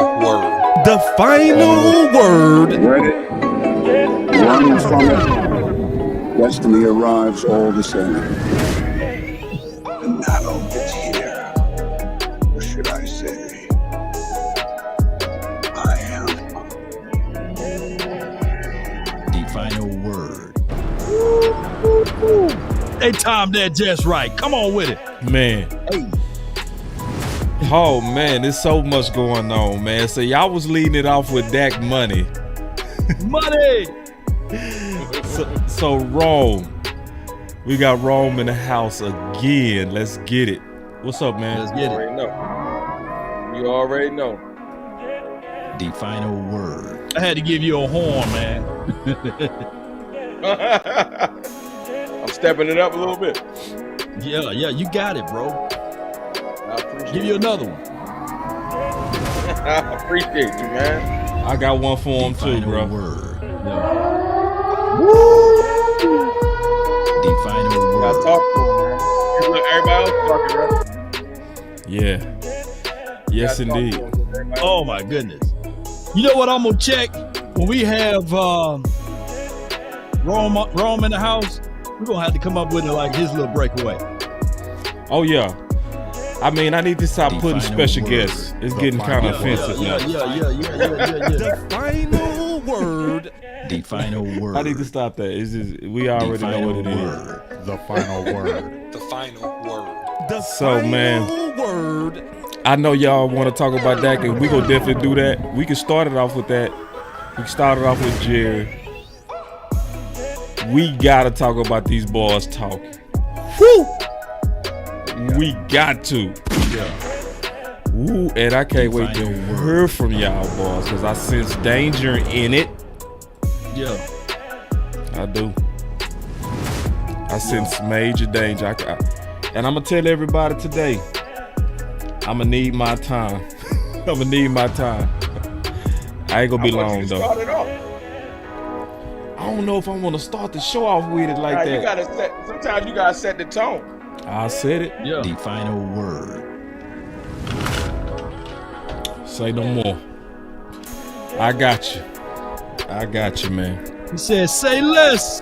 word. The final word. Ready? Run from it. Destiny arrives all the same. And now it's here. Or should I say, I am. The final word. They timed that just right. Come on with it. Man. Hey. Oh, man, there's so much going on, man. So y'all was leading it off with Dak money. Money. So Rome. We got Rome in the house again. Let's get it. What's up, man? Let's get it. You already know. The final word. I had to give you a horn, man. I'm stepping it up a little bit. Yeah, you got it, bro. I appreciate Give you another one. I appreciate you, man. I got one for him The too, final bro. word. Yeah. The final I word. talk to him, man. Look, everybody else talking, right? Yeah. Yes, I talk to indeed. him, everybody Oh my goodness. You know what I'm gonna check when we have Rome in the house? We're gonna have to come up with like his little breakaway. Oh, yeah. I mean, I need to stop The putting final special word. guests. It's The getting kind final of offensive Yeah. now. The final word. The final word. I need to stop that. It's just, we The already know final what it is. word. The final word. The final word. The final word. I know y'all want to talk about that, and we gonna definitely do that. We can start it off with that. We can start it off with Jerry. We gotta talk about these boys talking. Woo! We got to. Yeah. Ooh, and I can't wait to Final hear from y'all boys, because I sense danger in it. Yeah. I do. I sense major danger. And I'm going to tell everybody today, I'm going to need my time. I'm going to need my time. I ain't going to be long, though. Start it off. I don't know if I want to start the show off with it like Nah, that. you gotta set. Sometimes you gotta set the tone. I said it. Yeah. The final word. Say no more. I got you. I got you, man. He said, say less.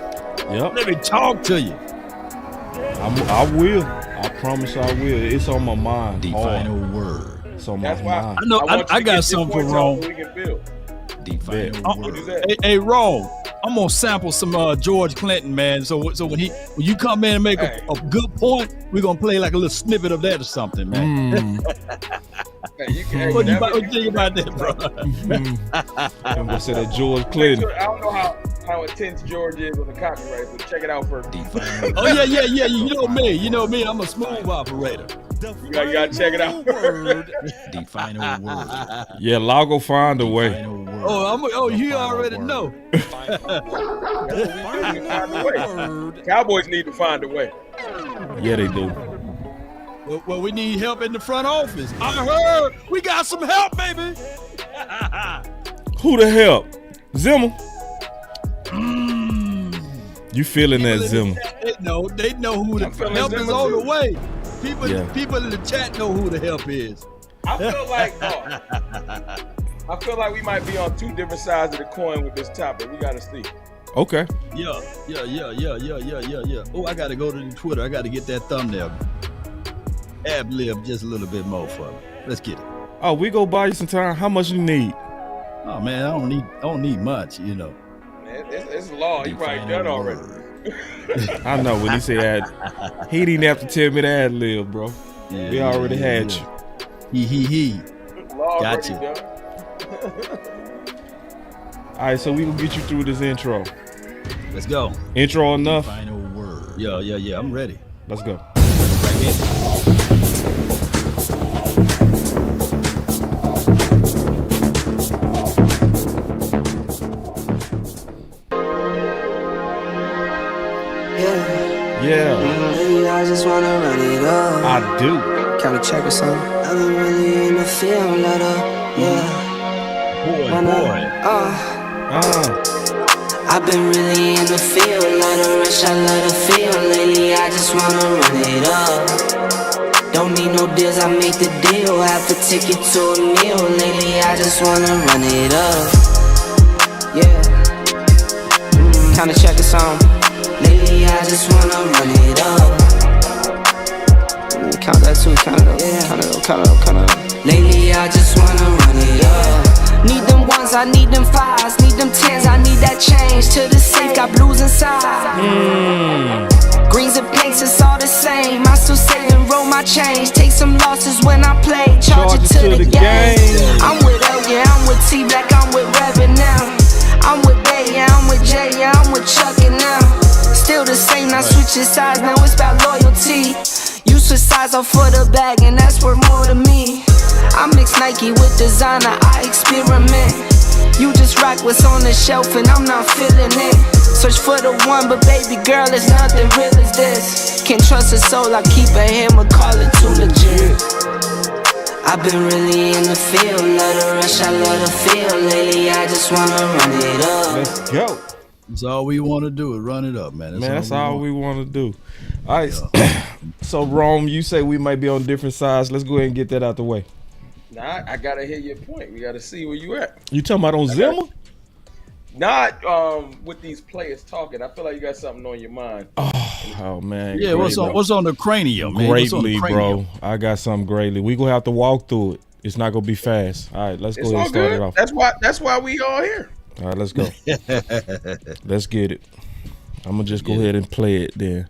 Yep. Let me talk to you. I will. I promise I will. It's on my mind. The hard. final word. It's on my That's why mind. I know. want you I to got get something for your points Rome. up so we can build. The final What is word. that? Hey, Rome. I'm gonna sample some George Clinton, man. So when you come in and make Hey. a good point, we're gonna play like a little snippet of that or something, man. Hey, you can, What you whatever think about that, bro? I'm gonna say that George Clinton. I don't know how intense George is with the copyright, so check it out first. The final Oh yeah. You know me. I'm a smooth operator. You gotta check it out. The final word. Yeah, Lago find a The way. final word. Oh, you already know. Find a way. Cowboys need to find a way. Yeah, they do. Well, we need help in the front office. I heard we got some help, baby. Who the help? Zimmer. You feeling that, Zimmer? They know who the I'm feeling help is Zimmer on too. the way. Yeah. People in the chat know who the help is. I feel like we might be on two different sides of the coin with this topic. We gotta see. Okay. Yeah. Oh, I gotta go to the Twitter. I gotta get that thumbnail. Ad-lib just a little bit more for me. Let's get it. Oh, we go buy you some time. How much you need? Oh man, I don't need much, you know. Man, it's law. The You probably final done already. word. I know when he said ad. He didn't have to tell me to ad lib, bro. Yeah, We already had you. He. Law Gotcha. already done. All right, so we gonna get you through this intro. Let's go. Intro The enough? final word. Yeah. I'm ready. Let's go. Yeah, Lately, I just wanna run it up. I do. Can we check or something? I've been really in the field, let up. Yeah. Boy. I've been really in the field, let her rush, I let her feel. Lately, I just wanna run it up. Don't need no deals, I make the deal. Half a ticket to a meal. Lately, I just wanna run it up. Yeah. Kinda check a song. Lately, I just wanna run it up. Count that too, count it up, count it up. Lately, I just wanna run it up. Need them ones, I need them fives, need them tens, I need that change. To the safe, got blues inside. Greens and pinks, it's all the same. I still save and roll my change. Take some losses when I play, charge it to the game. I'm with L, yeah, I'm with T Black, I'm with Revan now. I'm with Bay, yeah, I'm with J, yeah, I'm with Chuck and now. Still the same, not switching sides, now it's about loyalty. You switch sides off for the bag, and that's worth more to me. I mix Nike with designer, I experiment. You just rock what's on the shelf, and I'm not feeling it. Search for the one, but baby girl, it's nothing real as this. Can't trust a soul, I keep a hammer, call it too legit. I've been really in the field, love the rush, I love the feel. Lately, I just wanna run it up. Let's go. That's all we want to do is run it up, man. That's all we want to do. All right. Yeah. So, Rome, you say we might be on different sides. Let's go ahead and get that out the way. Nah, I gotta hear your point. We gotta see where you at. You talking about on Zimmer? Not with these players talking. I feel like you got something on your mind. Oh man. Yeah, what's on the cranium, man? Greatly, bro. I got something greatly. We gonna have to walk through it. It's not gonna be fast. All right, let's go ahead and start it off. That's why we all here. All right, let's go. Let's get it. I'm gonna just go ahead and play it then.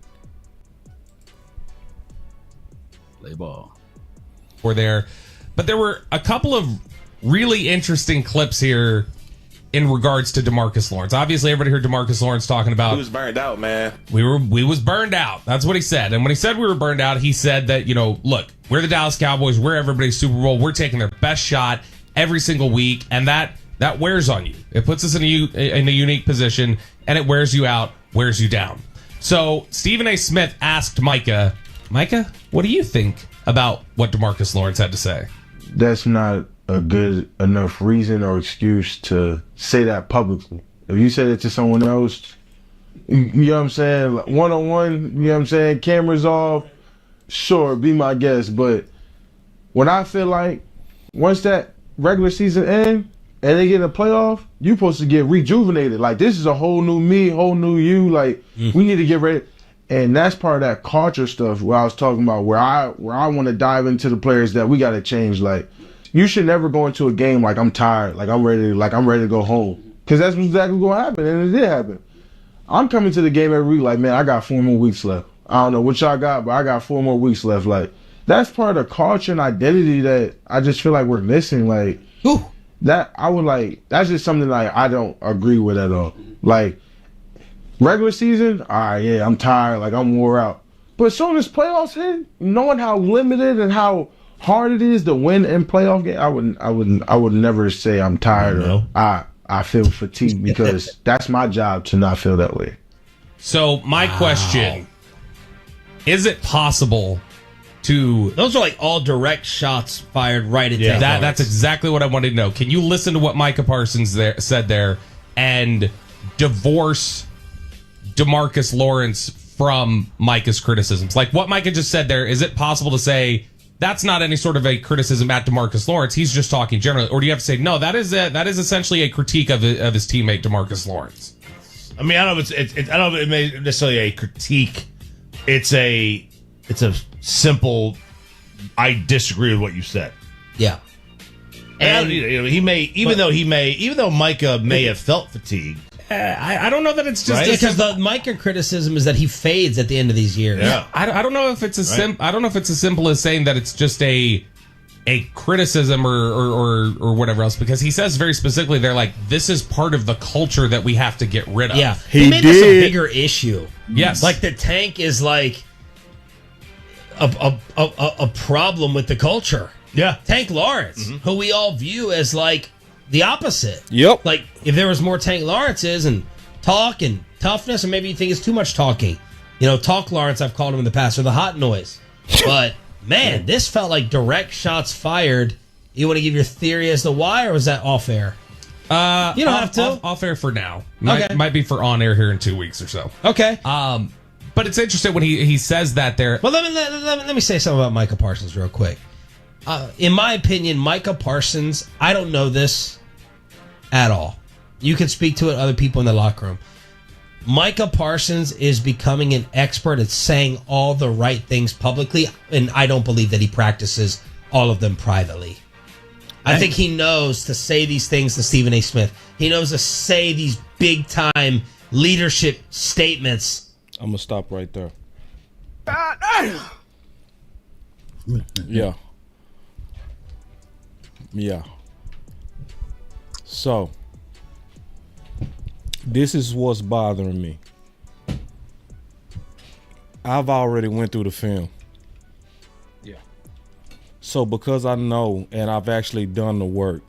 Play ball. We're there. But there were a couple of really interesting clips here in regards to DeMarcus Lawrence. Obviously, everybody heard DeMarcus Lawrence talking about he was burned out, man. We was burned out. That's what he said. And when he said we were burned out, he said that, look, we're the Dallas Cowboys. We're everybody's Super Bowl. We're taking their best shot every single week, and that wears on you. It puts us in a unique position, and it wears you out, wears you down. So Stephen A. Smith asked Micah, what do you think about what DeMarcus Lawrence had to say? That's not a good enough reason or excuse to say that publicly. If you said it to someone else, you know what I'm saying, like one-on-one, you know what I'm saying, cameras off, sure, be my guest. But when I feel like once that regular season ends and they get in a playoff, you're supposed to get rejuvenated. Like, this is a whole new me, whole new you. Like, we need to get ready. And that's part of that culture stuff where I was talking about, where I want to dive into the players that we got to change. Like, you should never go into a game like I'm tired, like I'm ready to go home, because that's exactly going to happen, and it did happen. I'm coming to the game every week like, man, I got 4 more weeks left. I don't know what y'all got, but I got 4 more weeks left. Like, that's part of the culture and identity that I just feel like we're missing. Like, that's just something like I don't agree with at all. Like, regular season, all right, yeah, I'm tired, like I'm wore out. But as soon as playoffs hit, knowing how limited and how hard it is to win in playoff game, I would never say I'm tired or I feel fatigued, because that's my job to not feel that way. So my question, is it possible to... Those are like all direct shots fired right at Tank Lawrence. That's exactly what I wanted to know. Can you listen to what Micah Parsons said there and divorce DeMarcus Lawrence from Micah's criticisms? Like what Micah just said there, is it possible to say that's not any sort of a criticism at DeMarcus Lawrence, he's just talking generally? Or do you have to say, no, that is essentially a critique of his teammate DeMarcus Lawrence? I mean, I don't know if I don't know if it may necessarily a critique. It's a simple, I disagree with what you said. Yeah. And even though Micah may have felt fatigued, I don't know that it's just because the Micah criticism is that he fades at the end of these years. Yeah. I don't know if it's I don't know if it's as simple as saying that it's just a criticism or whatever else, because he says very specifically they're like, this is part of the culture that we have to get rid of. Yeah, he made this a bigger issue. Yes, like the Tank is like a problem with the culture. Yeah, Tank Lawrence, who we all view as like the opposite. Yep. Like, if there was more Tank Lawrences and talk and toughness, or maybe you think it's too much talking. Talk Lawrence, I've called him in the past, or the hot noise. But, man, this felt like direct shots fired. You want to give your theory as to why, or was that off air? You don't have to. Off air for now. Might be for on air here in 2 weeks or so. Okay. But it's interesting when he says that there. Well, let me say something about Micah Parsons real quick. In my opinion, Micah Parsons, I don't know this at all. You can speak to it, other people in the locker room. Micah Parsons is becoming an expert at saying all the right things publicly, and I don't believe that he practices all of them privately. I think he knows to say these things to Stephen A. Smith. He knows to say these big-time leadership statements. I'm going to stop right there. Yeah. Yeah. So, this is what's bothering me. I've already went through the film. Yeah. So because I know and I've actually done the work,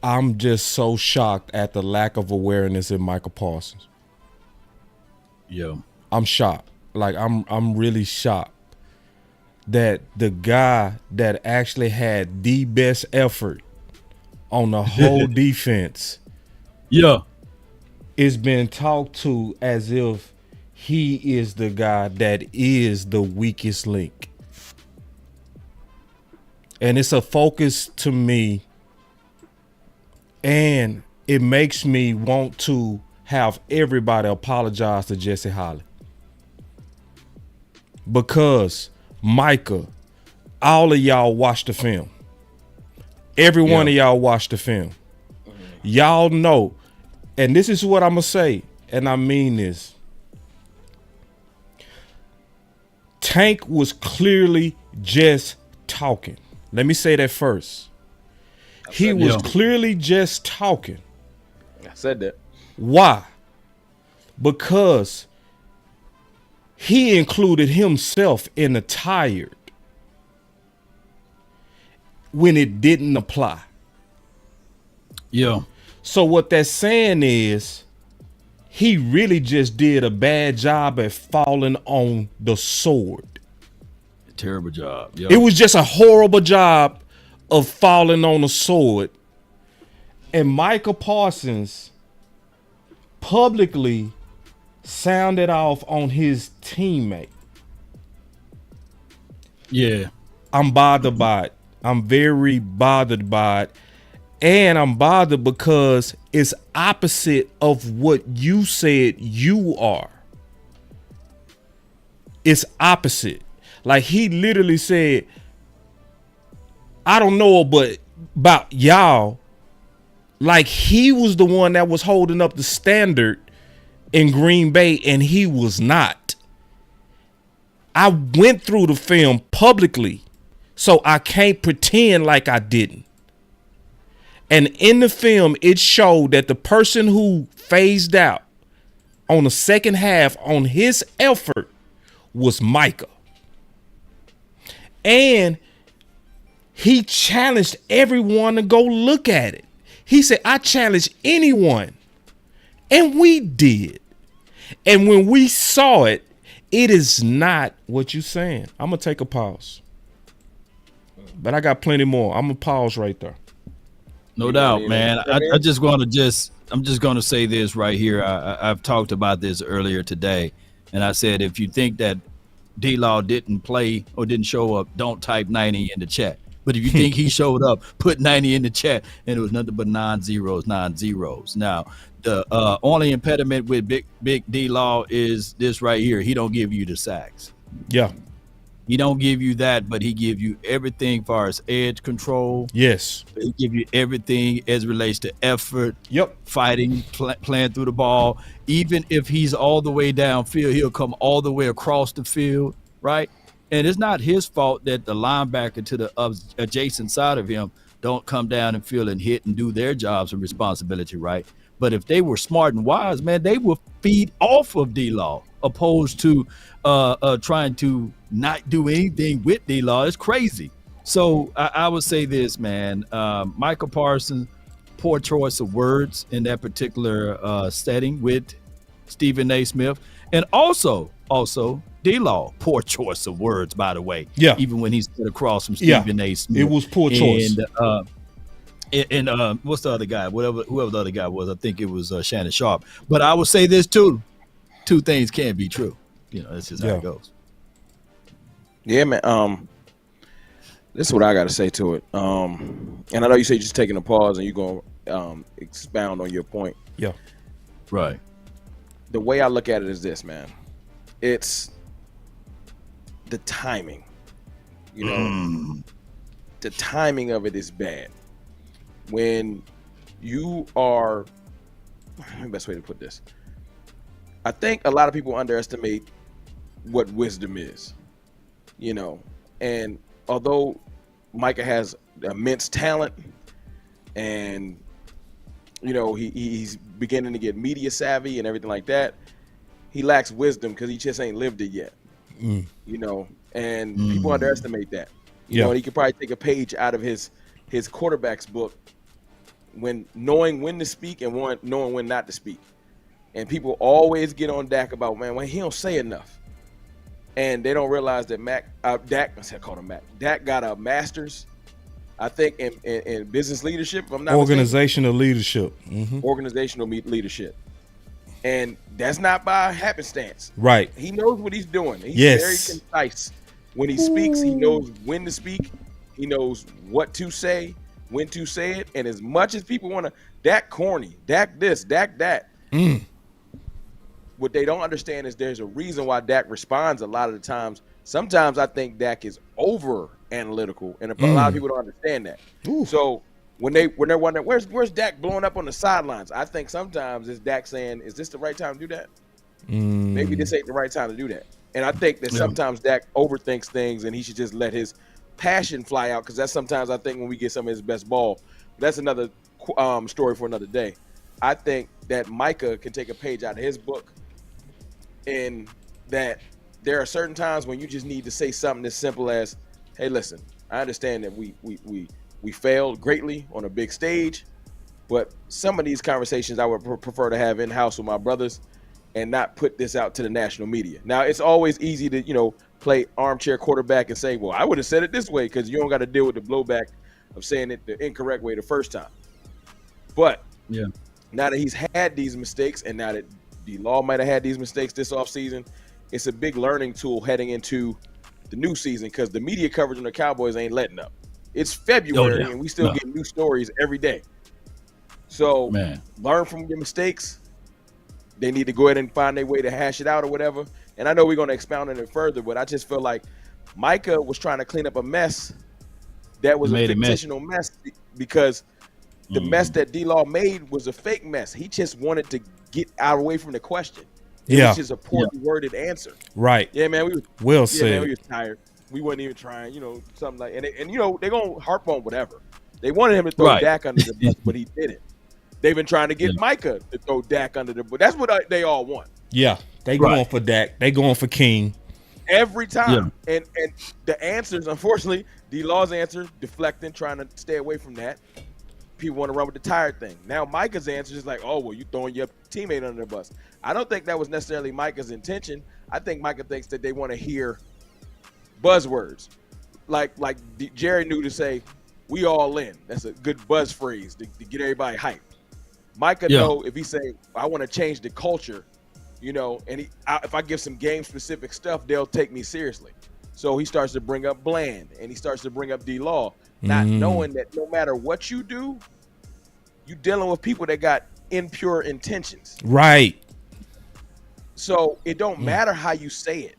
I'm just so shocked at the lack of awareness in Micah Parsons. Yeah. I'm shocked. Like I'm really shocked that the guy that actually had the best effort on the whole defense, is being talked to as if he is the guy that is the weakest link. And it's a focus to me, and it makes me want to have everybody apologize to Jesse Holly. Because Micah, all of y'all watched the film. Every one of y'all watched the film. Y'all know, and this is what I'm going to say, and I mean this. Tank was clearly just talking. Let me say that first. He was clearly just talking. I said that. Why? Because he included himself in the tired when it didn't apply. Yeah. So what that's saying is he really just did a bad job at falling on the sword. Terrible job. Yeah. It was just a horrible job of falling on the sword. And Micah Parsons publicly sounded off on his teammate. Yeah. I'm bothered by it. I'm very bothered by it. And I'm bothered because it's opposite of what you said you are. It's opposite. Like he literally said, I don't know but about y'all. Like he was the one that was holding up the standard in Green Bay and he was not. I went through the film publicly, so I can't pretend like I didn't. And in the film, it showed that the person who phased out on the second half on his effort was Micah. And he challenged everyone to go look at it. He said, I challenge anyone. And we did. And when we saw it, it is not what you're saying. I'm going to take a pause. But I got plenty more. I'm going to pause right there. No doubt, man. I'm just going to say this right here. I've talked about this earlier today, and I said if you think that D-Law didn't play or didn't show up, don't type 90 in the chat. But if you think he showed up, put 90 in the chat, and it was nothing but non-zeros. Now, the only impediment with big D-Law is this right here. He don't give you the sacks. Yeah. He don't give you that, but he give you everything as far as edge control. Yes. He give you everything as relates to effort. Yep. Fighting, playing through the ball. Even if he's all the way downfield, he'll come all the way across the field, right? And it's not his fault that the linebacker to the adjacent side of him don't come down and feel and hit and do their jobs and responsibility, right? But if they were smart and wise, man, they would feed off of D-Law opposed to trying to not do anything with D-Law. It's crazy. So I would say this, man. Micah Parsons, poor choice of words in that particular setting with Stephen A. Smith. And also D-Law, poor choice of words, by the way. Yeah. Even when he's sit across from Stephen A. Smith. It was poor choice. And what's the other guy? Whoever the other guy was, I think it was Shannon Sharp. But I would say this too. two things can't be true. You know, that's just how it goes. Yeah, man. This is what I got to say to it. And I know you say you're just taking a pause and you're going to expound on your point. Yeah. Right. The way I look at it is this, man. It's the timing. You know, the timing of it is bad. When you are, the best way to put this, I think a lot of people underestimate what wisdom is, you know, and although Micah has immense talent and, you know, he's beginning to get media savvy and everything like that, he lacks wisdom because he just ain't lived it yet, you know, and people underestimate that. You know, and he could probably take a page out of his quarterback's book when knowing when to speak and knowing when not to speak. And people always get on Dak about, man, when he don't say enough. And they don't realize that Dak got a master's, I think, in business leadership. If I'm not organizational leadership. Organizational leadership. And that's not by happenstance. Right. He knows what he's doing. He's very concise. When he speaks, he knows when to speak. He knows what to say, when to say it. And as much as people want to, Dak corny, Dak this, Dak that. What they don't understand is there's a reason why Dak responds a lot of the times. Sometimes I think Dak is over analytical, and a lot of people don't understand that. So when they're wondering where's Dak blowing up on the sidelines, I think sometimes it's Dak saying, "Is this the right time to do that? Maybe this ain't the right time to do that." And I think that sometimes Dak overthinks things, and he should just let his passion fly out, because that's sometimes I think when we get some of his best ball. That's another story for another day. I think that Micah can take a page out of his book, and that there are certain times when you just need to say something as simple as, "Hey, listen, I understand that we failed greatly on a big stage, but some of these conversations I would prefer to have in-house with my brothers and not put this out to the national media." Now, it's always easy to, you know, play armchair quarterback and say, "Well, I would have said it this way," because you don't got to deal with the blowback of saying it the incorrect way the first time. But now that he's had these mistakes, and now that D-Law might have had these mistakes this offseason, it's a big learning tool heading into the new season, because the media coverage on the Cowboys ain't letting up. It's February, and we still get new stories every day. So learn from your mistakes. They need to go ahead and find their way to hash it out or whatever. And I know we're going to expound on it further, but I just feel like Micah was trying to clean up a mess that was a fictional mess, because the mess that D-Law made was a fake mess. He just wanted to get out away from the question. It was just a poorly worded answer. Right. Yeah, man. Well said. Man, we were tired. We wasn't even trying, you know, something like, and you know, they're going to harp on whatever. They wanted him to throw Dak under the bus, but he didn't. They've been trying to get Micah to throw Dak under the bus. That's what they all want. Yeah, they going for Dak. They going for King. Every time. And the answers, unfortunately, D-Law's answer, deflecting, trying to stay away from that. People want to run with the tired thing. Now Micah's answer is like, "Oh, well, you throwing your teammate under the bus." I don't think that was necessarily Micah's intention. I think Micah thinks that they want to hear buzzwords. Like Jerry knew to say, "We all in." That's a good buzz phrase to get everybody hyped. Micah know if he say, "I want to change the culture," you know, and if I give some game-specific stuff, they'll take me seriously. So he starts to bring up Bland, and he starts to bring up D-Law, not knowing that no matter what you do, you dealing with people that got impure intentions. Right. So it don't matter how you say it.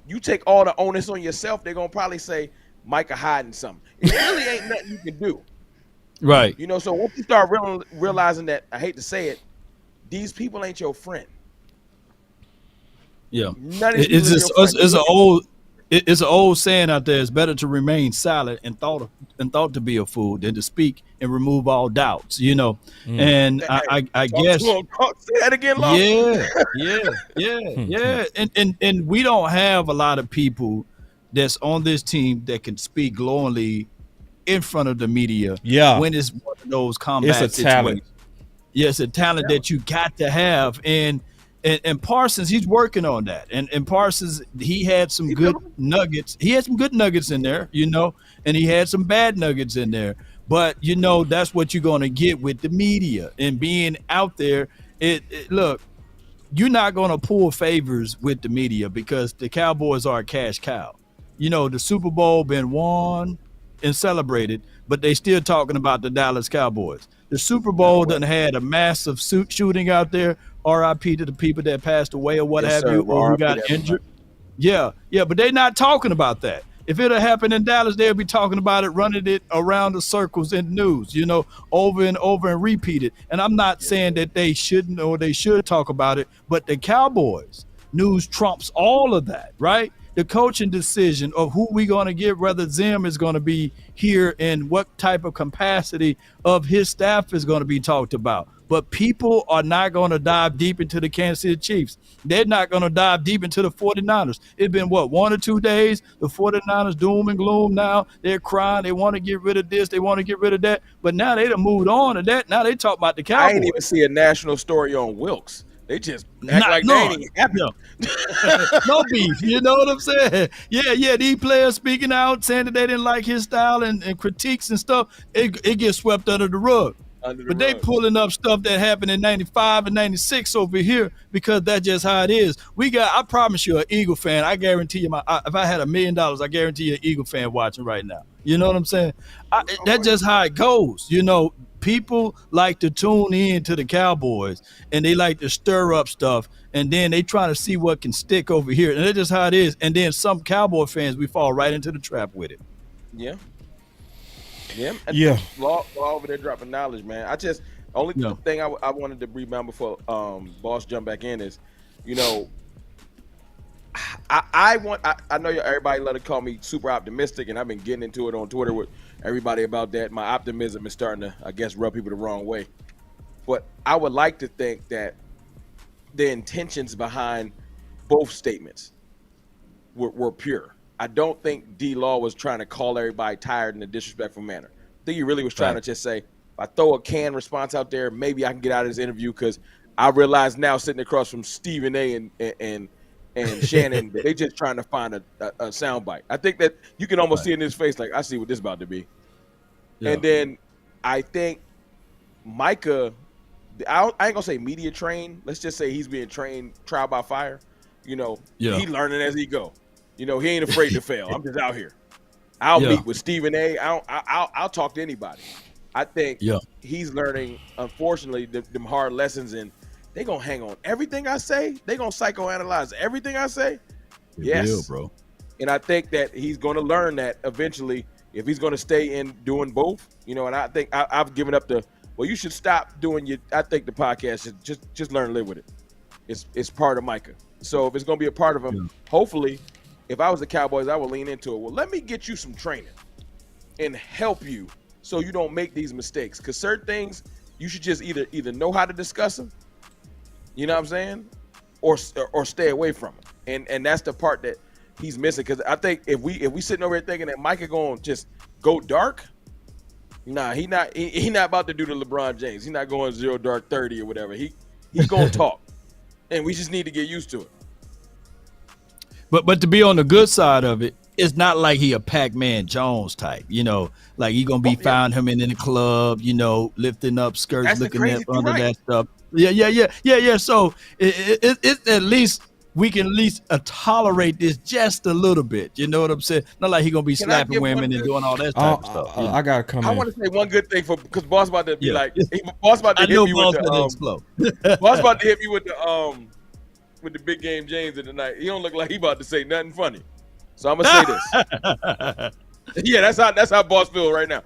You take all the onus on yourself, they're going to probably say, Micah hiding something. It really ain't nothing you can do. Right. You know, so once you start realizing that, I hate to say it, these people ain't your friend. Yeah. It's an old saying out there: it's better to remain silent and thought to be a fool than to speak and remove all doubts. You know, and I guess say that again, Law. Yeah. And we don't have a lot of people that's on this team that can speak glowingly in front of the media. Yeah, when it's one of those combat it's a talent. Yeah, it's a talent that you got to have. And Parsons, he's working on that. And Parsons, he had some good nuggets. He had some good nuggets in there, you know, and he had some bad nuggets in there. But, you know, that's what you're going to get with the media and being out there. Look, you're not going to pull favors with the media because the Cowboys are a cash cow. You know, the Super Bowl been won and celebrated, but they still talking about the Dallas Cowboys. The Super Bowl done had a massive shooting out there. RIP to the people that passed away or what have you, or who got injured. Yeah, but they're not talking about that. If it had happened in Dallas, they'll be talking about it, running it around the circles in news, you know, over and over and repeat it. And I'm not saying that they shouldn't or they should talk about it, but the Cowboys news trumps all of that, right? The coaching decision of who we going to get, whether Zim is going to be here and what type of capacity of his staff is going to be talked about. But people are not going to dive deep into the Kansas City Chiefs. They're not going to dive deep into the 49ers. It's been, 1 or 2 days? The 49ers doom and gloom now. They're crying. They want to get rid of this. They want to get rid of that. But now they done moved on to that. Now they talk about the Cowboys. I ain't even see a national story on Wilkes. They just act like they ain't happy. No beef. You know what I'm saying? Yeah. These players speaking out, saying that they didn't like his style and critiques and stuff, it gets swept under the rug. But they pulling up stuff that happened in 95 and 96 over here because that's just how it is. I promise you, an Eagle fan, I guarantee you, if I had $1 million, I guarantee you an Eagle fan watching right now. You know what I'm saying? That's just how it goes. You know, people like to tune in to the Cowboys and they like to stir up stuff and then they trying to see what can stick over here. And that's just how it is. And then some Cowboy fans, we fall right into the trap with it. Yeah. Law over there dropping knowledge, man. Thing I wanted to rebound before Boss jump back in is, you know, I know everybody love to call me super optimistic, and I've been getting into it on Twitter with everybody about that. My optimism is starting to, I guess, rub people the wrong way. But I would like to think that the intentions behind both statements were pure. I don't think D-Law was trying to call everybody tired in a disrespectful manner. I think he really was trying to just say, if I throw a canned response out there, maybe I can get out of this interview because I realize now sitting across from Stephen A. and Shannon, they just trying to find a soundbite. I think that you can almost see in his face, like, I see what this is about to be. Yeah. And then I think Micah, I ain't going to say media trained. Let's just say he's being trained trial by fire. You know, he learning as he go. You know, he ain't afraid to fail. I'm just out here. I'll meet with Stephen A. I'll talk to anybody. I think he's learning, unfortunately, them hard lessons, and they gonna hang on everything I say. They gonna psychoanalyze everything I say. Yes, bro. And I think that he's gonna learn that eventually if he's gonna stay in doing both. You know, and I think I've given up you should stop doing I think the podcast just learn to live with it. It's part of Micah. So if it's gonna be a part of him, hopefully. If I was the Cowboys, I would lean into it. Well, let me get you some training and help you so you don't make these mistakes. Because certain things, you should just either know how to discuss them, you know what I'm saying, or stay away from them. And that's the part that he's missing. Because I think if we sitting over here thinking that Micah going to just go dark, nah, he not about to do the LeBron James. He's not going 0 dark 30 or whatever. He's going to talk. And we just need to get used to it. But to be on the good side of it, it's not like he a Pac-Man Jones type, you know, like he gonna be found him in the club, you know, lifting up skirts, that's looking at under that stuff. Yeah. So it at least we can at least tolerate this just a little bit. You know what I'm saying? Not like he gonna be slapping women and doing all that type of stuff. I gotta come. I want to say one good thing because Boss about to be like, Boss about to hit me with the Boss about to hit me with the big game James in the night. He don't look like he about to say nothing funny. So I'm gonna say this. Yeah, that's how Boss feel right now.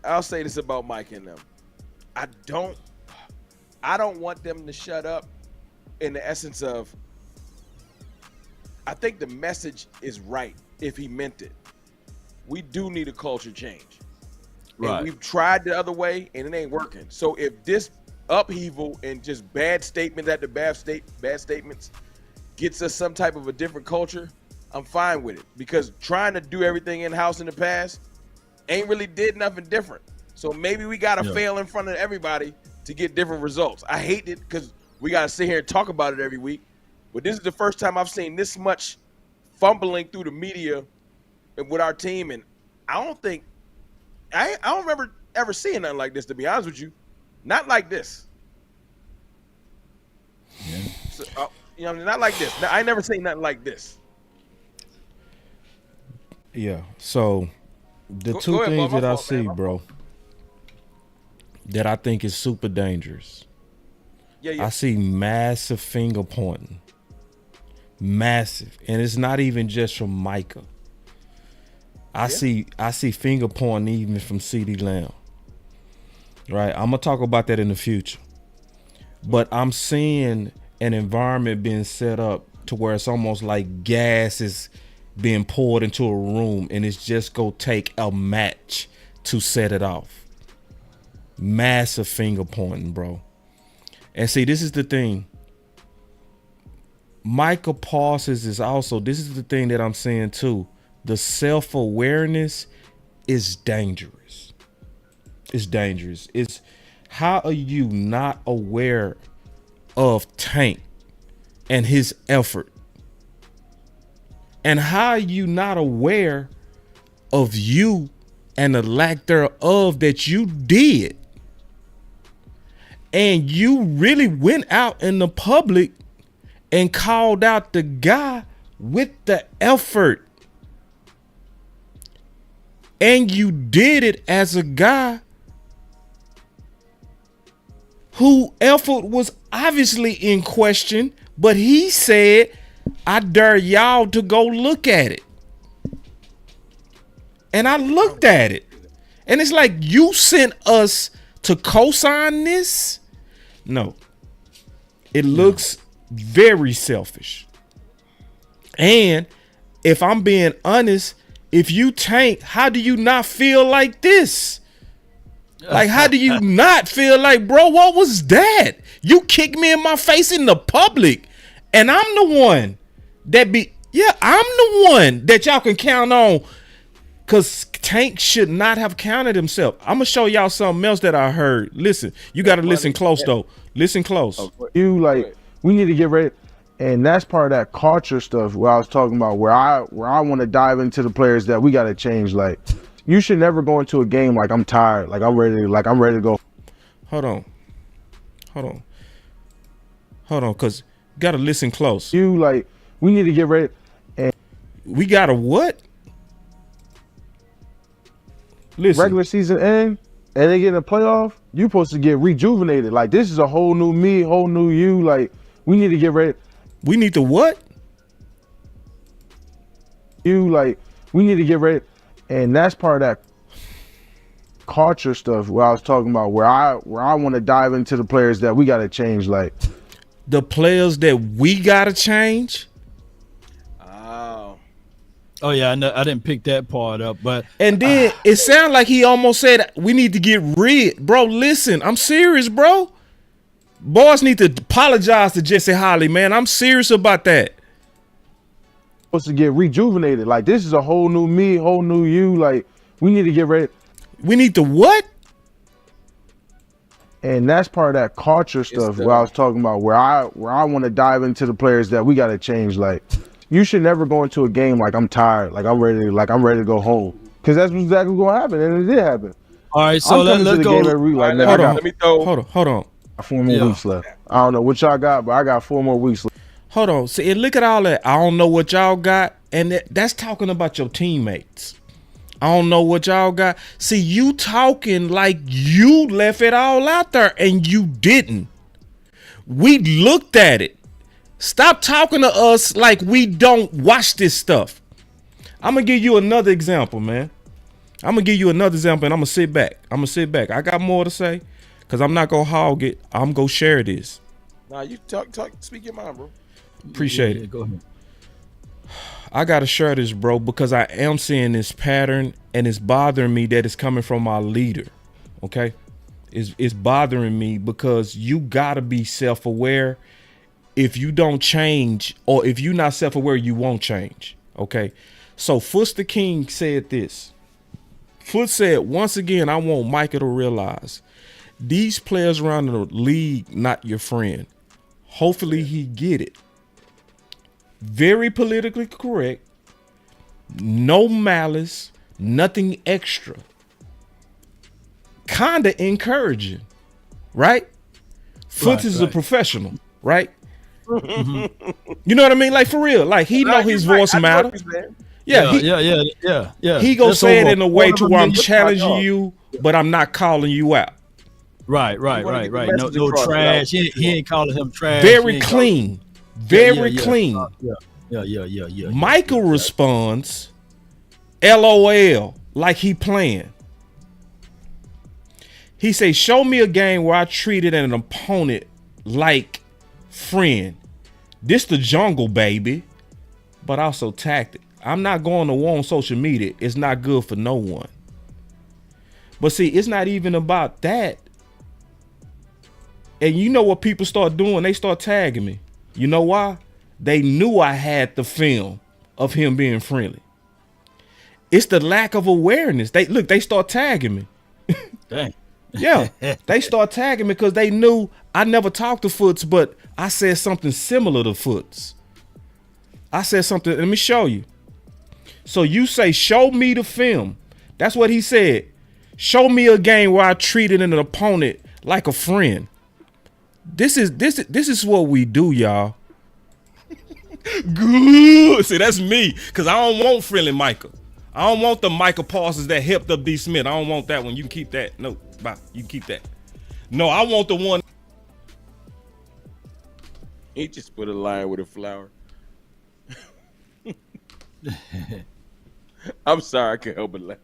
I'll say this about Mike and them. I don't want them to shut up in the essence of, I think the message is right if he meant it. We do need a culture change. Right. And we've tried the other way and it ain't working. So if this upheaval and just bad statements after bad statements gets us some type of a different culture, I'm fine with it. Because trying to do everything in-house in the past ain't really did nothing different. So maybe we got to fail in front of everybody to get different results. I hate it because we got to sit here and talk about it every week. But this is the first time I've seen this much fumbling through the media with our team. And I don't remember ever seeing nothing like this, to be honest with you. not like this. Yeah. So, you know, not like this. I never say nothing like this. Yeah. So the two go ahead, things Bob. that I fault, see, man. bro, that I think is super dangerous. Yeah. I see massive finger pointing. Massive. And it's not even just from Micah. I see finger pointing even from CeeDee Lamb. Right? I'm gonna talk about that in the future. But I'm seeing an environment being set up to where it's almost like gas is being poured into a room and it's just gonna take a match to set it off. Massive finger pointing, bro. And see, this is the thing. Micah Parsons is also, this is the thing that I'm saying too. The self-awareness is dangerous. It's dangerous. It's how are you not aware of Tank and his effort? And how are you not aware of you and the lack thereof that you did? And you really went out in the public and called out the guy with the effort. And you did it as a guy who effort was obviously in question, but he said, I dare y'all to go look at it. And I looked at it. And it's like, you sent us to co-sign this? No. It looks very selfish. And if I'm being honest, if you Tank, how do you not feel like this? Like, how do you not feel like, bro, what was that? You kicked me in my face in the public. And I'm the one that I'm the one that y'all can count on. Because Tank should not have counted himself. I'm going to show y'all something else that I heard. Listen, you got to listen close, though. Listen close. We need to get ready. And that's part of that culture stuff where I was talking about where I want to dive into the players that we got to change. Like, you should never go into a game like I'm tired, like I'm ready to go. Hold on, because you got to listen close. We need to get ready. And we got to what? Listen. Regular season end, and they get in a playoff, you supposed to get rejuvenated. Like, this is a whole new me, whole new you. Like, we need to get ready. We need to what? We need to get ready. And that's part of that culture stuff where I was talking about where I want to dive into the players that we got to change. Like, the players that we got to change? Oh yeah, I didn't pick that part up, but and then it sounded like he almost said we need to get rid. Bro, listen, I'm serious, bro. Boys need to apologize to Jesse Holly, man. I'm serious about that. Supposed to get rejuvenated. Like, this is a whole new me, whole new you. Like, we need to get ready. We need to what? And that's part of that culture stuff where I was talking about where I want to dive into the players that we got to change. Like, you should never go into a game like I'm tired, like I'm ready to go home, because that's exactly what's gonna happen, and it did happen. All right, so let's go. Hold on. 4 more weeks left. I don't know what y'all got, but I got 4 more weeks left. Hold on. See, and look at all that. I don't know what y'all got, and that's talking about your teammates. I don't know what y'all got. See, you talking like you left it all out there, and you didn't. We looked at it. Stop talking to us like we don't watch this stuff. I'm going to give you another example, man. I'm going to give you another example, and I'm going to sit back. I got more to say because I'm not going to hog it. I'm going to share this. Nah, you speak your mind, bro. Appreciate it. Go ahead. I got to share this, bro, because I am seeing this pattern, and it's bothering me that it's coming from my leader, okay? It's bothering me because you got to be self-aware. If you don't change, or if you're not self-aware, you won't change. Okay. So Foots the King said this. Foots said, once again, I want Micah to realize these players around the league, not your friend. Hopefully he get it. Very politically correct. No malice, nothing extra. Kinda encouraging. right? Foots is a professional, right? You know what I mean? Like, for real. Like, he know his voice matter. Yeah. He gonna say it in a way to where I'm challenging you, but I'm not calling you out. Right. No trash. He ain't calling him trash. Very clean. Very clean. Yeah. Michael responds, LOL, like he playing. He say, show me a game where I treated an opponent like friend. This the jungle, baby. But also tactic. I'm not going to war on social media. It's not good for no one. But see, it's not even about that. And you know what people start doing? They start tagging me. You know why? They knew I had the film of him being friendly. It's the lack of awareness. They start tagging me. Dang. Yeah, they start tagging me because they knew I never talked to Foots, but I said something similar to Foots. I said something. Let me show you. So you say, show me the film. That's what he said. Show me a game where I treated an opponent like a friend. This is what we do, y'all. Good. See, that's me, because I don't want friendly Micah. I don't want the Micah Parsons that helped up D. Smith. I don't want that one. You can keep that. No, bye. You can keep that. No, I want the one. He just put a lion with a flower. I'm sorry, I can't help but laugh.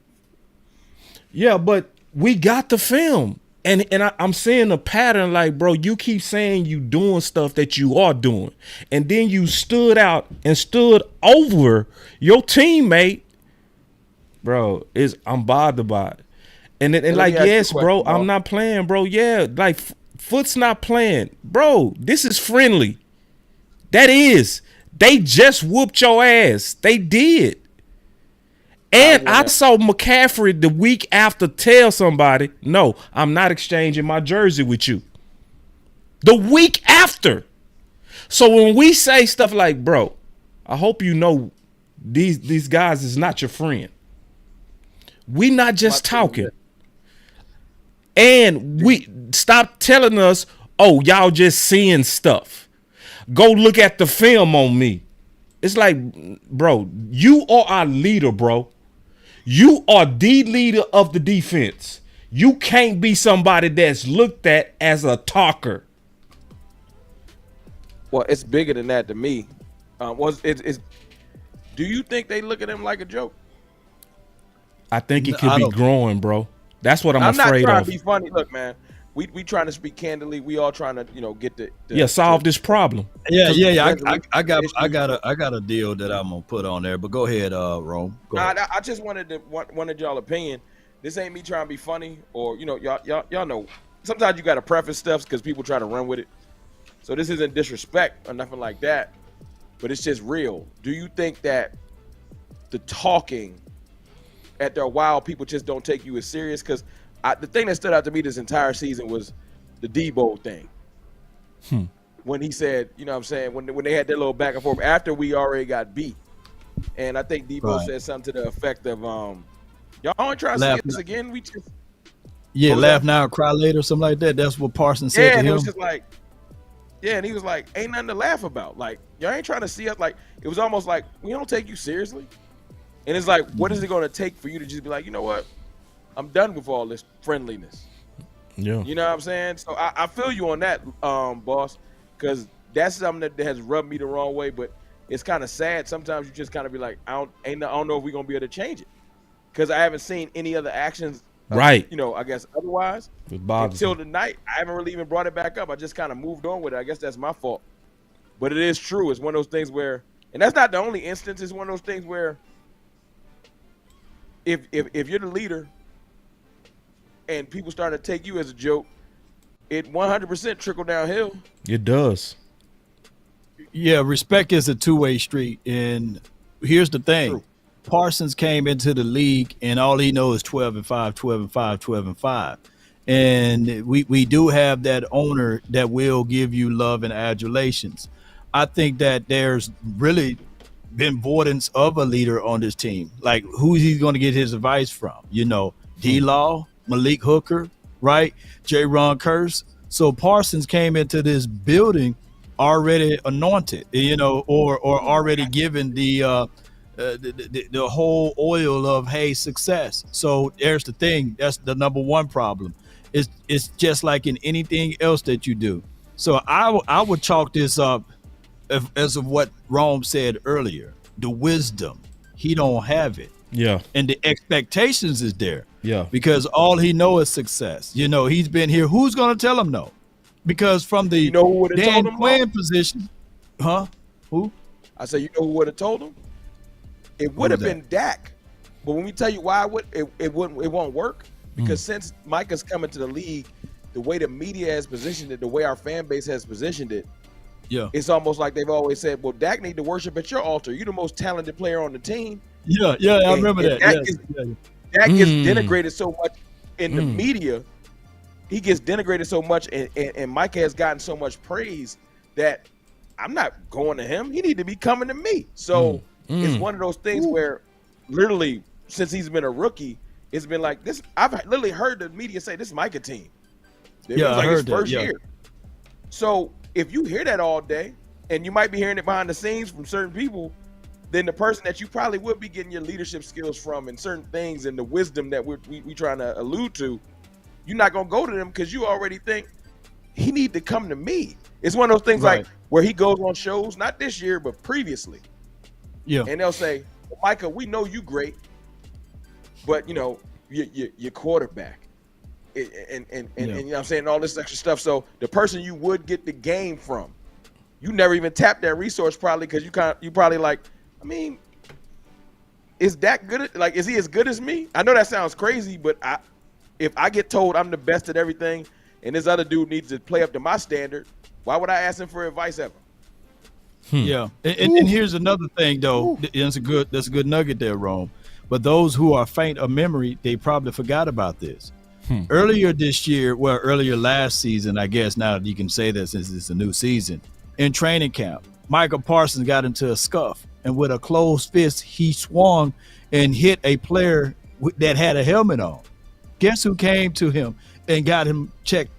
Yeah, but we got the film. And I'm seeing a pattern, like, bro, you keep saying you doing stuff that you are doing. And then you stood out and stood over your teammate. Bro, I'm bothered by it. And like, yes, bro, I'm not playing, bro. Yeah, like, Foot's not playing. Bro, this is friendly. That is. They just whooped your ass. They did. And I saw McCaffrey the week after tell somebody, no, I'm not exchanging my jersey with you. The week after. So when we say stuff like, bro, I hope you know these guys is not your friend. We not just talking. And we stop telling us, oh, y'all just seeing stuff. Go look at the film on me. It's like, bro, you are our leader, bro. You are the leader of the defense. You can't be somebody that's looked at as a talker. Well, it's bigger than that to me. Do you think they look at him like a joke? I think it could be growing, bro. That's what I'm afraid of. I'm not trying to be funny. Look, man, we trying to speak candidly. We all trying to, get solve this problem. Yeah. I got a deal that I'm gonna put on there. But go ahead, Rome. I just wanted y'all opinion. This ain't me trying to be funny, or y'all know. Sometimes you got to preface stuff because people try to run with it. So this isn't disrespect or nothing like that, but it's just real. Do you think that the talking at their while people just don't take you as serious? Because the thing that stood out to me this entire season was the Debo thing. When he said, you know what I'm saying, when they had their little back and forth after we already got beat. And I think Debo said something to the effect of, y'all aren't trying to see us again. We just laugh now, cry later, something like that. That's what Parsons said to him. It was just like, and he was like, ain't nothing to laugh about. Like, y'all ain't trying to see us. Like, it was almost like, we don't take you seriously. And it's like, what is it going to take for you to just be like, you know what? I'm done with all this friendliness. Yeah. You know what I'm saying? So I feel you on that, boss, because that's something that has rubbed me the wrong way. But it's kind of sad. Sometimes you just kind of be like, I don't know if we're going to be able to change it. Because I haven't seen any other actions, right? I guess otherwise. Until tonight, I haven't really even brought it back up. I just kind of moved on with it. I guess that's my fault. But it is true. It's one of those things where, and that's not the only instance. It's one of those things where if you're the leader and people start to take you as a joke, it 100% trickle downhill. It does. Yeah, respect is a two-way street. And here's the thing. True. Parsons came into the league and all he knows is 12-5, 12-5, 12-5. And we do have that owner that will give you love and adulations. I think that there's really been avoidance of a leader on this team. Like, who's he going to get his advice from? D-Law, Malik Hooker, right? J. Ron Curse. So Parsons came into this building already anointed, or already given the whole oil of, hey, success. So there's the thing. That's the number one problem. It's just like in anything else that you do. So I would chalk this up as of what Rome said earlier. The wisdom, he don't have it. Yeah. And the expectations is there. Yeah. Because all he know is success. He's been here. Who's going to tell him no? Because from the Dan Quinn position, Who? I said, you know who would have told him? It would have been Dak. But when we tell you why it won't work, because since Micah's coming to the league, the way the media has positioned it, the way our fan base has positioned it, it's almost like they've always said, well, Dak need to worship at your altar. You're the most talented player on the team. Yeah, I remember that. Dak gets denigrated so much in the media. He gets denigrated so much, and Micah has gotten so much praise that I'm not going to him. He need to be coming to me. So it's one of those things where literally since he's been a rookie, it's been like this. I've literally heard the media say this is Micah team. It was like his first year. So if you hear that all day, and you might be hearing it behind the scenes from certain people, then the person that you probably would be getting your leadership skills from and certain things and the wisdom that we trying to allude to, you're not going to go to them because you already think he need to come to me. It's one of those things like where he goes on shows, not this year, but previously. Yeah. And they'll say, well, Micah, we know you great, but, your quarterback. And you know what I'm saying, all this extra stuff. So the person you would get the game from, you never even tapped that resource probably because you probably like, I mean, is Dak good? Is he as good as me? I know that sounds crazy, but if I get told I'm the best at everything and this other dude needs to play up to my standard, why would I ask him for advice ever? Yeah. And here's another thing, though. That's a good nugget there, Rome. But those who are faint of memory, they probably forgot about this. Earlier last season, I guess now you can say that since it's a new season, in training camp, Micah Parsons got into a scuff, and with a closed fist, he swung and hit a player that had a helmet on. Guess who came to him and got him checked?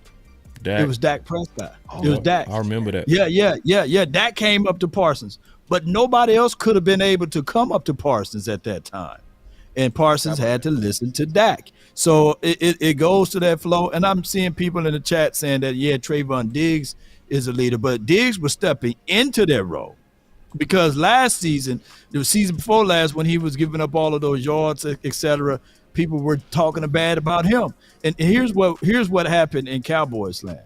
Dak. It was Dak Prescott. It was Dak. I remember that. Yeah. Dak came up to Parsons, but nobody else could have been able to come up to Parsons at that time. And Parsons had to listen to Dak. So it goes to that flow. And I'm seeing people in the chat saying that, Trayvon Diggs is a leader, but Diggs was stepping into that role because last season, the season before last, when he was giving up all of those yards, et cetera, people were talking bad about him. And here's what happened in Cowboys land.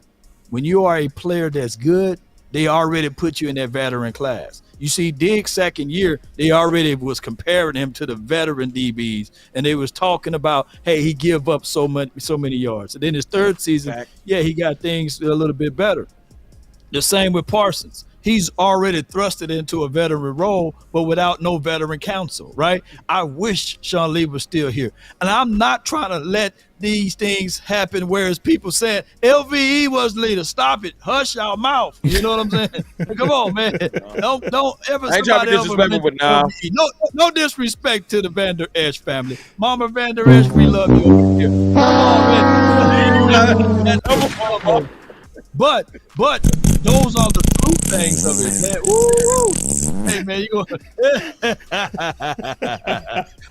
When you are a player that's good, they already put you in that veteran class. You see, Diggs' second year, they already was comparing him to the veteran DBs, and they was talking about, hey, he give up so many yards. And then his third season, he got things a little bit better. The same with Parsons. He's already thrusted into a veteran role, but without no veteran counsel, right? I wish Sean Lee was still here. And I'm not trying to let these things happen, whereas people saying LVE was leader. Stop it. Hush your mouth. You know what I'm saying? Come on, man. Don't ever I ain't trying to be disrespectful, but nah. No disrespect to the Van Der Esch family. Mama Van Der Esch, we love you over here. Come on, man. But those are the true things of it, man. Woo! Hey, man,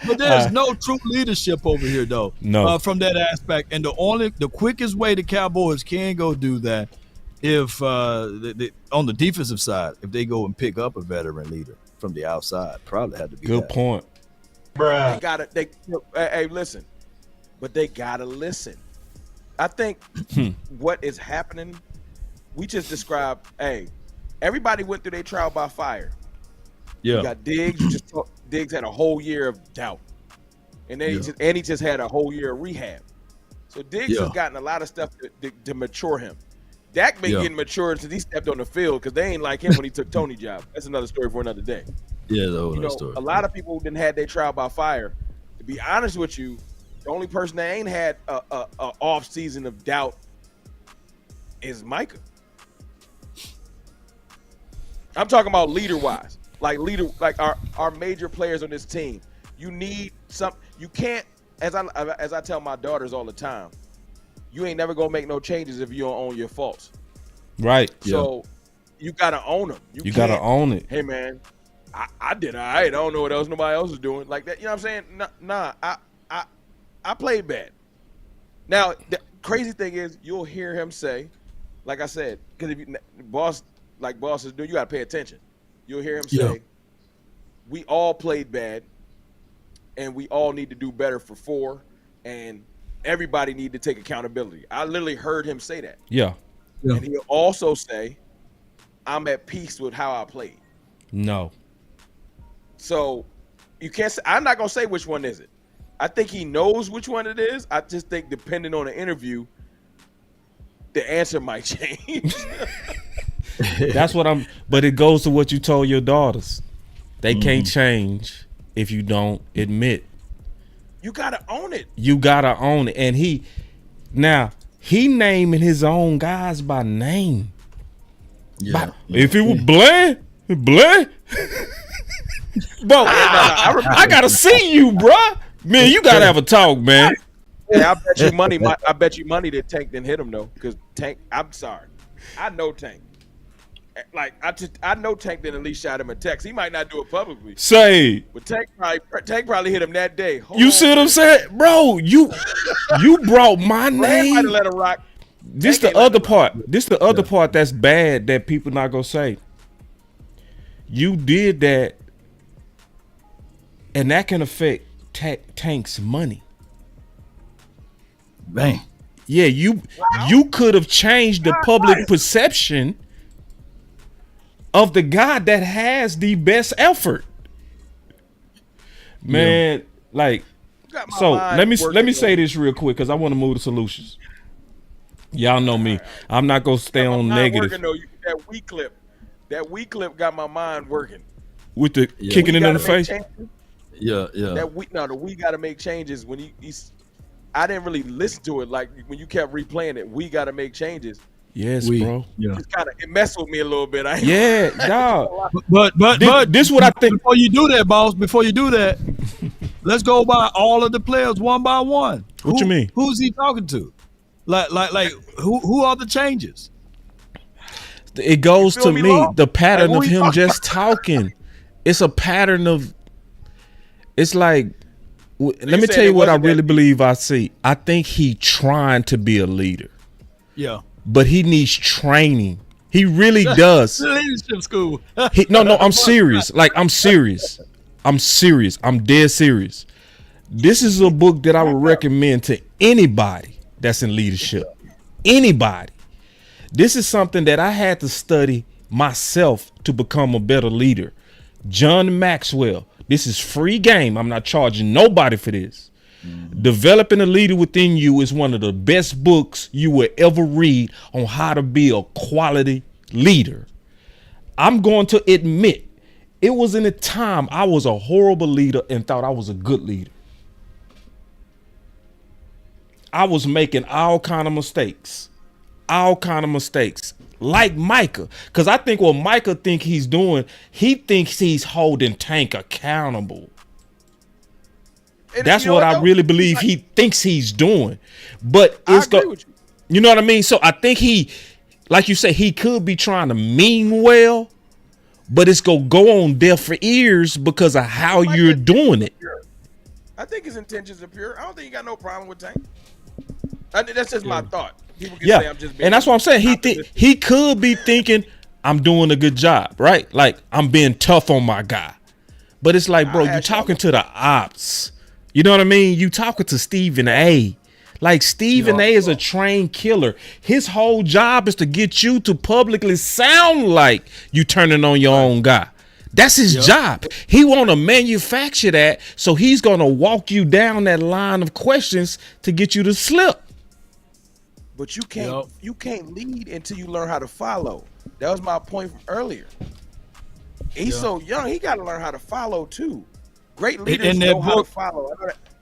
but there's no true leadership over here, though. No. From that aspect, and the quickest way the Cowboys can go do that, if on the defensive side, if they go and pick up a veteran leader from the outside, probably had to be good point. Bruh. Hey, listen, but they gotta listen. I think what is happening, we just described, everybody went through their trial by fire. Yeah. You got Diggs, Diggs had a whole year of doubt. And then he just had a whole year of rehab. So Diggs has gotten a lot of stuff to mature him. Dak been getting matured since he stepped on the field because they ain't like him when he took Tony's job. That's another story for another day. Yeah, that's another story. A lot of people didn't have their trial by fire. To be honest with you, the only person that ain't had a off season of doubt is Micah. I'm talking about leader-wise, like our major players on this team. You need some. You can't, as I tell my daughters all the time. you ain't never gonna make no changes if you don't own your faults. Right. So you gotta own them. You gotta own it. Hey man, I did all right. I don't know what else nobody else is doing like that. You know what I'm saying? Nah. I played bad. Now the crazy thing is, you'll hear him say, like I said, because if you boss is doing, you gotta pay attention. You'll hear him say, "We all played bad, and we all need to do better for 4, and everybody need to take accountability." I literally heard him say that. Yeah. And he'll also say, "I'm at peace with how I played." No. So you can't say, I'm not gonna say which one is it. I think he knows which one it is. I just think depending on the interview, the answer might change. That's what but it goes to what you told your daughters. They can't change if you don't admit. You gotta own it. You gotta own it. And he naming his own guys by name. If it was Blaine, bro, I gotta see you, bro. Man, you gotta have a talk, man. Yeah, I bet you money. I bet you money that Tank didn't hit him though, because Tank. I'm sorry, I know Tank. Like I know Tank didn't at least shot him a text. He might not do it publicly. But Tank probably hit him that day. You see what I'm saying, bro? You brought my name. Might have let him rock. This the other part. This the other part that's bad that people not gonna say. You did that, and that can affect Tank's money. Bang. Yeah, you could have changed the public perception of the guy that has the best effort. Man, like, so let me say this real quick because I want to move to solutions. Y'all know me. I'm not gonna stay on negative. That weak clip got my mind working. With the kicking it in the face. Yeah. We got to make changes. When I didn't really listen to it. Like when you kept replaying it, we got to make changes. Yes, bro. Yeah. It messed with me a little bit. Dog. But this what I think. Before you do that, boss. Before you do that, let's go by all of the players one by one. What you mean? Who's he talking to? Like who are the changes? It goes to me the pattern of him just talking. It's a pattern of. It's like. Let me tell you what I really believe I see. I think he trying to be a leader. Yeah. But he needs training. He really does. Leadership school. No, I'm serious. Like, I'm serious. I'm dead serious. This is a book that I would recommend to anybody that's in leadership. Anybody. This is something that I had to study myself to become a better leader. John Maxwell. This is free game. I'm not charging nobody for this. Developing a Leader Within You is one of the best books you will ever read on how to be a quality leader. I'm going to admit, it was in a time I was a horrible leader and thought I was a good leader. I was making all kind of mistakes. Like Micah, because I think what Micah think he's doing, he thinks he's holding Tank accountable. That's what I really believe he thinks he's doing. But it's you know what I mean? So I think he, like you say, he could be trying to mean well, but it's gonna go on deaf ears because of how you're doing it. I think his intentions are pure. I don't think he got no problem with Tank. That's just my thought. People can say I'm just being, and that's what I'm saying. He could be thinking I'm doing a good job, right? Like I'm being tough on my guy. But it's like, bro, you talking to the ops. You know what I mean? You talking to Stephen A. Like Stephen A is a trained killer. His whole job is to get you to publicly sound like you turning on your own guy. That's his job. He want to manufacture that, so he's going to walk you down that line of questions to get you to slip. But you can't lead until you learn how to follow. That was my point from earlier. He's so young, he got to learn how to follow too. Great leaders know how to follow.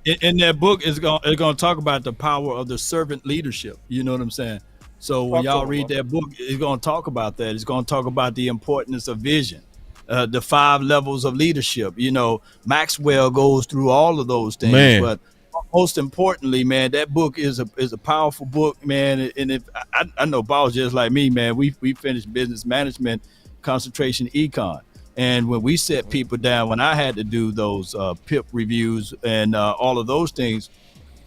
In that book, it's gonna talk about the power of the servant leadership. You know what I'm saying? So when y'all read that book, it's gonna talk about that. It's gonna talk about the importance of vision, the 5 levels of leadership. You know, Maxwell goes through all of those things, but most importantly, man, that book is a powerful book, man. And if I know Ball's just like me, man, we finished business management, concentration econ. And when we set people down, when I had to do those PIP reviews and all of those things,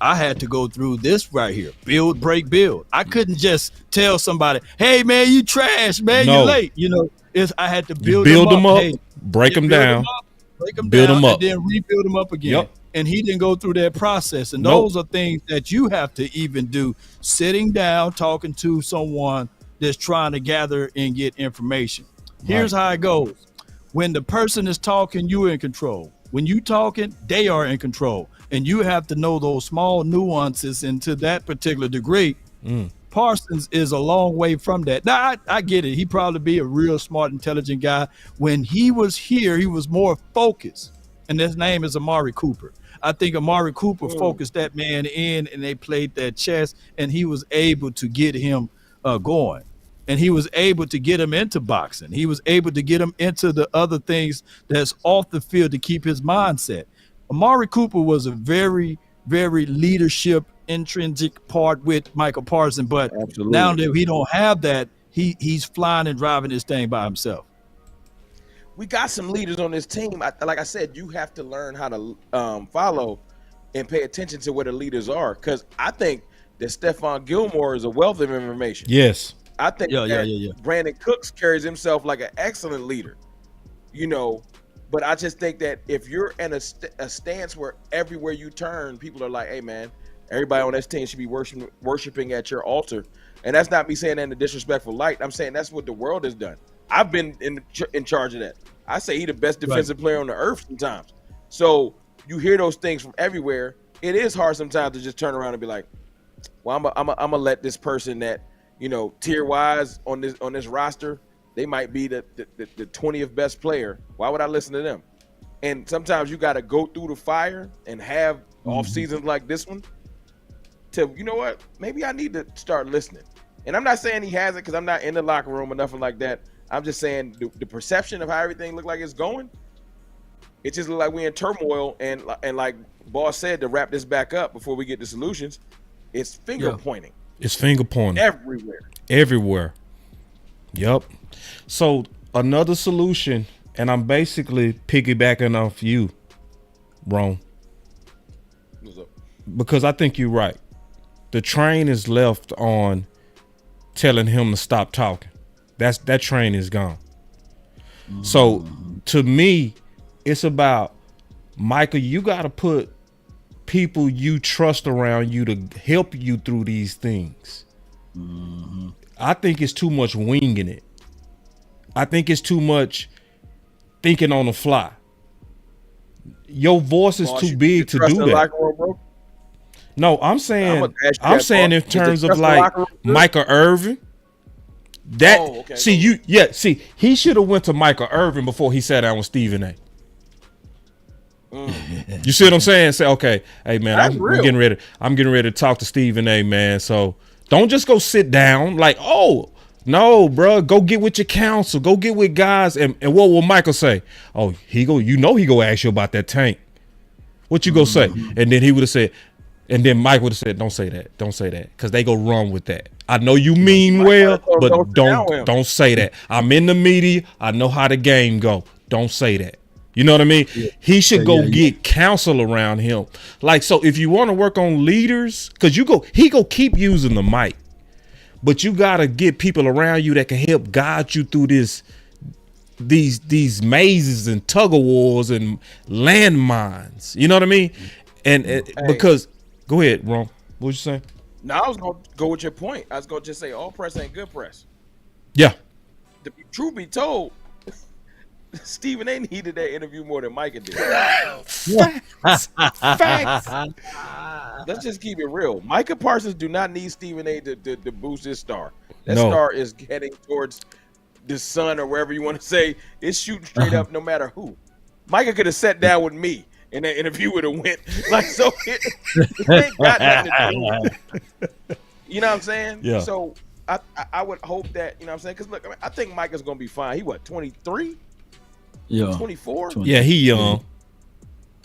I had to go through this right here: build, break, build. I couldn't just tell somebody, "Hey, man, you trash, man, you late." You know, I had to build them up, hey, break them down, break them build down, them up, and then rebuild them up again. Yep. And he didn't go through that process. And those are things that you have to even do, sitting down, talking to someone that's trying to gather and get information. Here's how it goes. When the person is talking, you're in control. When you talking, they are in control. And you have to know those small nuances. And to that particular degree, Parsons is a long way from that. Now, I get it. He probably be a real smart, intelligent guy. When he was here, he was more focused. And his name is Amari Cooper. I think Amari Cooper focused that man in, and they played that chess, and he was able to get him going. And he was able to get him into boxing. He was able to get him into the other things that's off the field to keep his mindset. Amari Cooper was a very, very leadership intrinsic part with Micah Parsons, but now that we don't have that, he's flying and driving this thing by himself. We got some leaders on this team. Like I said, you have to learn how to follow and pay attention to where the leaders are. Because I think that Stephon Gilmore is a wealth of information. Yes. I think Brandon Cooks carries himself like an excellent leader. You know, but I just think that if you're in a stance where everywhere you turn, people are like, hey, man, everybody on this team should be worshiping at your altar. And that's not me saying that in a disrespectful light. I'm saying that's what the world has done. I've been in charge of that. I say he's the best defensive player on the earth sometimes. So you hear those things from everywhere. It is hard sometimes to just turn around and be like, well, I'm gonna let this person that, you know, tier wise on this roster, they might be the 20th best player. Why would I listen to them? And sometimes you got to go through the fire and have off seasons like this one to, you know what, maybe I need to start listening. And I'm not saying he has it because I'm not in the locker room or nothing like that. I'm just saying the perception of how everything look like it's going, it just look like we're in turmoil. And like Boss said, to wrap this back up before we get to solutions, it's finger pointing. It's finger pointing. Everywhere. Yep. So another solution, and I'm basically piggybacking off you, Ron. What's up? Because I think you're right. The train is left on telling him to stop talking. That train is gone. So to me, it's about, Micah, you got to put people you trust around you to help you through these things. I think it's too much winging it. I think it's too much thinking on the fly. Your voice is too big to do that. No, I'm saying in terms of like Micah Irvin. He should have went to Micah Irvin before he sat down with Stephen A. You see what I'm saying? Say, okay, hey man, I'm getting ready to talk to Stephen A, man. So don't just go sit down like, oh no, bro, go get with your counsel, go get with guys. And what will Michael say? Oh, he go ask you about that tank. What you go say? And then he would have said, and then Mike would have said, don't say that, because they go run with that. I know you mean well, but don't say that. I'm in the media. I know how the game go. Don't say that. You know what I mean? Yeah. He should go get counsel around him. Like, so if you want to work on leaders, because he go keep using the mic, but you got to get people around you that can help guide you through these mazes and tug of wars and landmines. You know what I mean? And because, go ahead, Ron. What you saying? No, I was going to go with your point. I was going to just say all press ain't good press. Yeah. The truth be told, Stephen A needed that interview more than Micah did. Facts. Let's just keep it real. Micah Parsons do not need Stephen A to boost his star. That star is heading towards the sun or wherever you want to say. It's shooting straight up no matter who. Micah could have sat down with me and that interview would have went. Like, so it ain't got nothing to do with it. You know what I'm saying? Yeah. So I would hope that, you know what I'm saying? Because look, I think Micah's going to be fine. He 23? Yeah. 24? Yeah, he young.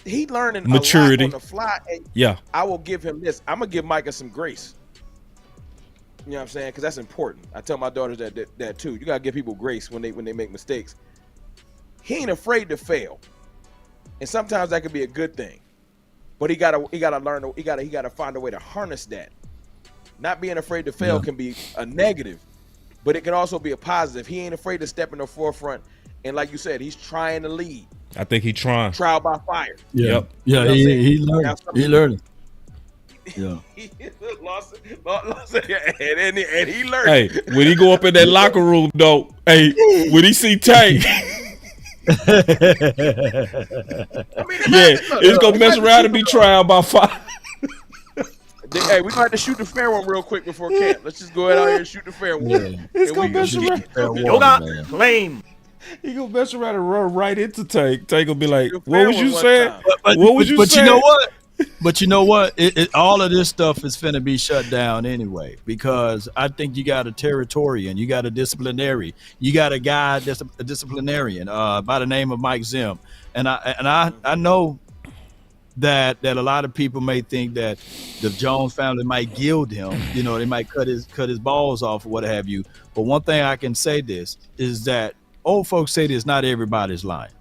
he learning maturity a lot on the fly. And yeah, I will give him this. I'm gonna give Micah some grace. You know what I'm saying? Because that's important. I tell my daughters that too. You gotta give people grace when they make mistakes. He ain't afraid to fail, and sometimes that could be a good thing. But he gotta learn. He gotta find a way to harness that. Not being afraid to fail can be a negative, but it can also be a positive. He ain't afraid to step in the forefront, and like you said, he's trying to lead. I think he trying. Trial by fire. Yeah. Yep. Yeah, You know he learned. He learned. Yeah. lost and he learned. Hey, when he go up in that locker room though, hey, when he see Tank, it's gonna mess around and be trial by fire. Hey, we gonna have to shoot the fair one real quick before camp. Let's just go ahead out here and shoot the fair one. Yeah. It's gonna mess around. Claim. He gonna mess around and run right into Tank. Tank gonna be like, The "What fair was one you one saying? time. What was you But saying?" you know what? But you know what? All of this stuff is finna be shut down anyway, because I think you got a Territorian, you got a disciplinary, you got a guy that's a disciplinarian by the name of Mike Zim, and I know that a lot of people may think that the Jones family might gild him, you know, they might cut his balls off or what have you. But one thing I can say this is that old folks say this: not everybody's lying.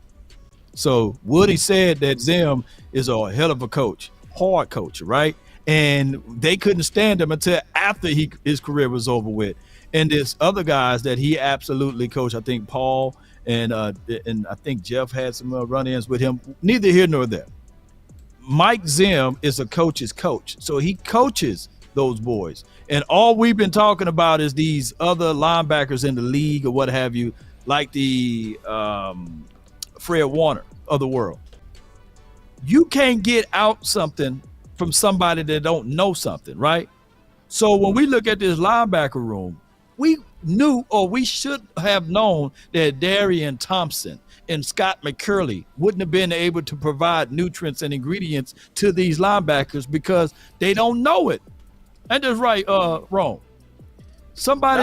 So Woody said that Zim is a hell of a coach, hard coach, right? And they couldn't stand him until after his career was over with. And there's other guys that he absolutely coached. I think Paul and I think Jeff had some run-ins with him. Neither here nor there. Mike Zim is a coach's coach, so he coaches those boys. And all we've been talking about is these other linebackers in the league or what have you, like the Fred Warner of the world. You can't get out something from somebody that don't know something, right? So when we look at this linebacker room, we knew, or we should have known, that Darian Thompson and Scott McCurley wouldn't have been able to provide nutrients and ingredients to these linebackers because they don't know it. And that's right, wrong. Somebody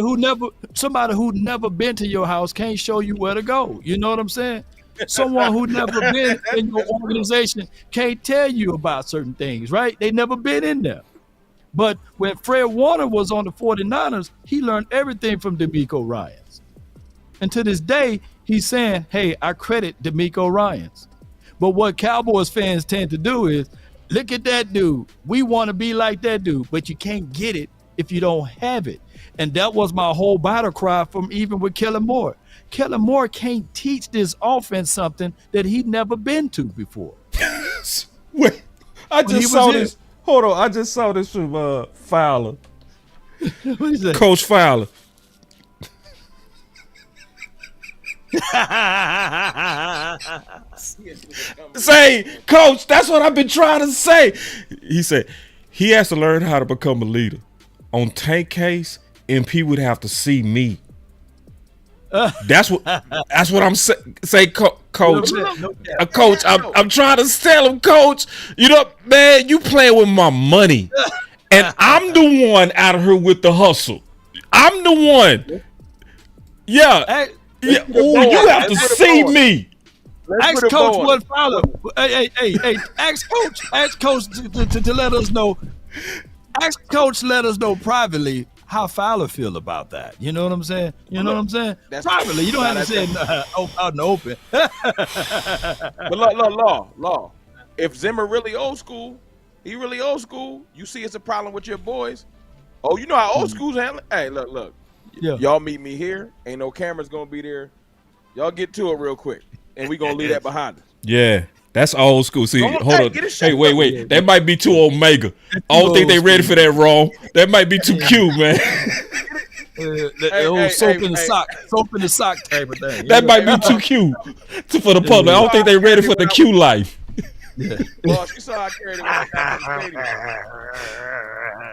who never been to your house can't show you where to go. You know what I'm saying? Someone who never been in your organization can't tell you about certain things, right? They never been in there. But when Fred Warner was on the 49ers, he learned everything from DeMeco Ryans. And to this day, he's saying, hey, I credit DeMeco Ryans. But what Cowboys fans tend to do is, look at that dude. We want to be like that dude, but you can't get it if you don't have it. And that was my whole battle cry from even with Kellen Moore. Kellen Moore can't teach this offense something that he'd never been to before. Wait, I just saw this. Hold on, I just saw this from Fowler. What is that? Coach Fowler. Say, Coach, that's what I've been trying to say. He said he has to learn how to become a leader. On Tank case, MP would have to see me. That's what I'm saying, Coach. Coach, I'm trying to tell him, Coach. You know, man, you playing with my money, and I'm the one out of here with the hustle. I'm the one. Yeah. Yeah. Ooh, you have to see me. Ask Coach what Fowler. Hey, ask Coach to let us know. Ask Coach, let us know privately how Fowler feel about that. You know what I'm saying? You know what I'm saying? Privately, you don't have to say it out in the open. But law. If Zimmer really old school, you see it's a problem with your boys. Oh, you know how old school's handling. Hey, look. Yeah. Y'all meet me here. Ain't no cameras gonna be there. Y'all get to it real quick, and we gonna leave that behind us. Yeah. That's old school. See, hold on. Hey, wait. That might be too Omega. I don't think they ready for that, wrong. That might be too cute, man. Soap in the sock type of thing. That might be too cute for the public. I don't think they ready for the Q life. Yeah. Boss, you saw how I carried it when I got to the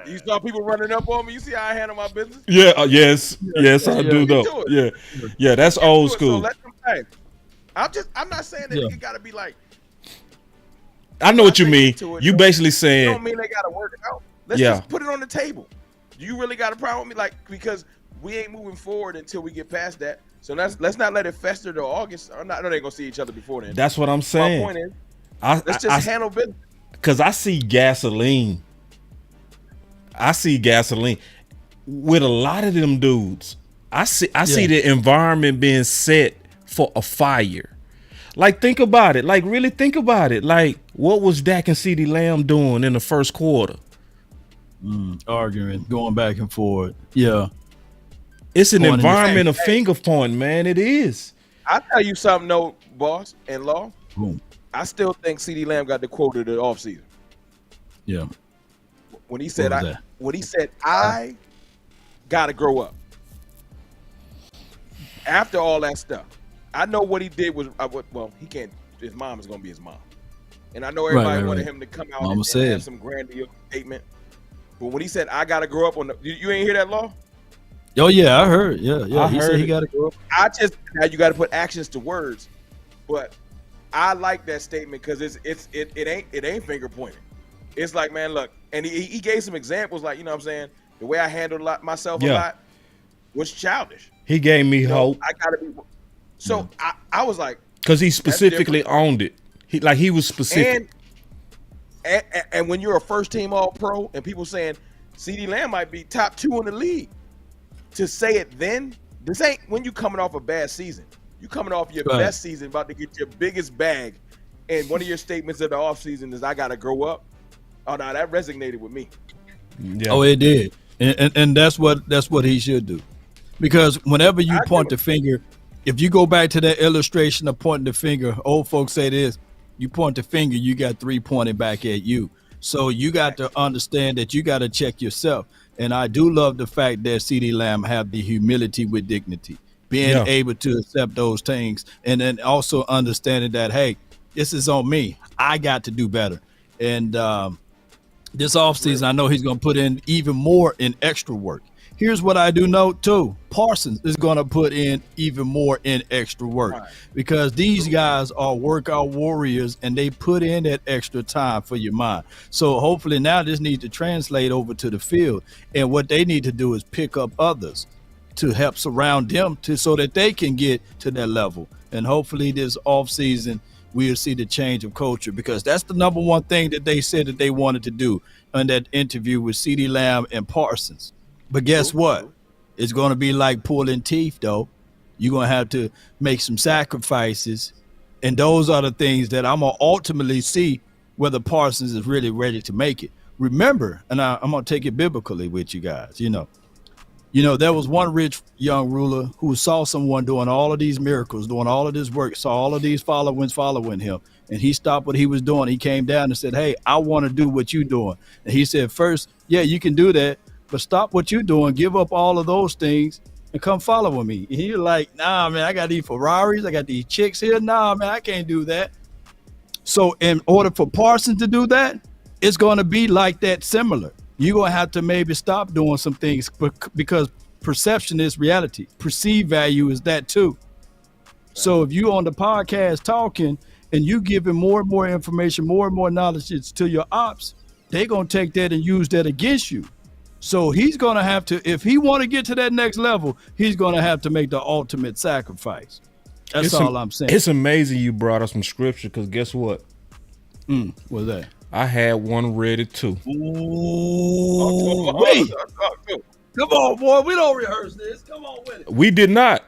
stadium. You saw people running up on me. You see how I handle my business? Yeah. Yes, I do know. Yeah. That's old school. So let them play. I'm not saying that it got to be like. I know what you mean. You basically saying. You don't mean they got to work it out. Let's just put it on the table. Do you really got a problem with me? Like, because we ain't moving forward until we get past that. So let's not let it fester till August. I know they're gonna see each other before then. That's what I'm saying. My point is, Let's just handle business. Because I see gasoline. With a lot of them dudes. I see the environment being set for a fire. Like, think about it. Like, really think about it. Like, what was Dak and CeeDee Lamb doing in the first quarter? Arguing, going back and forth. Yeah. It's an environment of finger pointing, man. It is. I'll tell you something, though, boss and Law. I still think CeeDee Lamb got the quote of the offseason. Yeah. When he said, I gotta grow up. After all that stuff, I know what he did was, he can't. His mom is gonna be his mom, and I know everybody wanted him to come out and have some grandiose statement. But when he said, "I gotta grow up," you ain't hear that, Law? Oh yeah, I heard. Yeah. He said he gotta grow up. Now you got to put actions to words, but I like that statement because it ain't finger pointing. It's like, man, look, and he gave some examples, like, you know what I'm saying, the way I handled myself a lot was childish. He gave me hope. I gotta be. So I was like, because he specifically owned it. He was specific. And when you're a first team All Pro and people saying CeeDee Lamb might be top 2 in the league, to say it then, this ain't when you coming off a bad season. You coming off your best season, about to get your biggest bag, and one of your statements of the offseason is, "I gotta grow up." Oh no, that resonated with me. Yeah. Oh, it did, and that's what he should do, because whenever you point the finger, if you go back to that illustration of pointing the finger, old folks say this: you point the finger, you got 3 pointing back at you. So you got to understand that you got to check yourself. And I do love the fact that CeeDee Lamb have the humility with dignity, being able to accept those things, and then also understanding that, hey, this is on me. I got to do better. And this offseason, I know he's going to put in even more in extra work. Here's what I do know, too. Parsons is going to put in even more in extra work, because these guys are workout warriors, and they put in that extra time for your mind. So hopefully now this needs to translate over to the field. And what they need to do is pick up others to help surround them so that they can get to that level. And hopefully this offseason, we'll see the change of culture, because that's the number one thing that they said that they wanted to do in that interview with CeeDee Lamb and Parsons. But guess what? It's going to be like pulling teeth, though. You're going to have to make some sacrifices. And those are the things that I'm going to ultimately see whether Parsons is really ready to make it. Remember, and I'm going to take it biblically with you guys, you know, there was one rich young ruler who saw someone doing all of these miracles, doing all of this work, saw all of these following him. And he stopped what he was doing. He came down and said, "Hey, I want to do what you're doing." And he said, "First, yeah, you can do that, but stop what you're doing, give up all of those things, and come follow me." And he's like, "Nah, man, I got these Ferraris, I got these chicks here. Nah, man, I can't do that." So in order for Parsons to do that, it's going to be like that, similar. You're going to have to maybe stop doing some things, because perception is reality. Perceived value is that too. So if you on the podcast talking and you giving more and more information, more and more knowledge to your ops, they're going to take that and use that against you. So he's going to have to, if he want to get to that next level, he's going to have to make the ultimate sacrifice. That's all I'm saying. It's amazing you brought us some scripture, because guess what? What's that? I had one ready too. Ooh, wait. Come on, boy. We don't rehearse this. Come on with it. We did not.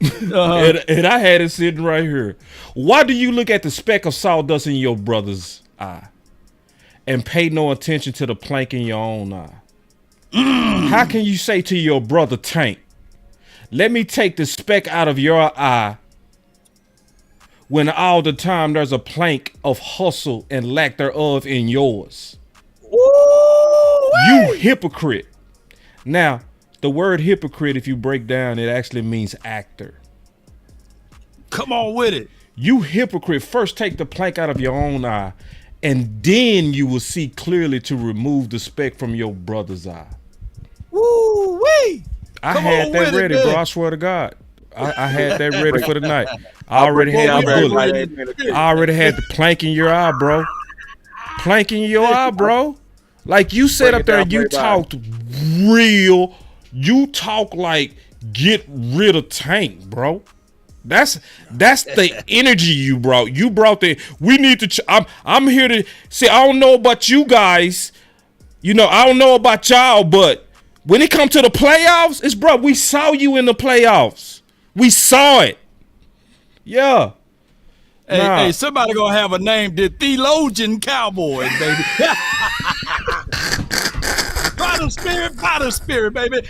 And I had it sitting right here. Why do you look at the speck of sawdust in your brother's eye and pay no attention to the plank in your own eye? How can you say to your brother, Tank, "Let me take the speck out of your eye," when all the time there's a plank of hustle and lack thereof in yours? You hypocrite. Now, the word hypocrite, if you break down, it actually means actor. Come on with it. You hypocrite. First take the plank out of your own eye, and then you will see clearly to remove the speck from your brother's eye. Woo-wee. I had that ready, bro. I swear to God. I had that ready for the night. I already had the bullet. I already had the plank in your eye, bro. Plank in your eye, bro. Like you sat up there and you talked real. You talk like get rid of Tank, bro. That's the energy you brought. You brought the. We need to. I'm here to say. I don't know about you guys. You know, I don't know about y'all, but when it comes to the playoffs, it's bro. We saw you in the playoffs. We saw it. Yeah. Hey, somebody gonna have a name, the Theologian Cowboys, baby. By the spirit, baby.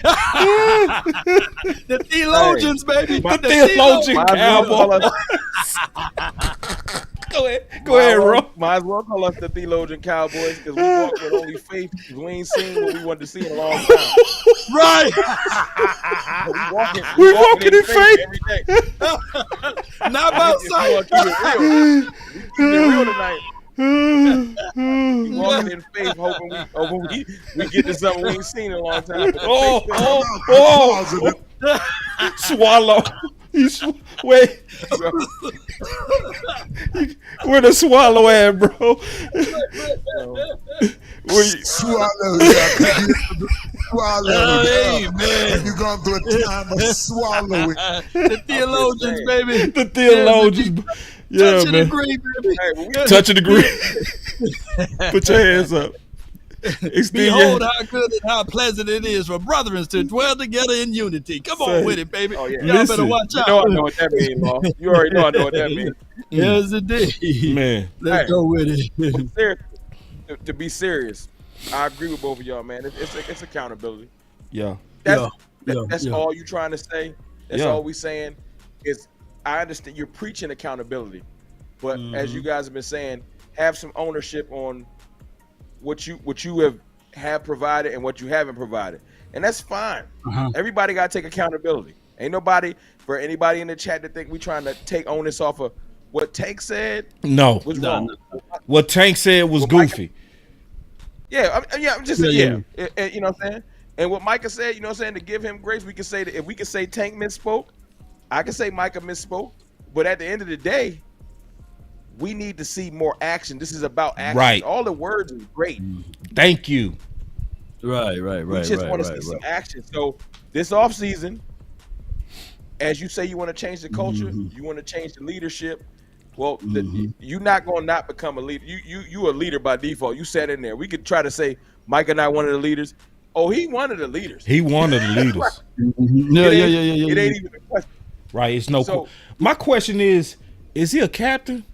The Theologians, baby. The Theologian Cowboys. Go ahead, Ro. Might as well call us the Theologian Cowboys because we walk with only faith because we ain't seen what we wanted to see in a long time. Right. we walking in faith every day. Not about sight. Keep it real tonight. We walking in faith, hoping we get to something we ain't seen in a long time. Swallow. Wait. Where the swallow at, bro? Swallow. Amen. You're going through a time of swallowing. The Theologians, baby. The Theologians. Yeah, touch and man. agree, baby. Touch and agree. Put your hands up. Behold how good and how pleasant it is for brethren to dwell together in unity. Come on with it, baby. Oh, yeah. Y'all better watch out. I know what that means, Law. You already know I know what that means. Yes, indeed. Man. Let's go with it. Seriously, to be serious, I agree with both of y'all, man. It's accountability. Yeah. That's all you trying to say. That's all we saying is I understand you're preaching accountability, but as you guys have been saying, have some ownership on what you have provided and what you haven't provided, and that's fine. Everybody got to take accountability. Ain't nobody for anybody in the chat to think we trying to take onus off of what Tank said. No, was wrong. What Tank said was goofy. I'm just saying, and, you know what I'm saying. And what Micah said, you know what I'm saying, to give him grace, we can say that if we can say Tank misspoke, I can say Micah misspoke, but at the end of the day, we need to see more action. This is about action. Right. All the words is great. Thank you. Right. We just want to see some action. So this offseason, as you say, you want to change the culture, you want to change the leadership. Well, you're not going to not become a leader. You a leader by default. You sat in there. We could try to say Micah not one of the leaders. Oh, he one of the leaders. He one of the leaders. It ain't even a question. Right. It's no. So, my question is he a captain?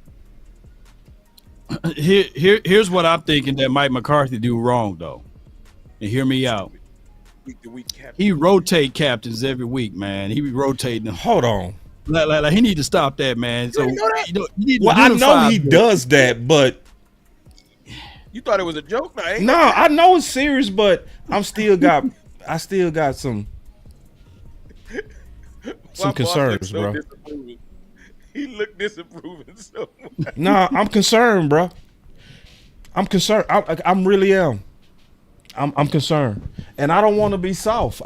Here's what I'm thinking that Mike McCarthy do wrong though, and hear me out. He rotate captains every week, man. He be rotating them. Hold on. Like he need to stop that, man. So I know he does that, but you thought it was a joke? No, I know it's serious, but I still got some concerns, bro. He looked disapproving so much. Nah, I'm concerned, bro. I'm concerned. I'm really am. I'm concerned, and I don't want to be soft.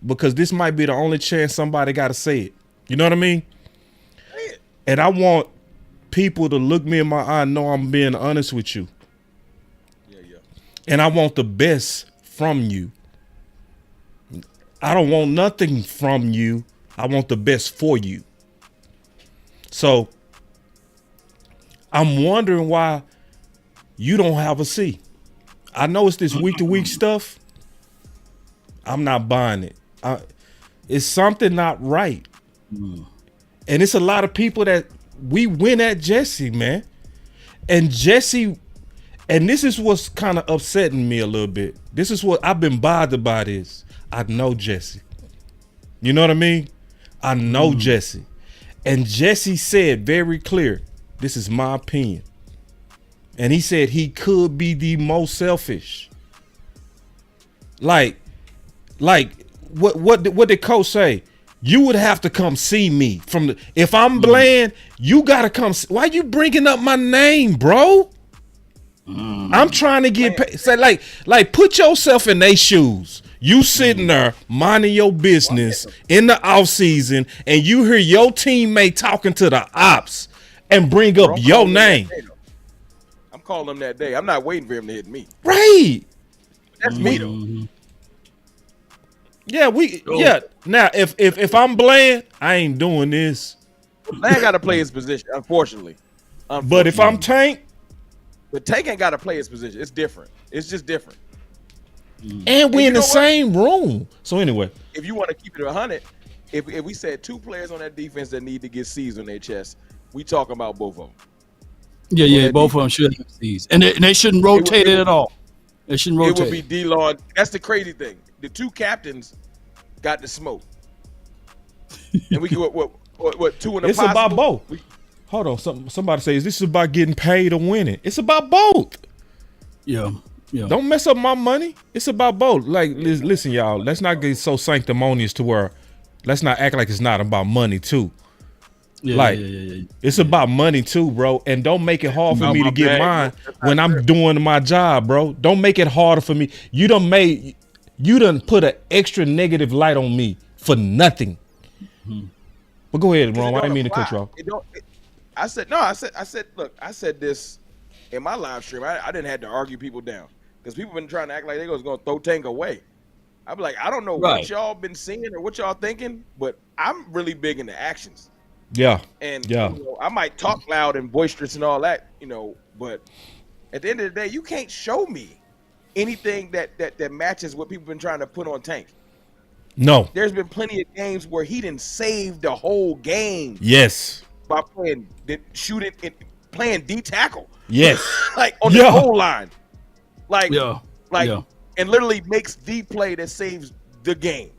Because this might be the only chance somebody got to say it. You know what I mean? And I want people to look me in my eye and know I'm being honest with you. Yeah. And I want the best from you. I don't want nothing from you. I want the best for you. So I'm wondering why you don't have a C. I know it's this week-to-week stuff. I'm not buying it. It's something not right. And it's a lot of people that we win at Jesse, man. And Jesse, and this is what's kind of upsetting me a little bit. This is what I've been bothered by this. I know Jesse. You know what I mean? I know Jesse. And Jesse said very clear, this is my opinion. And he said he could be the most selfish. Like what did Coach say? You would have to come see me if I'm bland, you gotta come. Why you bringing up my name, bro? I'm trying to get paid. Say like put yourself in their shoes. You sitting there minding your business in the off season, and you hear your teammate talking to the ops and bring up your name. I'm calling him that day. I'm not waiting for him to hit me. Right. That's me though. Yeah. Now, if I'm Bland, I ain't doing this. Bland got to play his position, unfortunately. But if I'm Tank, but Tank ain't got to play his position. It's different. It's just different. And we in the same room. So anyway, if you want to keep it 100, if we said 2 players on that defense that need to get C's on their chest, we talking about both of them. Yeah, both of them should have C's, and they shouldn't rotate it at all. They shouldn't rotate. It would be D-Law. That's the crazy thing. The 2 captains got the smoke, and we get what 2 in the. It's about both. Hold on, somebody says this is about getting paid or winning. It's about both. Yeah. Don't mess up my money. It's about both. Like, listen, y'all. Let's not get so sanctimonious to where let's not act like it's not about money too. Yeah. It's about money too, bro. And don't make it hard for me to get mine when I'm doing my job, bro. Don't make it harder for me. You done put an extra negative light on me for nothing. But go ahead, Ron. I didn't mean to cut you off. I said, look, I said this in my live stream. I didn't have to argue people down because people been trying to act like they was gonna throw Tank away. I'm like, I don't know what y'all been seeing or what y'all thinking, but I'm really big into actions. Yeah. And I might talk loud and boisterous and all that, but at the end of the day, you can't show me anything that matches what people been trying to put on Tank. No. There's been plenty of games where he didn't save the whole game. Yes. By shooting and playing D tackle. Yes. Like on the goal line. And literally makes the play that saves the game.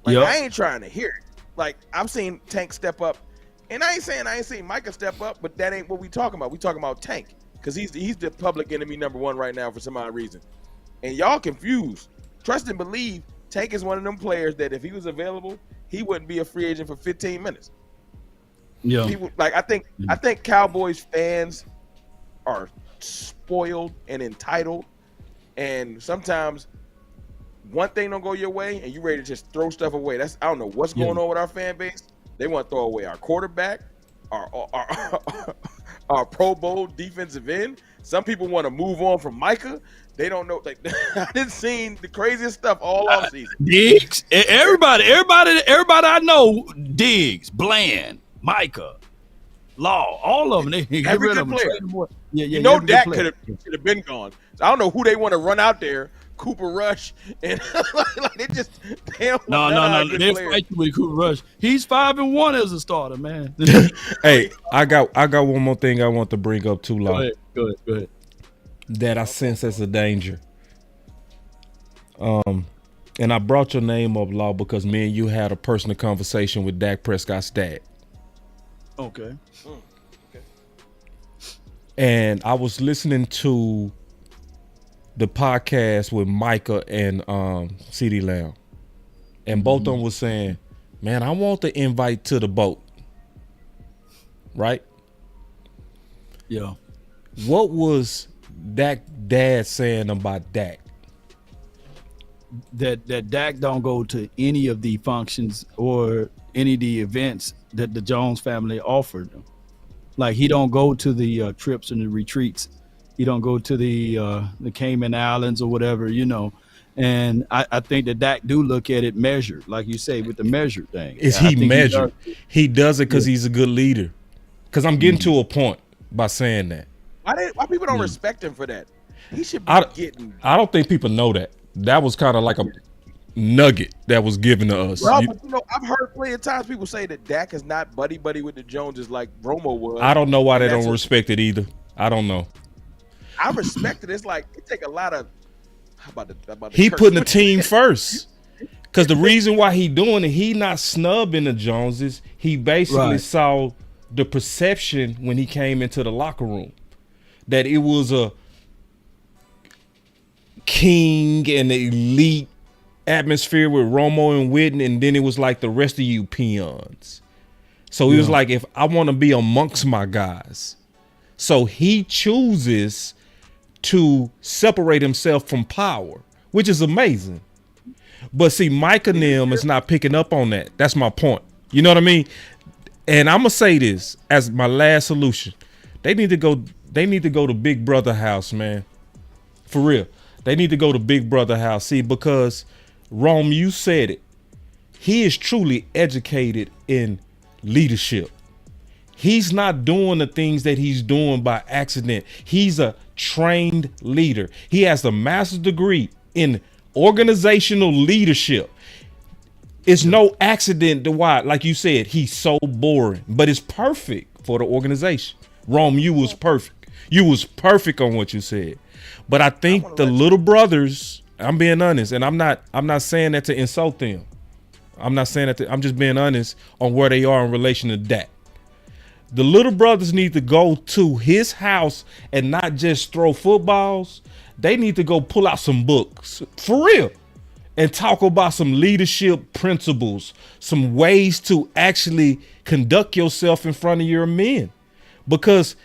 Like I ain't trying to hear it. Like I've seen Tank step up, and I ain't seen Micah step up, but that ain't what we talking about. We talking about Tank because he's the public enemy #1 right now for some odd reason. And y'all confused. Trust and believe Tank is one of them players that if he was available, he wouldn't be a free agent for 15 minutes. Yeah. People, I think Cowboys fans are spoiled and entitled, and sometimes one thing don't go your way and you ready to just throw stuff away. I don't know what's going on with our fan base. They want to throw away our quarterback, our Pro Bowl defensive end. Some people want to move on from Micah. They don't know. Like I done seen the craziest stuff all offseason. Diggs, everybody I know, Diggs, Bland, Micah, Law, all of them. They get every rid good of them. player. Dak could have been gone. So I don't know who they want to run out there. Cooper Rush and they just no. They're fighting with Cooper Rush. He's 5-1 as a starter, man. Hey, I got one more thing I want to bring up too, Law. Go ahead. That I sense as a danger. And I brought your name up, Law, because me and you had a personal conversation with Dak Prescott's dad. Okay. And I was listening to the podcast with Micah and CeeDee Lamb. And both of them was saying, man, I want the invite to the boat. Right? Yeah. What was Dak dad saying about Dak? That Dak don't go to any of the functions or any of the events that the Jones family offered him. Like he don't go to the trips and the retreats. He don't go to the Cayman Islands or whatever, And I think that Dak do look at it measured, like you say, with the measure thing. Is he measured? He does it because he's a good leader. Because I'm getting to a point by saying that. Why people don't respect him for that? He should be getting. I don't think people know that. That was kind of like a nugget that was given to us. Well, I've heard plenty of times people say that Dak is not buddy with the Joneses like Romo was. I don't know why they don't respect it either. I don't know. I respect it. It's like it take a lot of. How about the he putting the team first. Because the reason why he doing it, he not snubbing the Joneses. He basically saw the perception when he came into the locker room that it was a king and elite atmosphere with Romo and Witten, and then it was like the rest of you peons. So he was like, if I want to be amongst my guys. So he chooses to separate himself from power, which is amazing. But see, Micah Nim is not picking up on that. That's my point. You know what I mean? And I'm gonna say this as my last solution. They need to go to Big Brother house, man. For real. They need to go to Big Brother house. See, because Rome, you said it. He is truly educated in leadership. He's not doing the things that he's doing by accident. He's a trained leader. He has a master's degree in organizational leadership. It's no accident to why, like you said, he's so boring, but it's perfect for the organization. Rome, you was perfect. You was perfect on what you said. But I think the little brothers, I'm being honest, and I'm not saying that to insult them. I'm not saying that I'm just being honest on where they are in relation to that. The little brothers need to go to his house and not just throw footballs. They need to go pull out some books, for real, and talk about some leadership principles, some ways to actually conduct yourself in front of your men. Because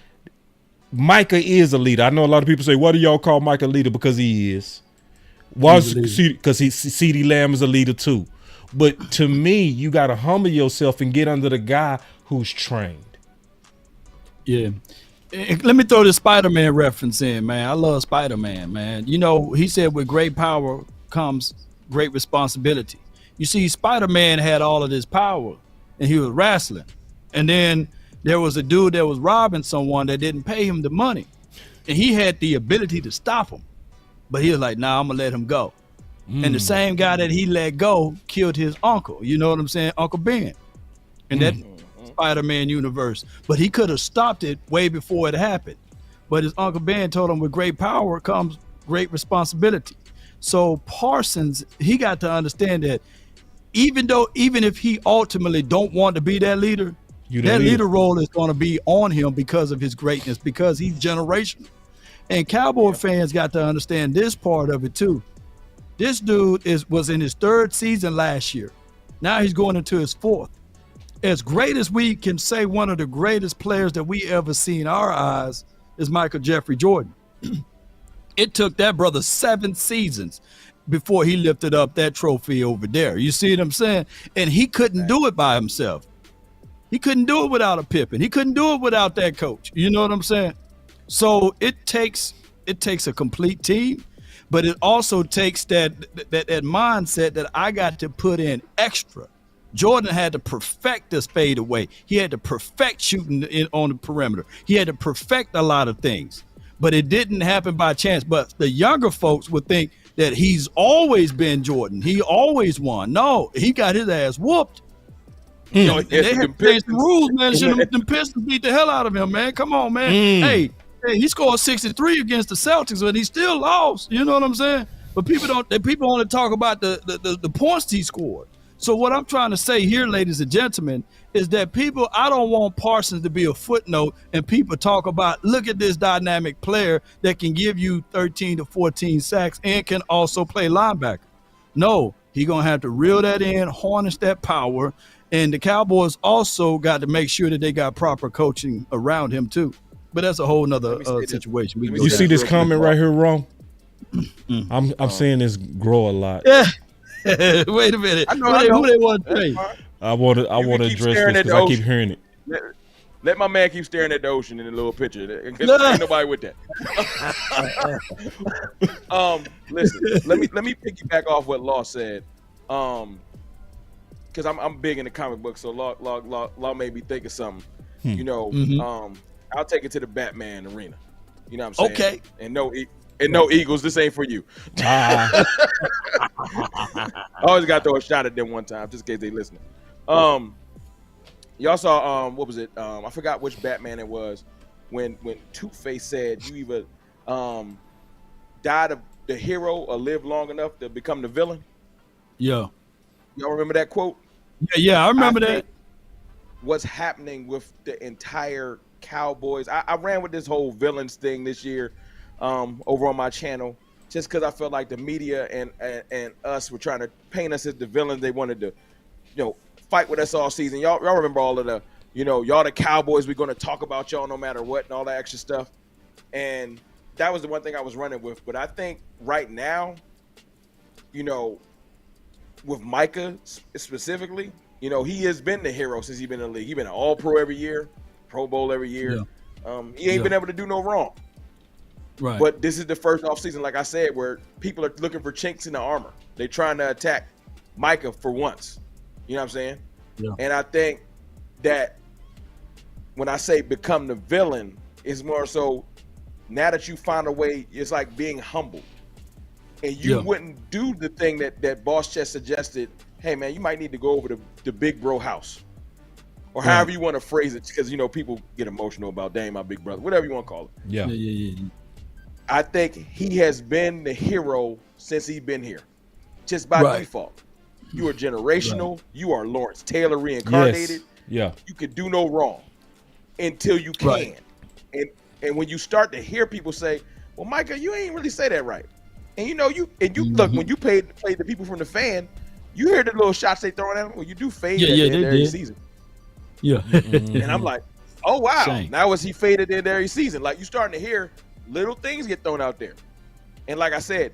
Micah is a leader. I know a lot of people say, why do y'all call Micah a leader? Because he is. Why? Because CeeDee Lamb is a leader too. But to me, you got to humble yourself and get under the guy who's trained. Yeah. Let me throw the Spider-Man reference in, man. I love Spider-Man, man. You know, he said with great power comes great responsibility. You see, Spider-Man had all of this power and he was wrestling. And then there was a dude that was robbing someone that didn't pay him the money. And he had the ability to stop him. But he was like, nah, I'm going to let him go. And the same guy that he let go killed his uncle. You know what I'm saying? Uncle Ben. And that Spider-Man universe. But he could have stopped it way before it happened. But his Uncle Ben told him with great power comes great responsibility. So Parsons, he got to understand that even if he ultimately don't want to be that leader, that leader role is going to be on him because of his greatness, because he's generational. And Cowboy fans got to understand this part of it too. This dude was in his 3rd season last year. Now he's going into his 4th. As great as we can say one of the greatest players that we ever see in our eyes is Michael Jeffrey Jordan. It took that brother 7 seasons before he lifted up that trophy over there. You see what I'm saying? And he couldn't do it by himself. He couldn't do it without a Pippen. He couldn't do it without that coach. You know what I'm saying? So it takes a complete team, but it also takes that mindset that I got to put in extra. Jordan had to perfect this fadeaway. He had to perfect shooting on the perimeter. He had to perfect a lot of things, but it didn't happen by chance. But the younger folks would think that he's always been Jordan. He always won. No, he got his ass whooped. You know, they had to change the rules, man. The Pistons beat the hell out of him, man. Come on, man. Hey, he scored 63 against the Celtics, but he still lost. You know what I'm saying? But people only talk about the points he scored. So what I'm trying to say here, ladies and gentlemen, is that I don't want Parsons to be a footnote and people talk about, look at this dynamic player that can give you 13 to 14 sacks and can also play linebacker. No, he's going to have to reel that in, harness that power. And the Cowboys also got to make sure that they got proper coaching around him too. But that's a whole nother situation. You see this comment right here, Ron? I'm seeing this grow a lot. Yeah. Wait a minute. Who they want to say? I want to address this because I keep hearing it. Let my man keep staring at the ocean in the little picture. Ain't nobody with that. Listen, let me piggyback off what Law said. Because I'm big in the comic book, so Law made me think of something. You know, I'll take it to the Batman arena. You know what I'm saying? Okay. And no Eagles, this ain't for you. I always got to throw a shot at them one time, just in case they listening. Y'all saw what was it? I forgot which Batman it was when Two-Face said you either die the hero or live long enough to become the villain. Yeah. Y'all remember that quote? Yeah, I remember that. What's happening with the entire Cowboys? I ran with this whole villains thing this year. Over on my channel, just because I felt like the media and us were trying to paint us as the villains. They wanted to, fight with us all season. Y'all remember all of the, y'all the Cowboys. We're going to talk about y'all no matter what and all that extra stuff. And that was the one thing I was running with. But I think right now, with Micah specifically, he has been the hero since he's been in the league. He's been an All-Pro every year, Pro Bowl every year. He ain't been able to do no wrong. Right. But this is the first offseason, like I said, where people are looking for chinks in the armor. They're trying to attack Micah for once. You know what I'm saying? Yeah. And I think that when I say become the villain, it's more so now that you find a way, it's like being humble. And you wouldn't do the thing that Boss just suggested. Hey, man, you might need to go over to the big bro house. Or however you want to phrase it, because, you know, people get emotional about, dang, my big brother, whatever you want to call it. Yeah. I think he has been the hero since he's been here, just by default. You are generational. You are Lawrence Taylor reincarnated. Yeah. You could do no wrong until you can. And when you start to hear people say, well, Micah, you ain't really say that right. And you know, look, when you played the people from the fan, you hear the little shots they throwing at them. Well, you do fade at the end of every season. Yeah. And I'm like, oh wow. Shame. Now is he faded in every season? Like, you starting to hear little things get thrown out there. And like I said,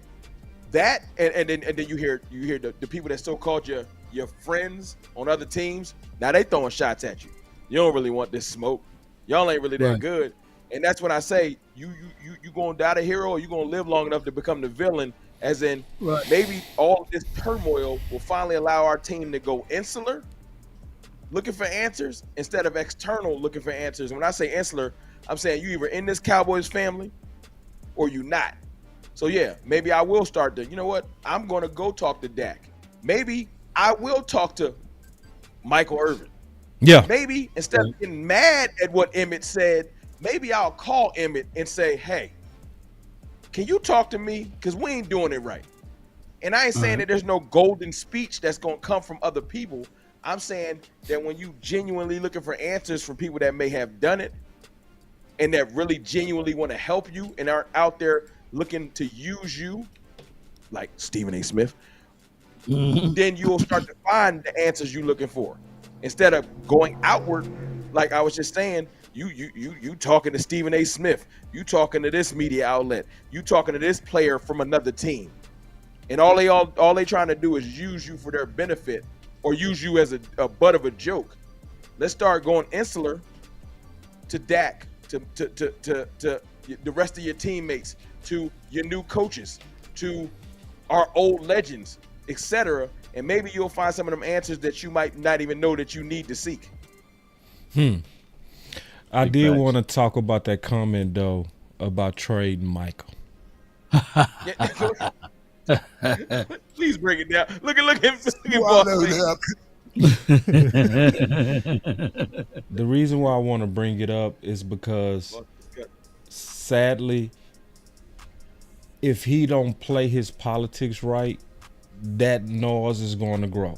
that and then you hear the people that still called your friends on other teams. Now they throwing shots at you. You don't really want this smoke. Y'all ain't really that good. And that's when I say you gonna die the hero, or you gonna live long enough to become the villain. As in, maybe all of this turmoil will finally allow our team to go insular, looking for answers, instead of external looking for answers. And when I say insular, I'm saying you either in this Cowboys family or you not. So yeah, maybe I will start to, you know what? I'm going to go talk to Dak. Maybe I will talk to Michael Irvin. Yeah. Maybe instead of getting mad at what Emmett said, maybe I'll call Emmett and say, hey, can you talk to me? Because we ain't doing it right. And I ain't saying that there's no golden speech that's going to come from other people. I'm saying that when you genuinely looking for answers from people that may have done it and that really genuinely want to help you and aren't out there looking to use you, like Stephen A. Smith, then you'll start to find the answers you're looking for. Instead of going outward, like I was just saying, you talking to Stephen A. Smith, you talking to this media outlet, you talking to this player from another team. And all they trying to do is use you for their benefit or use you as a butt of a joke. Let's start going insular to Dak, to the rest of your teammates, to your new coaches, to our old legends, etc. And maybe you'll find some of them answers that you might not even know that you need to seek. I did want to talk about that comment though about trading Michael. Please break it down. Look at Boss. The reason why I want to bring it up is because sadly, if he don't play his politics right, that noise is going to grow.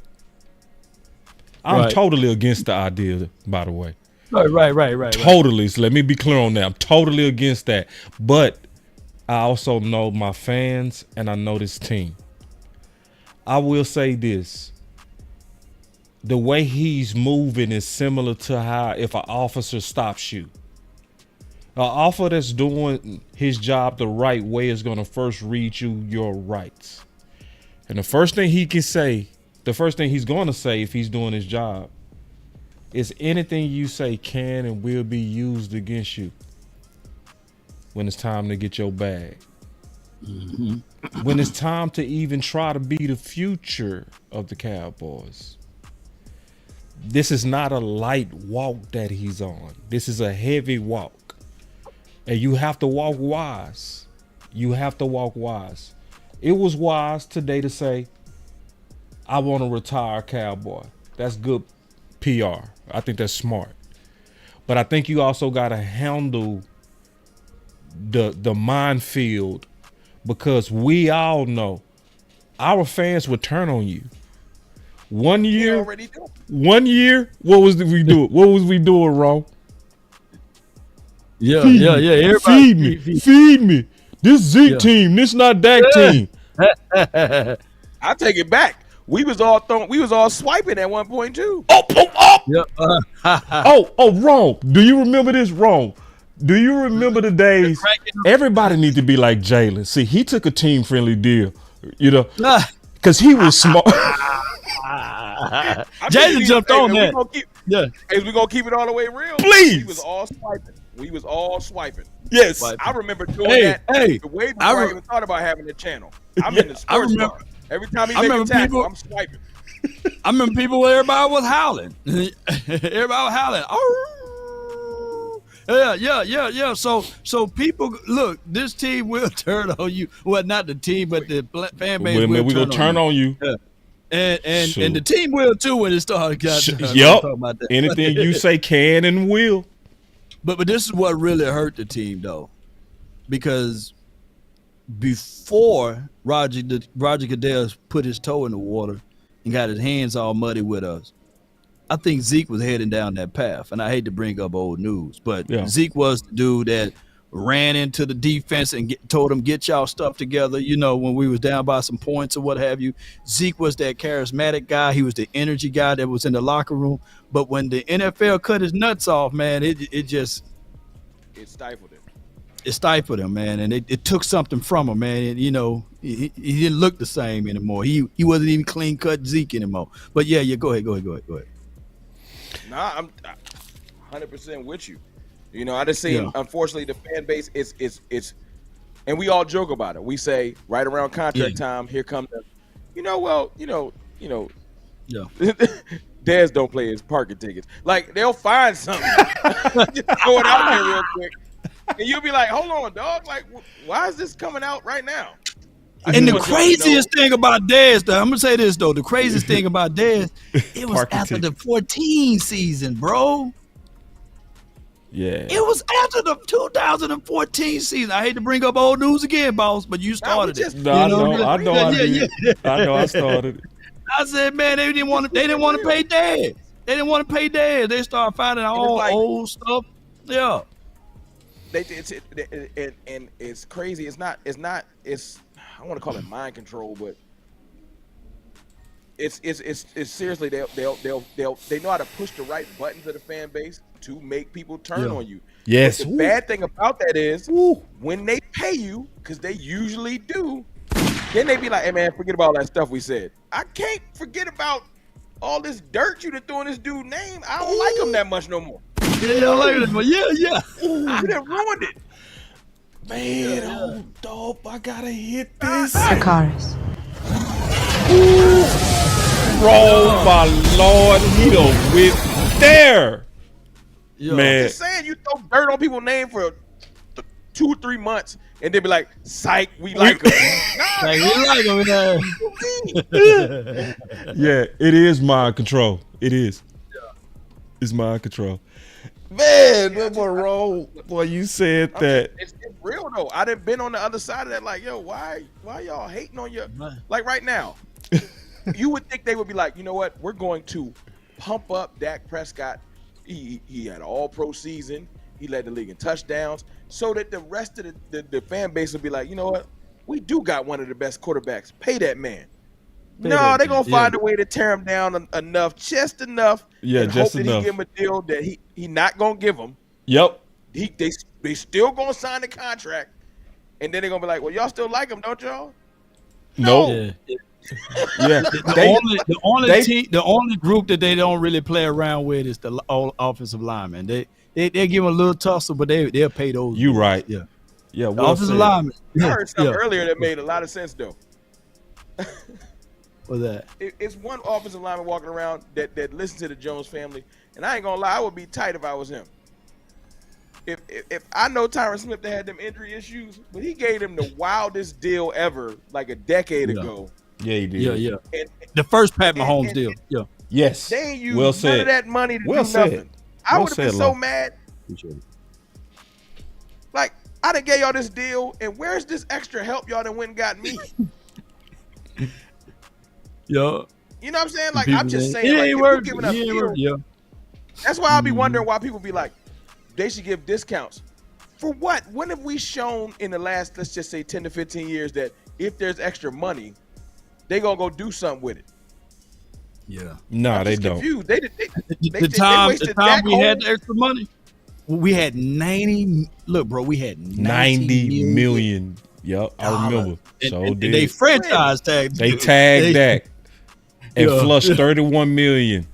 I'm totally against the idea, by the way. Right. Totally. So let me be clear on that. I'm totally against that. But I also know my fans and I know this team. I will say this. The way he's moving is similar to how if an officer stops you. An officer that's doing his job the right way is going to first read you your rights. And the first thing he can say, the first thing he's going to say if he's doing his job is anything you say can and will be used against you when it's time to get your bag. When it's time to even try to be the future of the Cowboys. This is not a light walk that he's on. This is a heavy walk. And you have to walk wise. You have to walk wise. It was wise today to say, I want to retire a Cowboy. That's good PR. I think that's smart. But I think you also got to handle the minefield, because we all know our fans would turn on you. One year, what was we doing? What was we doing wrong? Yeah. Everybody, feed me. This Zeke team, this not Dak team. I take it back. We was all swiping at one point too. Wrong. Do you remember this? Wrong. Do you remember the days? Everybody need to be like Jalen. See, he took a team-friendly deal, because he was smart. Jalen jumped on that. We're gonna keep it all the way real. Please. He was all swiping. We was all swiping. Yes. I remember doing that way before I even thought about having a channel. I'm in the sports bar. Every time he make a tackle, I'm swiping. I remember people where everybody was howling. Everybody was howling. Oh, yeah. So people, look, this team will turn on you. Well, not the team, but the fan base will we gonna turn on you. Yeah. And the team will too when it starts. Yep. Anything you say can and will. But this is what really hurt the team though, because before Roger Goodell put his toe in the water and got his hands all muddy with us, I think Zeke was heading down that path. And I hate to bring up old news, but Zeke was the dude that ran into the defense and told them, get y'all stuff together. You know, when we was down by some points or what have you, Zeke was that charismatic guy. He was the energy guy that was in the locker room. But when the NFL cut his nuts off, man, it stifled him. It stifled him, man, and it took something from him, man. And, you know, he didn't look the same anymore. He wasn't even clean cut Zeke anymore. But yeah, go ahead. Nah, I'm 100% with you. You know, I just see, unfortunately, the fan base is, and we all joke about it. We say right around contract time, here comes the, Dez don't play his parking tickets. Like, they'll find something. Just throw it out there real quick. And you'll be like, hold on, dog. Like, why is this coming out right now? And the craziest thing about Dez, though, I'm going to say this, though. The craziest thing about Dez, it was after the 14 season, bro. Yeah. It was after the 2014 season. I hate to bring up old news again, boss, but you started it. No, I know I started it. I said, man, they didn't want to pay Dez. They didn't want to pay Dez. They started finding all old stuff. Yeah. And it's crazy. It's I don't want to call it mind control, but it's seriously they know how to push the right buttons of the fan base to make people turn on you. Yes. But the bad thing about that is when they pay you, because they usually do, then they be like, hey man, forget about all that stuff we said. I can't forget about all this dirt you done threw in this dude's name. I don't like him that much no more. Yeah, like it, but yeah. You done ruined it. Man, oh dope, I gotta hit this. Sakaris. Oh my Lord, he done went there. Yo, man. I'm just saying, you throw dirt on people's name for 2 or 3 months, and they be like, psych, we like him. Like, we like him. Yeah, it is mind control. It is. It's mind control. Man, that boy roll. Boy, you said that. It's real though. I done been on the other side of that. Like, yo, why y'all hating on your? Like right now, you would think they would be like, you know what? We're going to pump up Dak Prescott. He had an All-Pro season. He led the league in touchdowns, so that the rest of the fan base will be like, you know what? We do got one of the best quarterbacks. Pay that man. No, they're gonna find a way to tear him down enough, just enough. Yeah, and just hope enough. that he give him a deal that he not gonna give him. Yep. They still gonna sign the contract, and then they're gonna be like, well, y'all still like him, don't y'all? No. Yeah. The only group that they don't really play around with is the offensive linemen. They give them a little tussle, but they'll pay those. You right. Yeah. Yeah. The offensive linemen. I heard something earlier that made a lot of sense though. What's that? It's one offensive lineman walking around that listens to the Jones family, and I ain't gonna lie, I would be tight if I was him. If I know Tyron Smith had them injury issues, but he gave them the wildest deal ever, like a decade ago. Yeah, he did. Yeah. And the first Pat Mahomes deal. Yeah. Yes. They ain't used none of that money to do nothing. I would have been so mad. Like, I done gave y'all this deal, and where's this extra help y'all done went and got me? Yeah. You know what I'm saying? Like, I'm just saying, like, if you're giving up deals, that's why I'll be wondering why people be like, they should give discounts. For what? When have we shown in the last, let's just say 10 to 15 years, that if there's extra money, they gonna go do something with it? Yeah. No, they don't. Confused. The time we had the extra money, we had 90. Look, bro, we had 90 million. Yep, I remember. And they franchise tagged. They tagged that and flushed 31 million.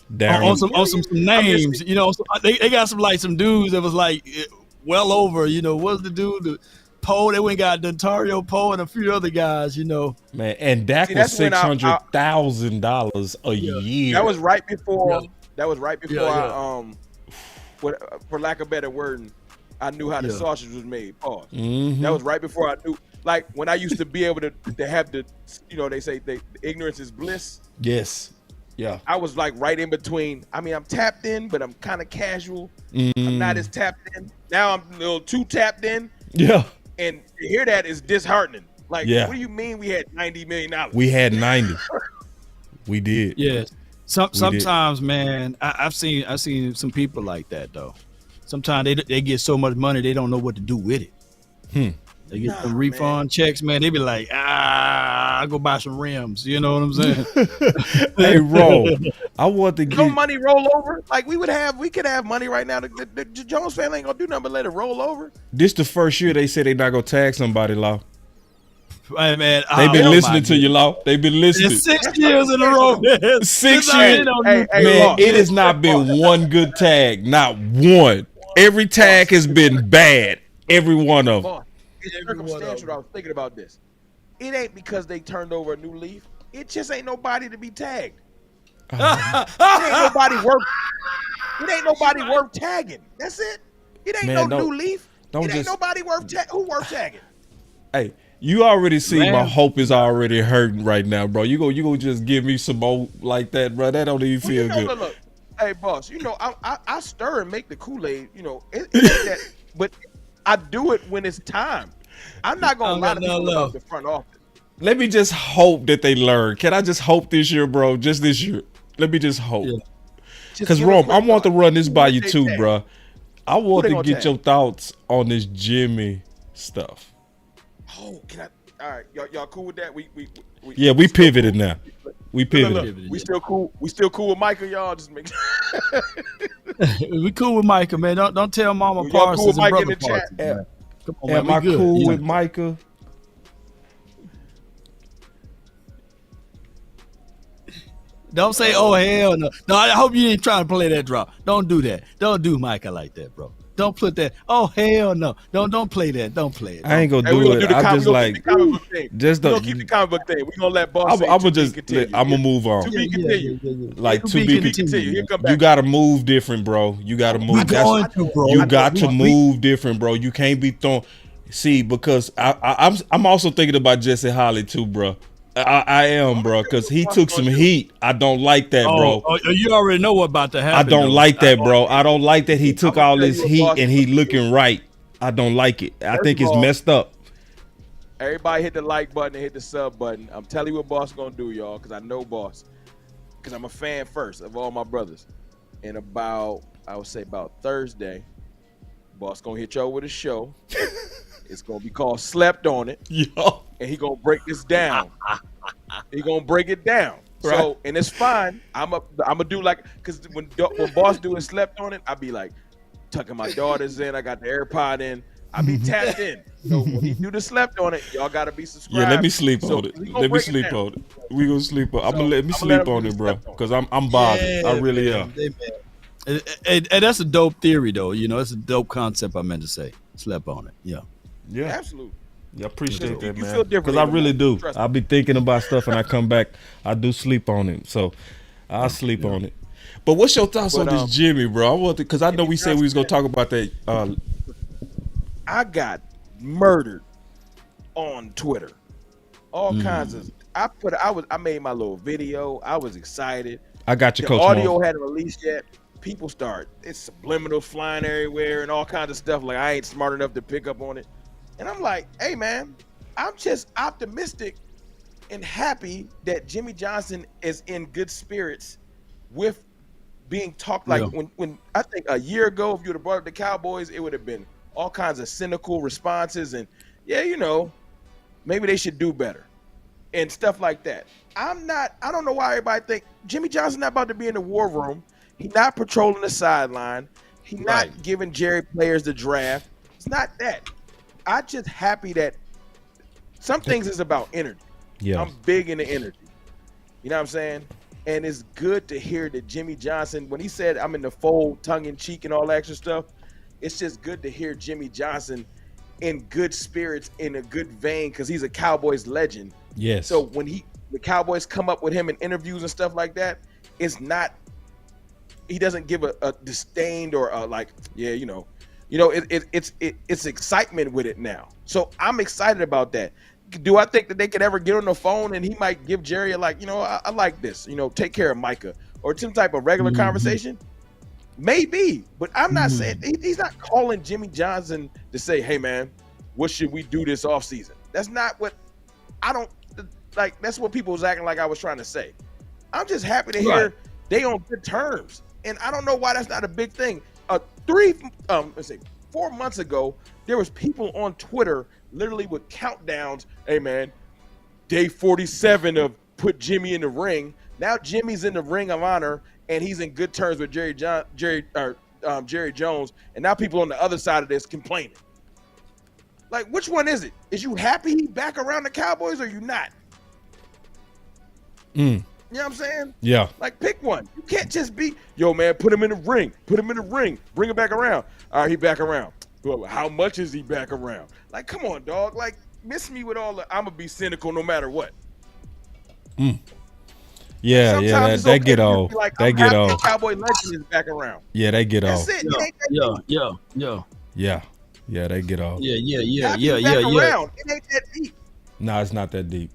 on some names. You know, they got some dudes that was like well over. You know, what's the dude? The Poe. They went and got Dontario Poe and a few other guys. You know, man. And Dak was $600,000 a year. That was right before. Yeah. That was right before I for lack of better wording, I knew how the sausage was made. Pause. Mm-hmm. That was right before I knew. Like when I used to be able to have the, you know, they say ignorance is bliss. Yes. Yeah. I was like right in between. I mean, I'm tapped in, but I'm kind of casual. I'm not as tapped in. Now I'm a little too tapped in. Yeah. And to hear that is disheartening. Like, what do you mean we had $90 million? We had 90. We did. Yes. Sometimes, man, I've seen some people like that though. Sometimes they get so much money they don't know what to do with it. They get some refund checks, man. They be like, I'll go buy some rims. You know what I'm saying? Hey, Ro, I want to get no money roll over. Like we could have money right now. The Jones family ain't gonna do nothing but let it roll over. This the first year they said they not gonna tag somebody, Law. Hey, man, they've been listening to you, Law. They've been listening. It's 6 years in a row. 6 years. Man, it has not been one good tag. Not one. Every tag has been bad. Every one of them. It's circumstantial. I was thinking about this. It ain't because they turned over a new leaf. It just ain't nobody to be tagged. It ain't nobody worth tagging. That's it. It ain't no new leaf. It ain't nobody worth who worth tagging. Hey, you already see my hope is already hurting right now, bro. You go just give me some more like that, bro. That don't even feel good. Look. Hey, boss. You know I stir and make the Kool-Aid. You know it ain't that, but I do it when it's time. I'm not gonna lie to people about the front office. Let me just hope that they learn. Can I just hope this year, bro? Just this year. Let me just hope. Because Rome, I want to run this by you too, bro. I want to get your thoughts on this Jimmy stuff. Oh, can I? All right, y'all cool with that? We pivoted now. We pivoted. Look, we still cool. We still cool with Micah, y'all. Just make sure. We cool with Micah, man. Don't tell Mama Parsons cool with Micah in the chat. Come on, am I cool with Micah? Don't say, oh, hell no. No, I hope you didn't try to play that drop. Don't do that. Don't do Micah like that, bro. Don't put that. Oh, hell no. Don't play that. Don't play it. I ain't gonna do it. I just like just don't keep the comic book thing. We're gonna let boss. I'm gonna move on. To be continued. Like to be continued. You gotta move different, bro. You gotta move. You got to move different, bro. You can't be thrown. See, because I'm also thinking about Jesse Holly too, bro. I am, bro, because he took some heat. I don't like that, bro. Oh, you already know what about to happen. I don't like that, bro. I don't like that he took all this heat and he looking right. I don't like it. I think it's messed up. Everybody hit the like button and hit the sub button. I'm telling you what Boss gonna do, y'all, because I know Boss. Because I'm a fan first of all my brothers. And I would say about Thursday, Boss gonna hit y'all with a show. It's gonna be called Slept on It. Yo. And he gonna break this down. He gonna break it down. Right. So, and it's fine. I'm a do like, cause when Boss do it Slept on It, I be like tucking my daughters in. I got the AirPod in. I be tapped in. So when he do the Slept on It, y'all gotta be subscribed. Yeah, let me sleep on it. Let me sleep on it. We gonna sleep on. I'm gonna let me sleep on it, bro. Cause I'm bothered. Yeah, I really am. And that's a dope theory, though. You know, it's a dope concept. I meant to say, slept on it. Yeah. Yeah, absolutely. Yeah, appreciate that, man. Because I really do. I be thinking about stuff and I come back, I do sleep on it. So I sleep on it. But what's your thoughts on this Jimmy, bro? I want to, because I know we said we was gonna talk about that. I got murdered on Twitter. All kinds of. I made my little video. I was excited. I got you, Coach. The audio hadn't released yet. People it's subliminals flying everywhere and all kinds of stuff. Like I ain't smart enough to pick up on it. And I'm like, hey man, I'm just optimistic and happy that Jimmy Johnson is in good spirits with being talked like when I think a year ago, if you would have brought up the Cowboys, it would have been all kinds of cynical responses and maybe they should do better and stuff like that. I don't know why everybody think Jimmy Johnson not about to be in the war room. He's not patrolling the sideline. He's not giving Jerry players the draft. It's not that. I'm just happy that some things is about energy. Yeah. I'm big into energy. You know what I'm saying? And it's good to hear that Jimmy Johnson, when he said I'm in the fold, tongue in cheek and all that extra stuff, it's just good to hear Jimmy Johnson in good spirits, in a good vein, because he's a Cowboys legend. Yes. So when the Cowboys come up with him in interviews and stuff like that, it's not, he doesn't give a disdain or a like, yeah, it's excitement with it now. So I'm excited about that. Do I think that they could ever get on the phone and he might give Jerry a like, I like this, take care of Micah, or some type of regular conversation? Maybe, but I'm not saying he's not calling Jimmy Johnson to say, hey man, what should we do this offseason? That's not what that's what people was acting like I was trying to say. I'm just happy to hear they on good terms. And I don't know why that's not a big thing. 4 months ago, there was people on Twitter literally with countdowns. Hey man, day 47 of put Jimmy in the ring. Now Jimmy's in the Ring of Honor and he's in good terms with Jerry Jones. And now people on the other side of this complaining. Like, which one is it? Is you happy he back around the Cowboys or you not? You know what I'm saying? Yeah. Like, pick one. You can't just be, yo, man, put him in the ring. Put him in the ring. Bring him back around. All right, he back around. Well, how much is he back around? Like, come on, dog. Like, miss me with all the, I'm going to be cynical no matter what. Yeah, Sometimes that okay get old. Like, that get old. Cowboy legend is back around. Yeah, they get old. That's it. It ain't that deep. Yeah, they get old. Yeah. Around. It ain't that deep. No, it's not that deep.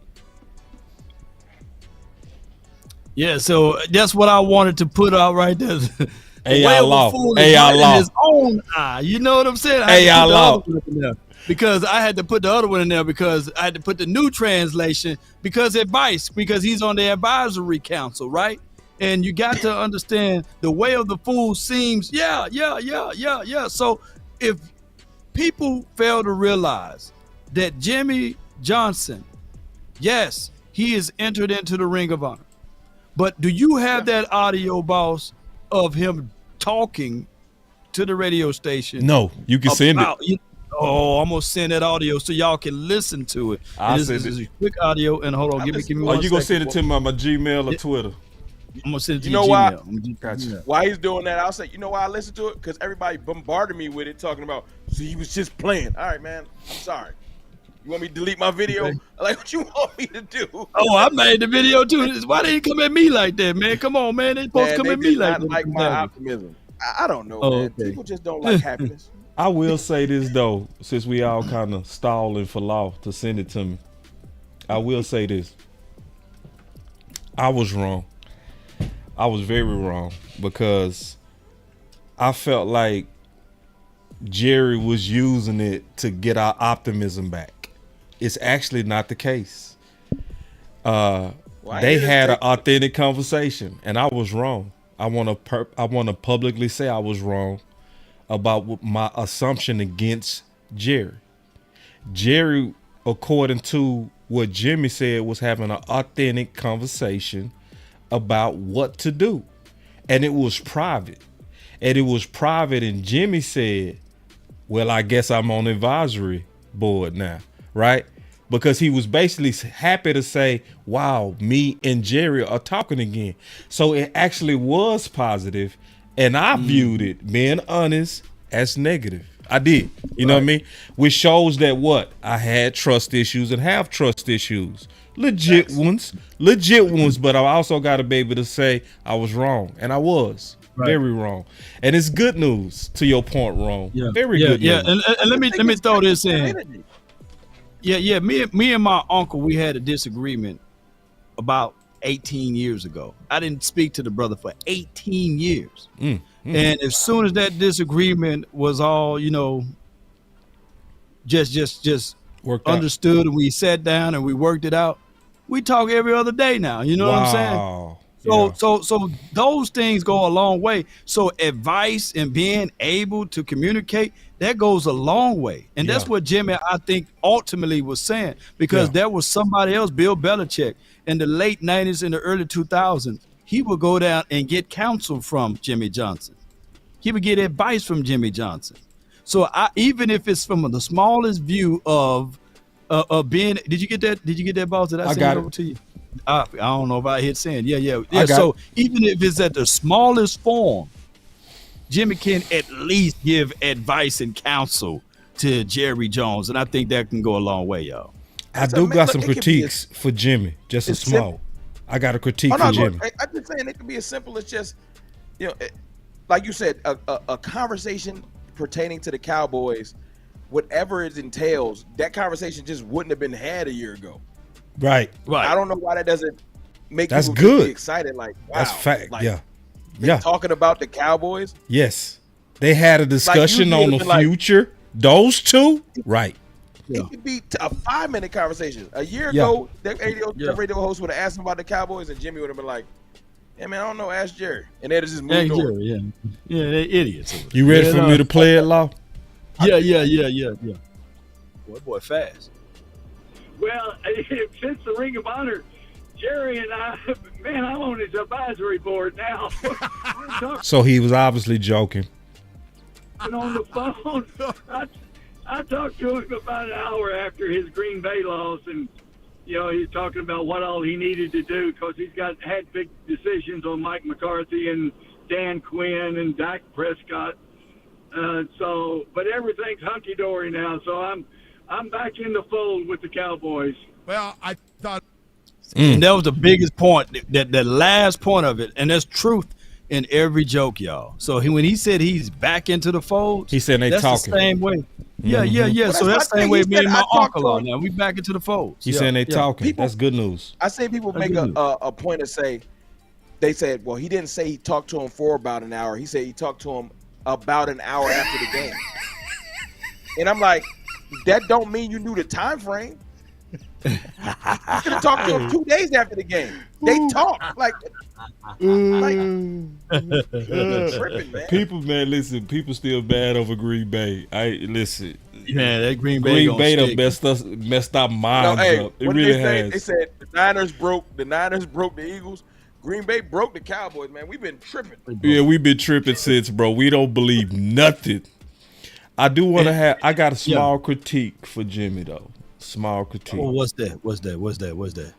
Yeah, so that's what I wanted to put out right there. AI law. In his own eye. You know what I'm saying? AI law. Because I had to put the other one in there because I had to put the new translation because he's on the advisory council, right? And you got to understand the way of the fool seems, yeah. So if people fail to realize that Jimmy Johnson, yes, he is entered into the Ring of Honor. But do you have that audio, boss, of him talking to the radio station? No, you can send it. I'm gonna send that audio so y'all can listen to it. This is a quick audio, and hold on, give me 1 second. You gonna send it to my Gmail or Twitter? I'm gonna send it to you know why? Gotcha. Why he's doing that? I'll say, you know why I listen to it? Because everybody bombarded me with it, talking about, so he was just playing. All right, man. I'm sorry. You want me to delete my video? Okay. Like, what you want me to do? Oh, I made the video too. Why they come at me like that, man? Come on, man. They supposed to come at me like that. Like my optimism. I don't know, man. Okay. People just don't like happiness. I will say this though, since we all kind of stalling for law to send it to me, I will say this. I was wrong. I was very wrong because I felt like Jerry was using it to get our optimism back. It's actually not the case. They had an authentic conversation, and I was wrong. I want to publicly say I was wrong about my assumption against Jerry. Jerry, according to what Jimmy said, was having an authentic conversation about what to do, and it was private. And Jimmy said, well, I guess I'm on advisory board now, right? Because he was basically happy to say, wow, me and Jerry are talking again. So it actually was positive, and I viewed it, being honest, as negative. I did. You know what I mean? Which shows that I had trust issues and have trust issues. Legit ones, but I also got to be able to say I was wrong, and I was. Very wrong. And it's good news, to your point, Ron. Very good news. Yeah, and let me throw this in. Me and my uncle, we had a disagreement about 18 years ago. I didn't speak to the brother for 18 years. And as soon as that disagreement was all, just worked understood out. And we sat down and we worked it out, we talk every other day now. You know what I'm saying? So those things go a long way. So advice and being able to communicate, that goes a long way. And that's what Jimmy, I think, ultimately was saying, because there was somebody else, Bill Belichick, in the late 90s and the early 2000s. He would go down and get counsel from Jimmy Johnson. He would get advice from Jimmy Johnson. So even if it's from the smallest view of being, did you get that? Did you get that, boss? Did I send it over to you? I don't know if I hit send. Yeah. got So even if it's at the smallest form, Jimmy can at least give advice and counsel to Jerry Jones, and I think that can go a long way, y'all. I do got some critiques for Jimmy, just a small. Simple. I got a critique for Jimmy. I'm just saying it could be as simple as just, like you said, a conversation pertaining to the Cowboys, whatever it entails, that conversation just wouldn't have been had a year ago. Right. I don't know why that doesn't make That's people good. be excited. Like, wow, That's fact. like, Yeah. talking about the Cowboys. Yes. They had a discussion on the future. Those two, right. It could be a 5-minute conversation. A year ago, the radio host would have asked him about the Cowboys, and Jimmy would have been like, "Yeah, man, I don't know. Ask Jerry." And they'd just moved on. Yeah, they're idiots. You ready for me to play it, Law? Yeah. Boy, fast. Well, since the Ring of Honor, Jerry and I, man, I'm on his advisory board now. So he was obviously joking. On the phone, I talked to him about an hour after his Green Bay loss, and he's talking about what all he needed to do because he's had big decisions on Mike McCarthy and Dan Quinn and Dak Prescott. But everything's hunky dory now. So I'm back in the fold with the Cowboys. Well, I thought, and that was the biggest point. That the last point of it, and there's truth in every joke, y'all. So when he said he's back into the fold, he said they that's talking the same way. Yeah. Well, so that's the same way me and my uncle are now. We back into the fold. He's saying they talking. That's good news. I say people make a point to say, they said, well, he didn't say he talked to him for about an hour. He said he talked to him about an hour after the game. And I'm like, that don't mean you knew the time frame. You could have talked to him 2 days after the game. They talk like tripping, man. People, man, listen. People still bad over Green Bay. Listen. Yeah, that Green Bay done messed our minds up. It really has. They said the Niners broke the Eagles. Green Bay broke the Cowboys, man. We've been tripping. Yeah, we've been tripping since, bro. We don't believe nothing. I do want to I got a small critique for Jimmy, though. Small critique. Oh, what's that?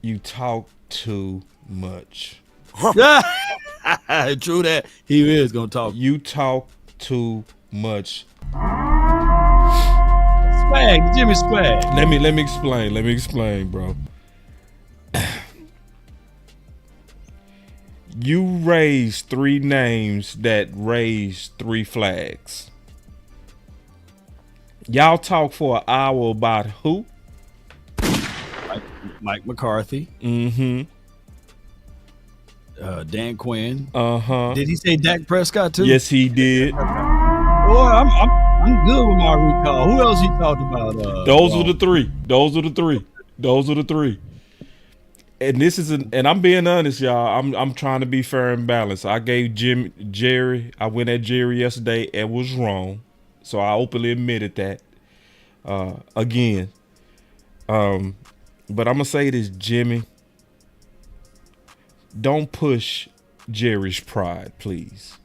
You talk too much. True that. He is going to talk. You talk too much. Swag. Jimmy swag. Let me explain, bro. You raised 3 names that raised 3 flags. Y'all talk for an hour about who? Mike McCarthy. Mm-hmm. Dan Quinn. Uh-huh. Did he say Dak Prescott too? Yes, he did. Boy, I'm good with my recall. Who else he talked about? Those are the three. And this is and I'm being honest, y'all. I'm trying to be fair and balanced. I gave Jerry. I went at Jerry yesterday and was wrong, so I openly admitted that. Again. But I'm gonna say this, Jimmy. Don't push Jerry's pride, please.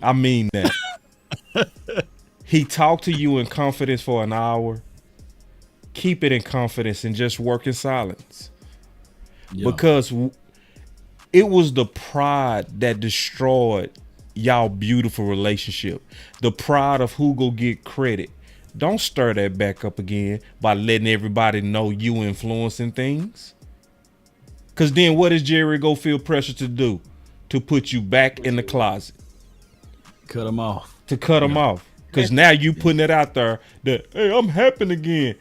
I mean that. He talked to you in confidence for an hour. Keep it in confidence and just work in silence. Yeah. Because it was the pride that destroyed y'all beautiful relationship. The pride of who go get credit. Don't stir that back up again by letting everybody know you influencing things. Because then what does Jerry go feel pressure to do? To put you back in the closet. Cut him off. To cut him off. Because now you putting it out there that, hey, I'm happy again.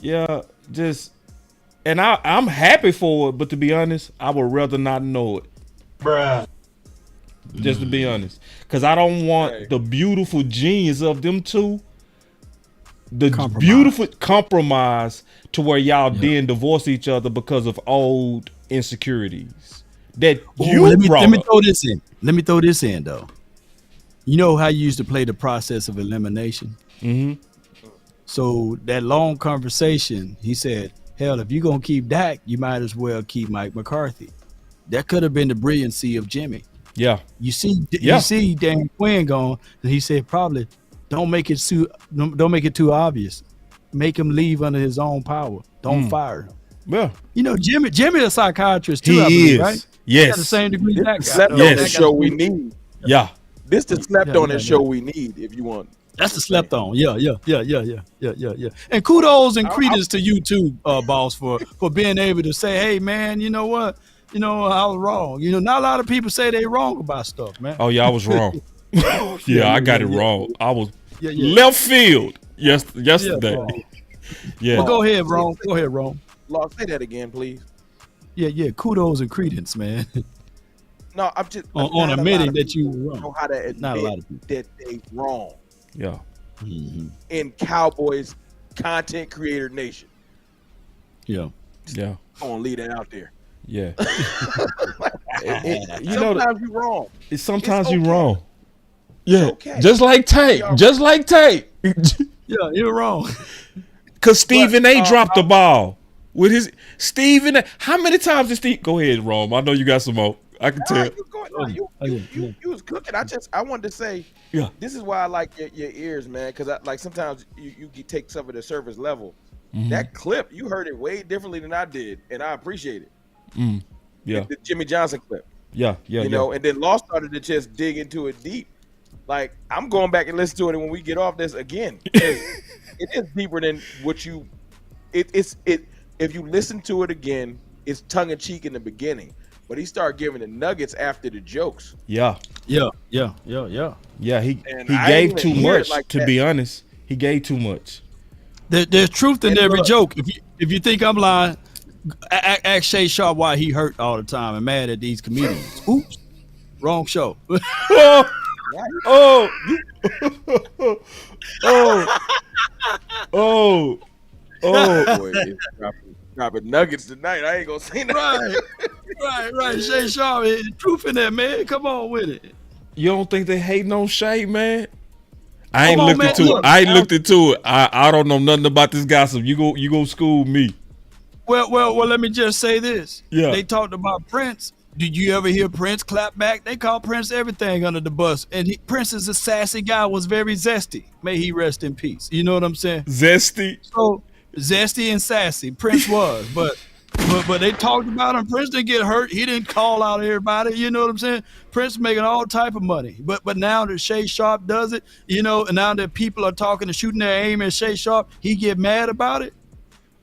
Yeah, and I'm happy for it, but to be honest, I would rather not know it. Bruh. Just to be honest. Because I don't want the beautiful genius of them two, beautiful compromise to where y'all then divorce each other because of old insecurities. That let me throw this in. Let me throw this in, though. You know how you used to play the process of elimination? Mm-hmm. So that long conversation, he said, hell, if you're going to keep Dak, you might as well keep Mike McCarthy. That could have been the brilliancy of Jimmy. Yeah. You see Dan Quinn gone, and he said, probably don't make it too obvious. make him leave under his own power. Don't fire him. Yeah. You know, Jimmy a psychiatrist too, He I believe, is. right? Yes. He got the same degree as that guy. Slept Yes. on this show we need. Yeah. This the slept on this yeah. show we need. If you want, That's the slept on. Yeah. And kudos and credence to you too, boss, for being able to say, hey man, you know what? You know, I was wrong. You know, not a lot of people say they wrong about stuff, man. Oh yeah, I was wrong. Yeah, I got it wrong. I was Yeah. left field yesterday. Yeah. Well, go ahead, Ron. Go ahead, Ron. Law, say that again, please. Yeah. Kudos and credence, man. No, I'm just on admitting that you were wrong. know how to Not a lot admit of people. that they wrong Yeah. in Cowboys content creator nation. Yeah. Yeah. I'm gonna leave that out there. Yeah. You know, Sometimes you're wrong. sometimes It's you're okay. wrong. Yeah. okay. Just like Tate. Just like Tate. Yeah, you're wrong. Cause Stephen A. But, dropped the ball with his Stephen A. How many times did Steve? Go ahead, Rome. I know you got some more. I can tell. You was cooking. I wanted to say, Yeah. this is why I like your ears, man, because like sometimes you take some of the surface level. Mm-hmm. That clip, you heard it way differently than I did, and I appreciate it. Yeah. The Jimmy Johnson clip. Yeah. You know, and then Law started to just dig into it deep. Like, I'm going back and listen to it when we get off this again. It is deeper than what you. If you listen to it again, it's tongue in cheek in the beginning, but he started giving the nuggets after the jokes. Yeah. Yeah. Yeah. He And I gave didn't too even hear it much. like To that. be honest, he gave too much. There's truth in And every look- joke. If you think I'm lying, ask Shay Sharp why he hurt all the time and mad at these comedians. Oops, wrong show. Oh. Boy, it's dropping nuggets tonight. I ain't gonna say nothing. Right. Shay Sharp, truth in there, man. Come on with it. You don't think they hating on Shay, man? I ain't Come on, looked man. into Look, it. I ain't looked into it. I don't know nothing about this gossip. You go school me. Well. Let me just say this. Yeah. They talked about Prince. Did you ever hear Prince clap back? They call Prince everything under the bus, and Prince is a sassy guy. Was very zesty. May he rest in peace. You know what I'm saying? Zesty. So zesty and sassy, Prince was, but they talked about him. Prince didn't get hurt. He didn't call out everybody. You know what I'm saying? Prince making all type of money. But now that Shay Sharp does it, you know, and now that people are talking and shooting their aim at Shay Sharp, he get mad about it.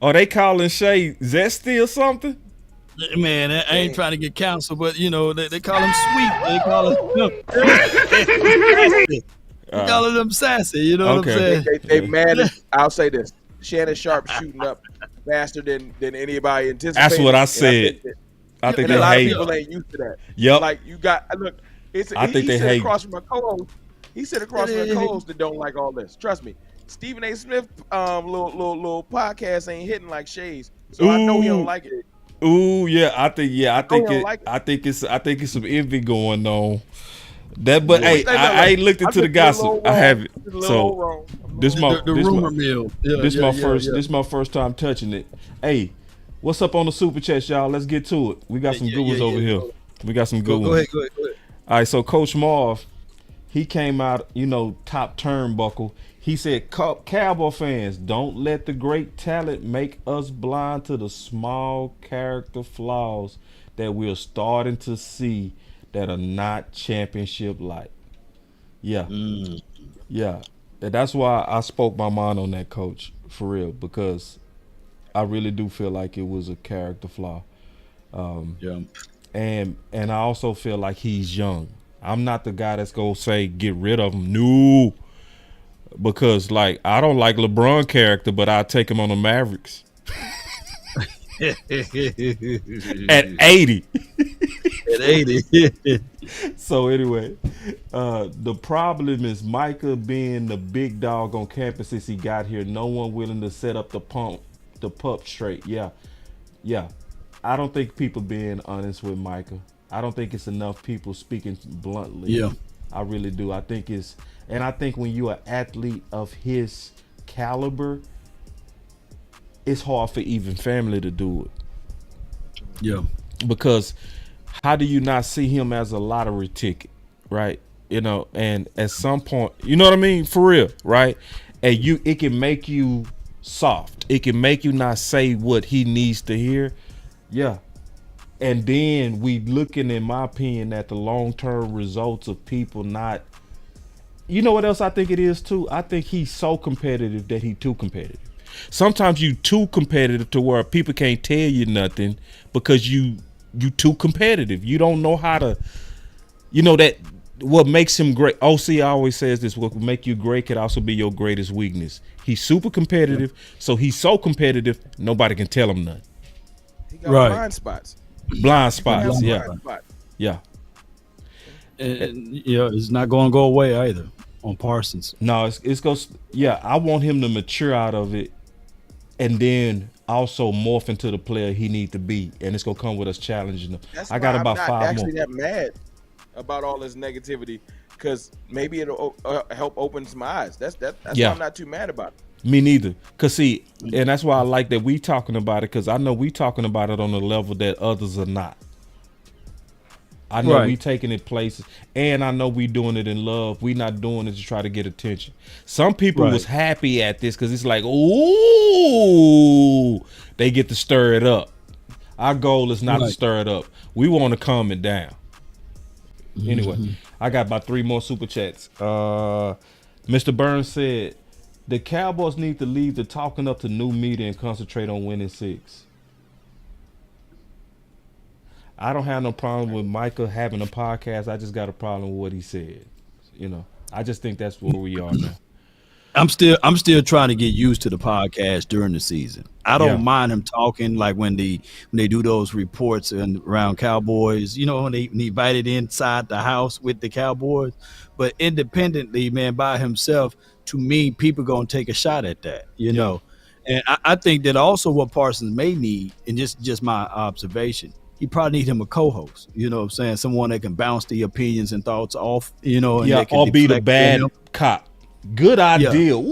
Are they calling Shay zesty or something? Man, I ain't trying to get counsel, but you know, they call him sweet. They call him sassy. You know what I'm saying? They mad at, I'll say this. Shannon Sharp shooting up faster than anybody anticipated. That's what I said. I think and they a lot hate. of people ain't used to that. Yep. Like you got look. I think they hate. Across from a co-host. He said across from a co-host that don't like all this. Trust me. Stephen A. Smith little podcast ain't hitting like Shay's. So I know he don't like it. Ooh, yeah, I think like it. I think it's some envy going on. But hey, Stay I ain't looked into the gossip. I haven't. So this my the rumor mill. This my first time touching it. Hey, what's up on the super chat, y'all? Let's get to it. We got some good ones over here. We got some good ones. Go ahead. All right, so Coach Marv, he came out, top turnbuckle. He said, Cowboy fans, don't let the great talent make us blind to the small character flaws that we're starting to see that are not championship-like. Yeah. Yeah. And that's why I spoke my mind on that, Coach, for real, because I really do feel like it was a character flaw. And I also feel like he's young. I'm not the guy that's going to say, get rid of him. No. Because, I don't like LeBron character, but I'll take him on the Mavericks. At 80. At 80. So, anyway, the problem is Micah being the big dog on campus since he got here. No one willing to set up the pup straight. Yeah. I don't think people being honest with Micah. I don't think it's enough people speaking bluntly. Yeah. I really do. I think when you're an athlete of his caliber, it's hard for even family to do it. Yeah. Because how do you not see him as a lottery ticket, right? And at some point, you know what I mean? For real, right? And it can make you soft. It can make you not say what he needs to hear. Yeah. And then we looking, in my opinion, at the long-term results of people not. You know what else I think it is too? I think he's so competitive that he too competitive. Sometimes you too competitive to where people can't tell you nothing because you too competitive. You don't know how to, that what makes him great. OC always says this, what will make you great could also be your greatest weakness. He's super competitive, so he's so competitive, nobody can tell him nothing. He got blind spots. Blind spots, yeah. Yeah. And it's not going to go away either on Parsons. No, it's going to, I want him to mature out of it and then also morph into the player he needs to be. And it's going to come with us challenging him. I got about 5 more. I'm actually that mad about all this negativity because maybe it'll help open some eyes. That's why I'm not too mad about it. Me neither. Because, see, and that's why I like that we talking about it, because I know we talking about it on a level that others are not. I know we taking it places, and I know we doing it in love. We not doing it to try to get attention. Some people was happy at this because it's like, ooh, they get to stir it up. Our goal is not to stir it up. We want to calm it down. Anyway, I got about 3 more super chats. Mr. Burns said, the Cowboys need to leave the talking up to new media and concentrate on winning 6. I don't have no problem with Micah having a podcast. I just got a problem with what he said. I just think that's where we are now. I'm still trying to get used to the podcast during the season. I don't mind him talking like when they do those reports around Cowboys, when they invited inside the house with the Cowboys. But independently, man, by himself, to me, people gonna take a shot at that, know. And I think that also what Parsons may need, and just my observation, he probably need him a co-host. You know what I'm saying? Someone that can bounce the opinions and thoughts off, and or be the bad cop. Good idea. Ooh.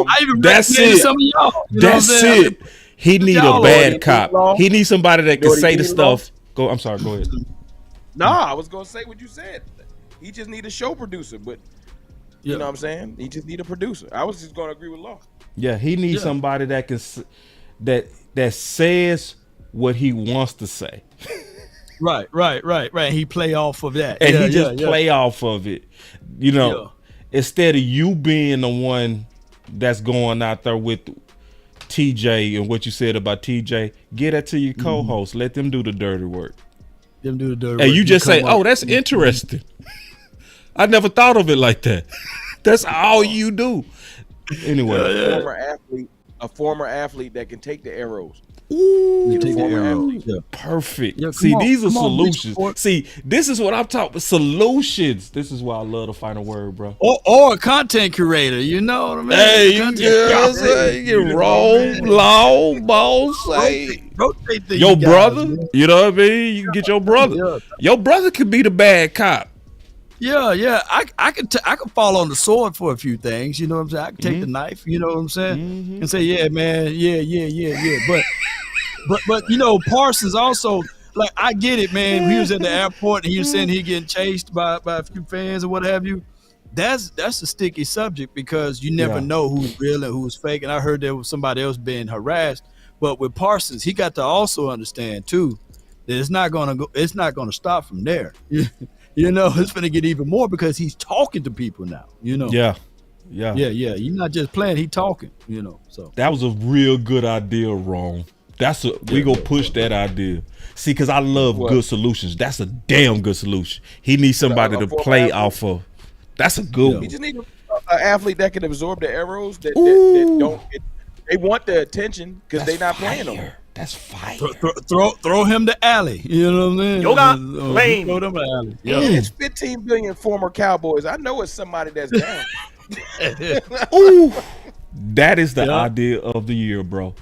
I even that's it. Some of y'all, that's it. He need a bad cop. He needs somebody that can say the stuff. Go. I'm sorry. Go ahead. No, I was gonna say what you said. He just need a show producer, but you know what I'm saying? He just need a producer. I was just gonna agree with Law. Yeah, he needs somebody that can that says what he wants to say. Right. He play off of that. And he just play off of it. Instead of you being the one that's going out there with TJ and what you said about TJ, get that to your co-host. Let them do the dirty work. And you just say, oh, that's interesting. I never thought of it like that. That's all you do. Anyway. A former athlete that can take the arrows. Ooh, perfect. See, these are solutions. See, this is what I'm talking. Solutions. This is why I love the final word, bro. Or a content curator. You know what I mean? Hey, you get wrong, long, boss. Hey, your brother. You know what I mean? You can get your brother. Your brother could be the bad cop. Yeah. I could fall on the sword for a few things. You know what I'm saying? I could take the knife. You know what I'm saying? And say, yeah, man, yeah. But Parsons also, like, I get it, man. He was at the airport and he was saying he getting chased by a few fans or what have you. That's a sticky subject because you never know who's real and who's fake. And I heard there was somebody else being harassed. But with Parsons, he got to also understand too that it's not gonna stop from there. It's gonna get even more because he's talking to people now. Yeah. He's not just playing; he talking. So that was a real good idea, Ron. We gonna push that idea. See, because I love good solutions. That's a damn good solution. He needs somebody to play off of. That's a good one. He just needs an athlete that can absorb the arrows that don't. They want the attention because they're not playing them. That's fire. Throw him to alley. You know what I mean? Yoga lane. Throw them to alley. It's 15 billion former Cowboys. I know it's somebody that's down. Ooh, that is the idea of the year, bro.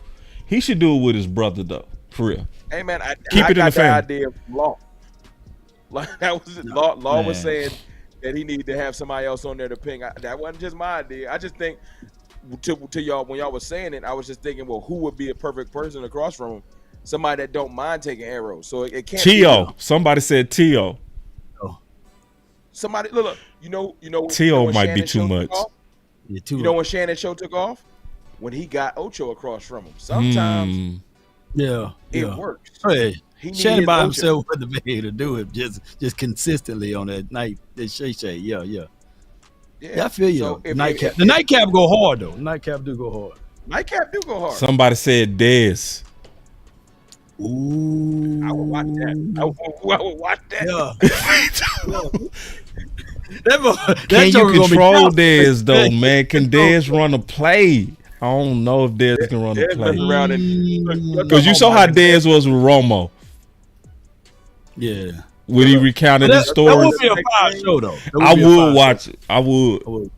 He should do it with his brother, though. For real. Hey, man, I Keep it in the family. Idea from Law. Like, that was Law was saying that he needed to have somebody else on there to ping. That wasn't just my idea. I just think to y'all when y'all was saying it, I was just thinking, well, who would be a perfect person across from him? Somebody that don't mind taking arrows. So it can't. T.O. Somebody said T.O. Somebody look. You know. T.O. might be too much. You know when Shannon show took off? When he got Ocho across from him. Sometimes it works. Hey, He Shannon needed by Ocho. himself wasn't able to do it just consistently on that night. That Shay. Yeah, I feel you. So the nightcap go hard though. Nightcap do go hard. Nightcap do go hard. Somebody said Dez. Ooh, I would watch that. I would watch that. Can you control Dez though, man? Can Dez run a play? I don't know if Dez can run a play. Because you saw how Dez was with Romo. Yeah. When he recounted his stories. That would be a fire show though. I would watch it. I would.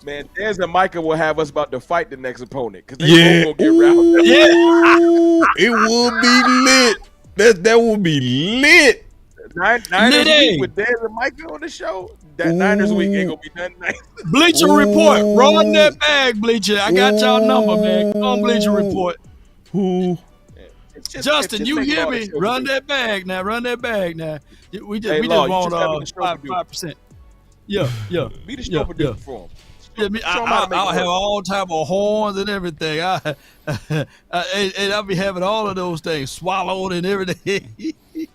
Man, Dez and Micah will have us about to fight the next opponent because they Yeah. both gonna get round. Ooh, it would be lit. That would be lit. Niners week with Dez and Micah on the show. That Niners week ain't gonna be nothing nice. Bleacher Report. Run that bag, Bleacher. I got y'all number, man. Come on, Bleacher Report. Justin, you hear me? Run that bag now. Run that bag now. We just want 5%. Yeah. Be the show producer for him. I'll have all type of horns and everything. And I'll be having all of those things swallowed and everything.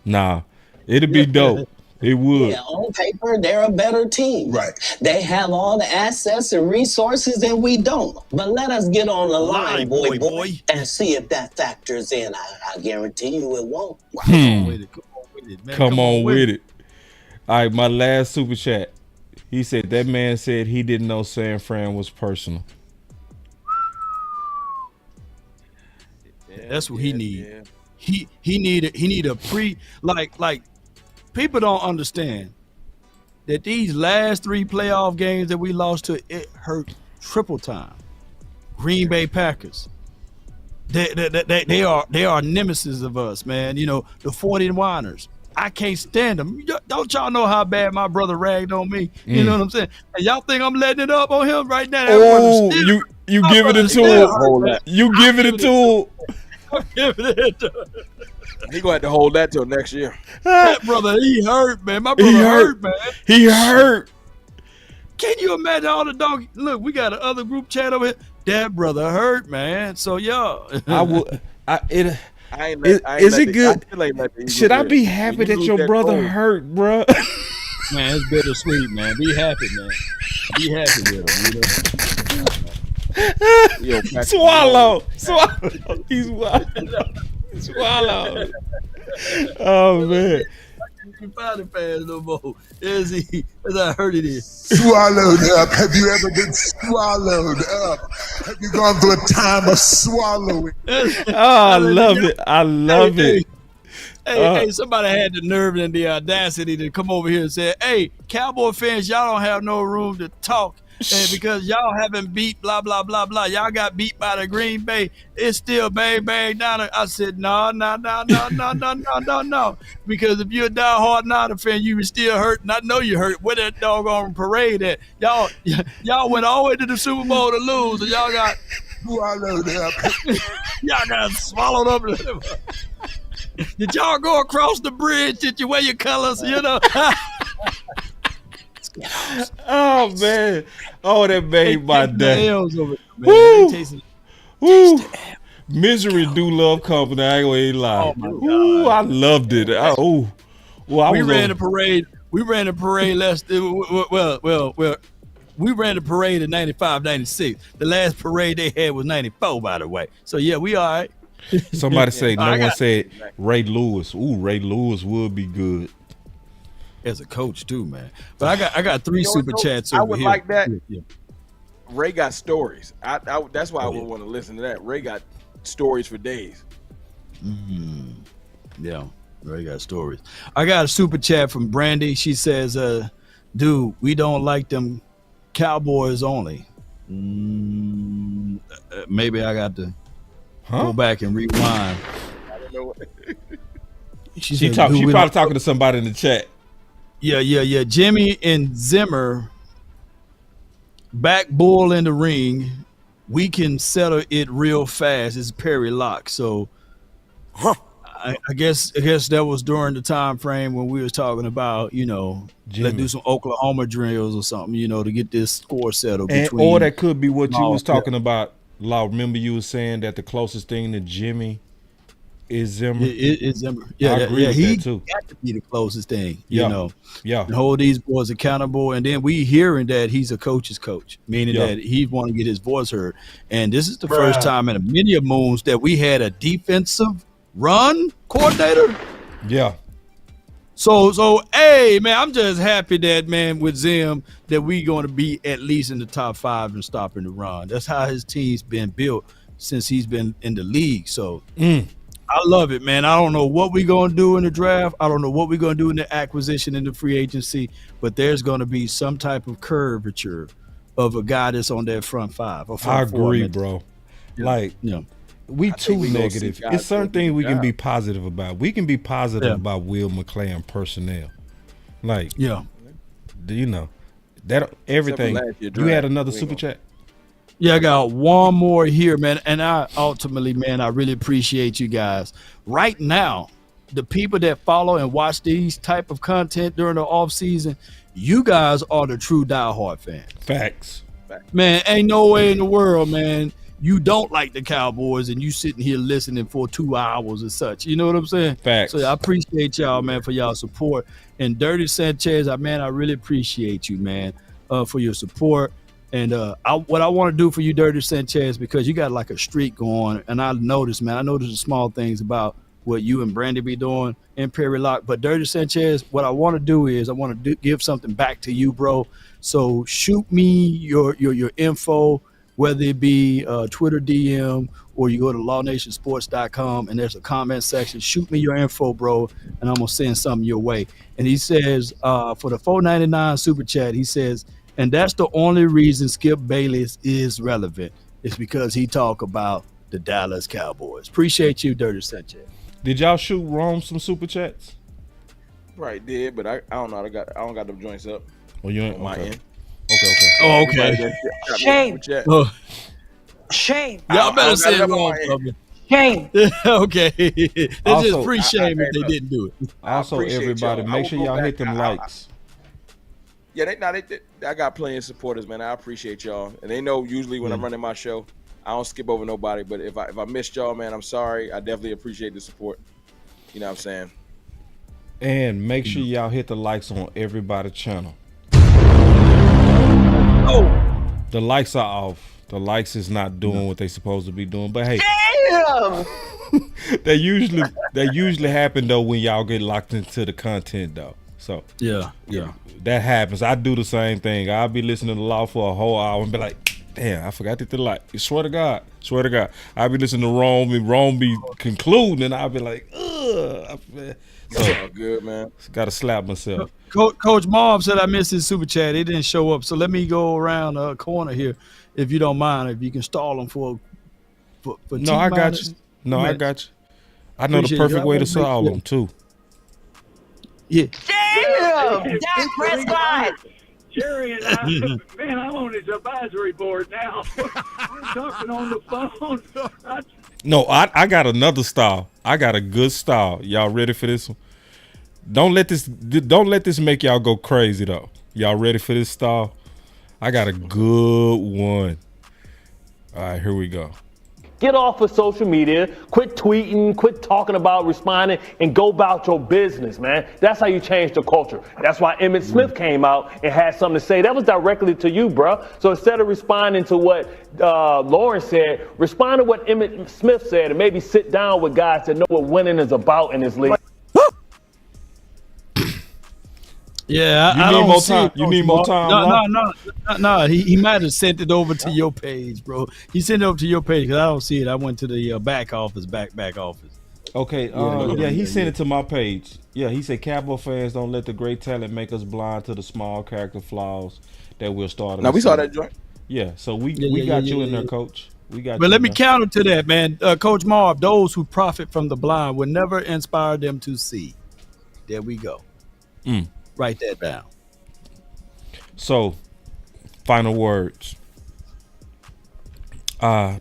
Nah, it'd be dope. It would. Yeah, on paper, they're a better team. Right. They have all the assets and resources that we don't. But let us get on the line, boy, and see if that factors in. I guarantee you it won't. Come on with it. All right, my last super chat. He said that man said he didn't know San Fran was personal. That's what he need. Yeah. He need a pre like people don't understand that these last 3 playoff games that we lost to, it hurt triple time. Green Bay Packers. They are nemesis of us, man. You know, the 49ers. I can't stand them. Don't y'all know how bad my brother ragged on me? You know what I'm saying? And y'all think I'm letting it up on him right now? Oh, you giving it to him. You giving it to him. I'm giving it to him. He gonna have to hold that till next year. That brother, he hurt, man. My brother hurt, man. He hurt. Can you imagine all the dogs? Look, we got another group chat over here. That brother hurt, man. So y'all, Is it good? Should I be happy that your brother hurt, bro? Man, it's bittersweet, man. Be happy, man. Be happy with him, you know. Swallow. He's swallow. Oh man. You fighting fans no more. As I heard it is. Swallowed up. Have you ever been swallowed up? Have you gone through a time of swallowing? I love it. I love it. Hey, somebody had the nerve and the audacity to come over here and say, hey, Cowboy fans, y'all don't have no room to talk. And because y'all haven't beat blah, blah, blah, blah. Y'all got beat by the Green Bay. It's still bang, bang, down. I said, no. Because if you're a diehard Niner fan, you were still hurt. And I know you hurt. Where that doggone parade at? Y'all went all the way to the Super Bowl to lose. And y'all got swallowed up. Y'all got swallowed up. Did y'all go across the bridge? Did you wear your colors? You know? Oh man! Oh, that made my day. Woo! Misery do love company. I ain't gonna even lie. Oh my God. Ooh, I loved it. We ran the parade. We ran the parade last. Well. We ran the parade in 95, 96. The last parade they had was 94, by the way. So yeah, we all right. Somebody say no one said Ray Lewis. Ooh, Ray Lewis would be good. As a coach too, man. But I got 3 super chats over here. I would like that. Yeah. Ray got stories. That's why I would want to listen to that. Ray got stories for days. Yeah, Ray got stories. I got a super chat from Brandy. She says, dude, we don't like them Cowboys only. Maybe I got to go back and rewind. I don't know. She probably talking to somebody in the chat. Yeah. Jimmy and Zimmer back bull in the ring. We can settle it real fast. It's Perry Lock. So I guess that was during the time frame when we was talking about, let's do some Oklahoma drills or something, to get this score settled between. Or that could be what you was talking about, Law. Remember you was saying that the closest thing to Jimmy is Zimmer. Is Zimmer. Yeah, I agree with he that too. got to be the closest thing, Yeah. and hold these boys accountable. And then we hearing that he's a coach's coach, meaning that he want to get his voice heard. And this is the first time in a many moons that we had a defensive run coordinator. Yeah. So hey man, I'm just happy that man with Zim that we going to be at least in the top 5 and stopping the run. That's how his team's been built since he's been in the league. So I love it, man. I don't know what we're going to do in the draft. I don't know what we're going to do in the acquisition and the free agency, but there's going to be some type of curvature of a guy that's on that front 5. Or front I agree, 4, bro. Yeah. We too negative. It's certain things we can be positive about. We can be positive about Will McClay personnel. That everything. You had another super chat? Yeah, I got one more here, man. And I ultimately, man, I really appreciate you guys. Right now, the people that follow and watch these type of content during the off season, you guys are the true diehard fans. Facts. Man, ain't no way in the world, man, you don't like the Cowboys and you sitting here listening for 2 hours and such. You know what I'm saying? Facts. So I appreciate y'all, man, for y'all support. And Dirty Sanchez, I really appreciate you, man, for your support. And what I want to do for you, Dirty Sanchez, because you got like a streak going, and I noticed the small things about what you and Brandy be doing in Perry Lock. But Dirty Sanchez, what I want to do is I want to give something back to you, bro. So shoot me your info, whether it be Twitter DM or you go to lawnationsports.com and there's a comment section. Shoot me your info, bro, and I'm going to send something your way. And he says, for the $4.99 super chat, he says, and that's the only reason Skip Bayless is relevant. It's because he talk about the Dallas Cowboys. Appreciate you, Dirty Sanchez. Did y'all shoot Rome some super chats? Right, did, but I don't know. I don't got them joints up. Well, you ain't on my end. Okay. Oh, okay. Shame. Shame. Y'all better say it wrong. Shame. Okay. It's just free shame if they didn't do it. Also, everybody, make sure y'all hit them likes. I got plenty of supporters, man. I appreciate y'all, and they know usually when I'm running my show, I don't skip over nobody. But if I missed y'all, man, I'm sorry. I definitely appreciate the support. You know what I'm saying? And make sure y'all hit the likes on everybody's channel. Oh, the likes are off. The likes is not doing what they supposed to be doing. But hey, damn. they usually happen though when y'all get locked into the content though. So yeah, that happens. I do the same thing. I'll be listening to Law for a whole hour and be like, damn, I forgot to hit the like. Swear to God. I'll be listening to Rome be concluding, and I'll be like, ugh. So good, man. Gotta slap myself. Coach Marv said I missed his super chat. It didn't show up, so let me go around the corner here, if you don't mind. If you can stall him for no, I got you. No, I got you. I know the perfect way to stall them too. Yeah. Damn! Dak Prescott! Jerry and I, man, I'm on his advisory board now. We're talking on the phone. No, I got another style. I got a good style. Y'all ready for this one? Don't let this make y'all go crazy though. Y'all ready for this style? I got a good one. All right, here we go. Get off of social media, quit tweeting, quit talking about responding, and go about your business, man. That's how you change the culture. That's why Emmitt Smith came out and had something to say. That was directly to you, bro. So instead of responding to what Lauren said, respond to what Emmitt Smith said and maybe sit down with guys that know what winning is about in this league. Yeah, I need more time. You need more time. No. He might have sent it over to your page, bro. He sent it over to your page because I don't see it. I went to the back office. Okay. He sent it to my page. Yeah, he said Cowboy fans don't let the great talent make us blind to the small character flaws that we'll start. Now we saw that joint. Yeah, so we got you in there, Coach. We got. But let me counter to that, man. Coach Marv, those who profit from the blind will never inspire them to see. There we go. Write that down. So, final words.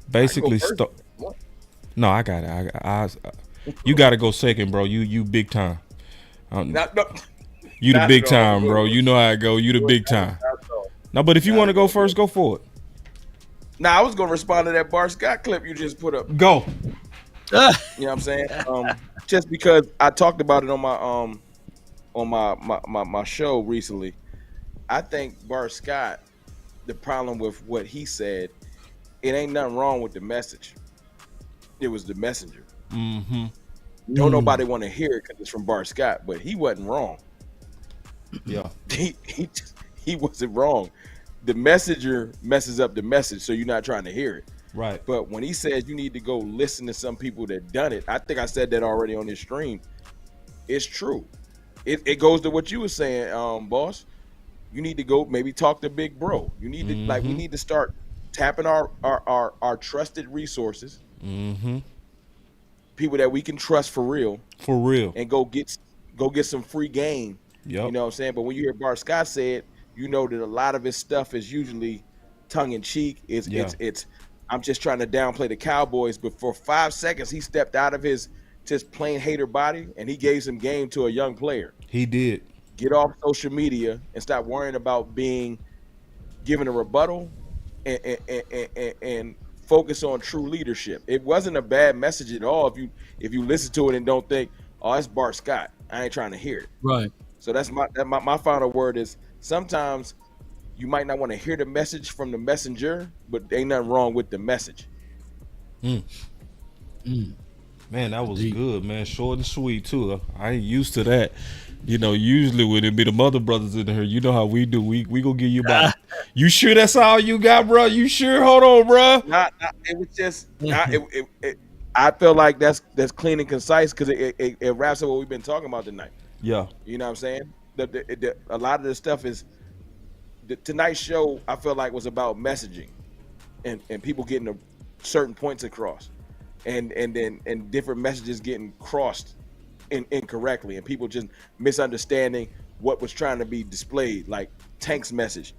Basically, no, I got it. You got to go second, bro. You big time. Not, You the not big at all. time, bro. You know how it go. You the big time. No, but if you want to go first, go for it. Now, I was gonna respond to that Bart Scott clip you just put up. Go. You know what I'm saying? Just because I talked about it on my show recently. I think Bart Scott, the problem with what he said, it ain't nothing wrong with the message. It was the messenger. Mm-hmm. Don't nobody want to hear it because it's from Bart Scott, but he wasn't wrong. Yeah. He wasn't wrong. The messenger messes up the message, so you're not trying to hear it. Right. But when he says you need to go listen to some people that done it, I think I said that already on this stream. It's true. It goes to what you were saying, boss. You need to go maybe talk to Big Bro. You need to we need to start tapping our trusted resources, people that we can trust for real, and go get some free game. Yep. You know what I'm saying? But when you hear Bart Scott say it, you know that a lot of his stuff is usually tongue in cheek. It's I'm just trying to downplay the Cowboys, but for 5 seconds he stepped out of his just plain hater body and he gave some game to a young player. He did. Get off social media and stop worrying about being given a rebuttal and focus on true leadership. It wasn't a bad message at all if you listen to it and don't think, oh, that's Bart Scott. I ain't trying to hear it. Right. So that's my final word is sometimes you might not want to hear the message from the messenger, but ain't nothing wrong with the message. Man, that was good, man. Short and sweet too. I ain't used to that. You know, usually when it be the mother brothers in here, you know how we do. We gonna give you about. You sure that's all you got, bro? You sure? Hold on, bro. It was just. I feel like that's clean and concise because it wraps up what we've been talking about tonight. Yeah. You know what I'm saying? A lot of the stuff is tonight's show. I feel like was about messaging, and people getting certain points across, and different messages getting crossed incorrectly, and people just misunderstanding what was trying to be displayed. Like Tank's message,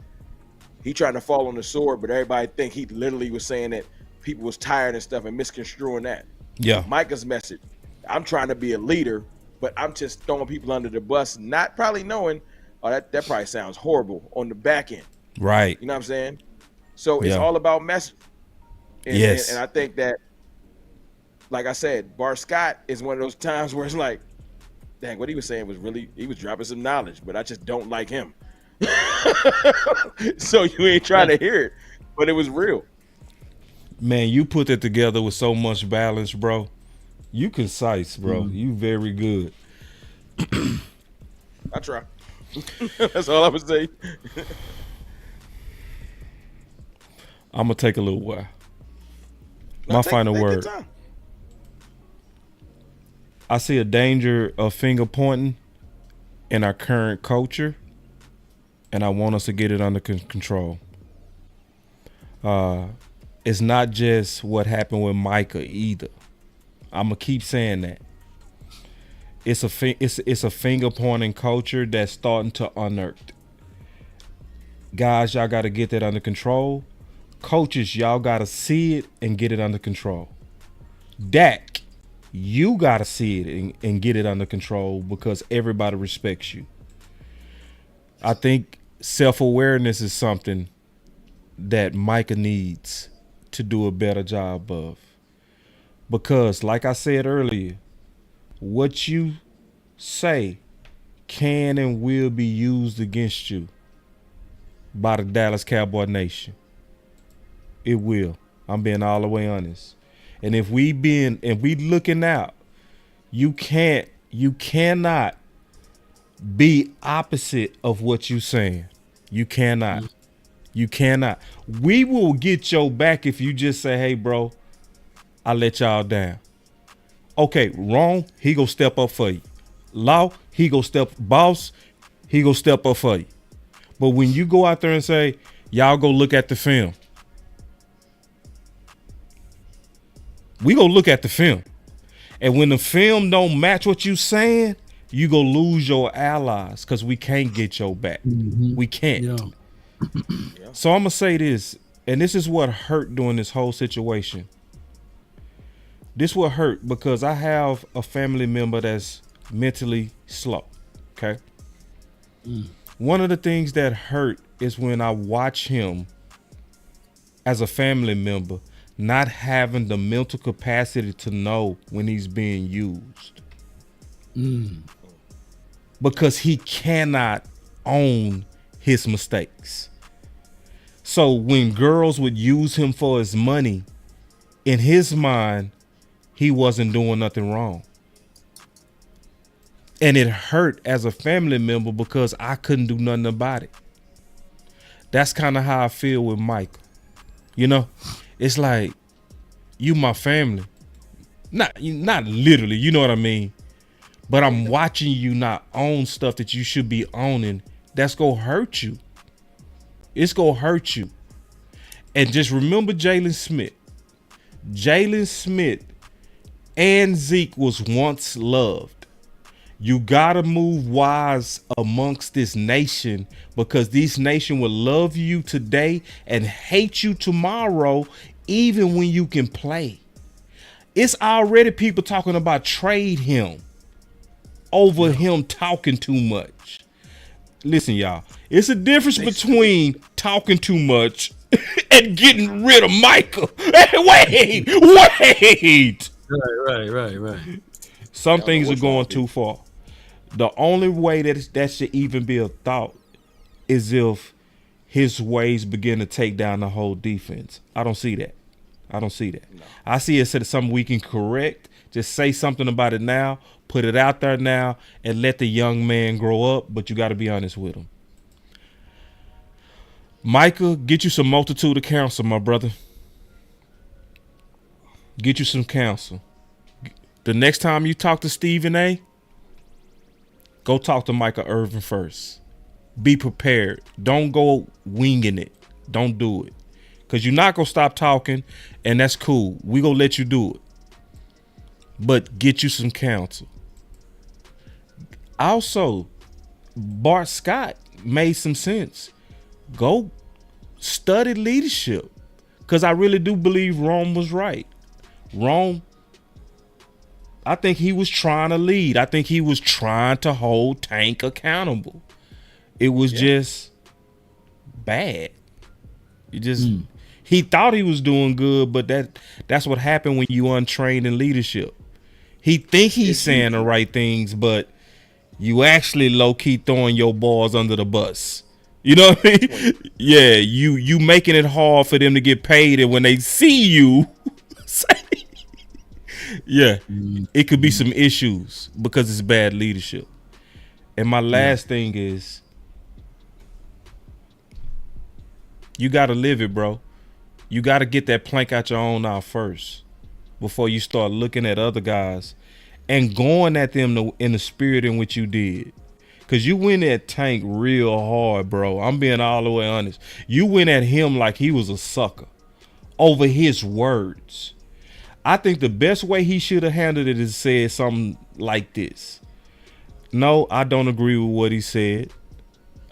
he trying to fall on the sword, but everybody think he literally was saying that people was tired and stuff and misconstruing that. Yeah. Micah's message, I'm trying to be a leader, but I'm just throwing people under the bus, not probably knowing, oh, that probably sounds horrible on the back end. Right. You know what I'm saying? So it's all about message. Yes. And I think that, like I said, Bart Scott is one of those times where it's like, dang, what he was saying was really, he was dropping some knowledge, but I just don't like him. So you ain't trying to hear it, but it was real. Man, you put it together with so much balance, bro. You concise, bro. You very good. I try. That's all I would say. I'm gonna take a little while. My final word. I see a danger of finger pointing in our current culture, and I want us to get it under control. It's not just what happened with Micah either. I'm gonna keep saying that. It's a finger pointing culture that's starting to unearth. Guys, y'all got to get that under control. Coaches, y'all got to see it and get it under control. Dak, you got to see it and get it under control because everybody respects you. I think self-awareness is something that Micah needs to do a better job of. Because, like I said earlier, what you say can and will be used against you by the Dallas Cowboy Nation. It will. I'm being all the way honest. And if we looking out, you cannot be opposite of what you saying. You cannot. You cannot. We will get your back if you just say, hey, bro, I let y'all down. Okay, wrong, he go step up for you. Law, he go step, boss, he go step up for you. But when you go out there and say, y'all go look at the film. We go look at the film. And when the film don't match what you saying, you go lose your allies because we can't get your back. We can't. Yeah. So I'm going to say this, and this is what hurt during this whole situation. This will hurt because I have a family member that's mentally slow. Okay. One of the things that hurt is when I watch him as a family member not having the mental capacity to know when he's being used. Because he cannot own his mistakes. So when girls would use him for his money, in his mind, he wasn't doing nothing wrong. And it hurt as a family member because I couldn't do nothing about it. That's kind of how I feel with Micah. You know, it's like, you my family. Not literally, you know what I mean? But I'm watching you not own stuff that you should be owning. That's gonna hurt you. It's gonna hurt you. And just remember Jalen Smith. Jalen Smith and Zeke was once loved. You gotta move wise amongst this nation, because this nation will love you today and hate you tomorrow, even when you can play. It's already people talking about trade him over him talking too much. Listen, y'all, it's a difference between talking too much and getting rid of Micah. Hey, wait. Right. Some things are going too far. The only way that should even be a thought is if his ways begin to take down the whole defense. I don't see that. No. I see it as something we can correct. Just say something about it now, put it out there now, and let the young man grow up, but you got to be honest with him. Micah, get you some multitude of counsel, my brother. Get you some counsel. The next time you talk to Stephen A., go talk to Micah Irvin first. Be prepared. Don't go winging it. Don't do it. Because you're not going to stop talking, and that's cool. We're going to let you do it. But get you some counsel. Also, Bart Scott made some sense. Go study leadership. Because I really do believe Rome was right. Rome, I think he was trying to lead. I think he was trying to hold Tank accountable. It was just bad. He thought he was doing good, but that's what happened when you untrained in leadership. He think he's saying the right things, but you actually low-key throwing your balls under the bus. You know what I mean? Yeah, you making it hard for them to get paid, and when they see you, it could be some issues because it's bad leadership. And my last thing is, you got to live it, bro. You got to get that plank out your own eye first before you start looking at other guys and going at them in the spirit in which you did. Because you went at Tank real hard, bro. I'm being all the way honest. You went at him like he was a sucker over his words. I think the best way he should have handled it is said something like this. No, I don't agree with what he said.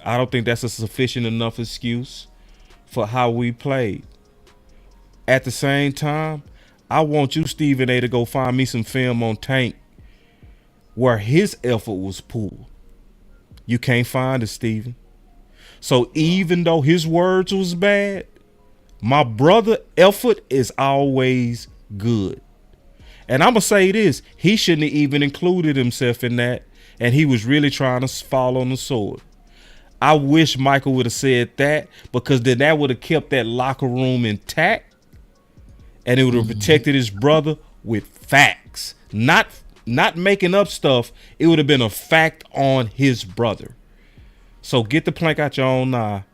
I don't think that's a sufficient enough excuse for how we played. At the same time, I want you, Stephen A., to go find me some film on Tank where his effort was pulled. You can't find it, Stephen. So even though his words was bad, my brother effort is always good. And I'm going to say this, he shouldn't have even included himself in that, and he was really trying to fall on the sword. I wish Michael would have said that, because then that would have kept that locker room intact, and it would have protected his brother with facts, not making up stuff. It would have been a fact on his brother. So get the plank out your own eye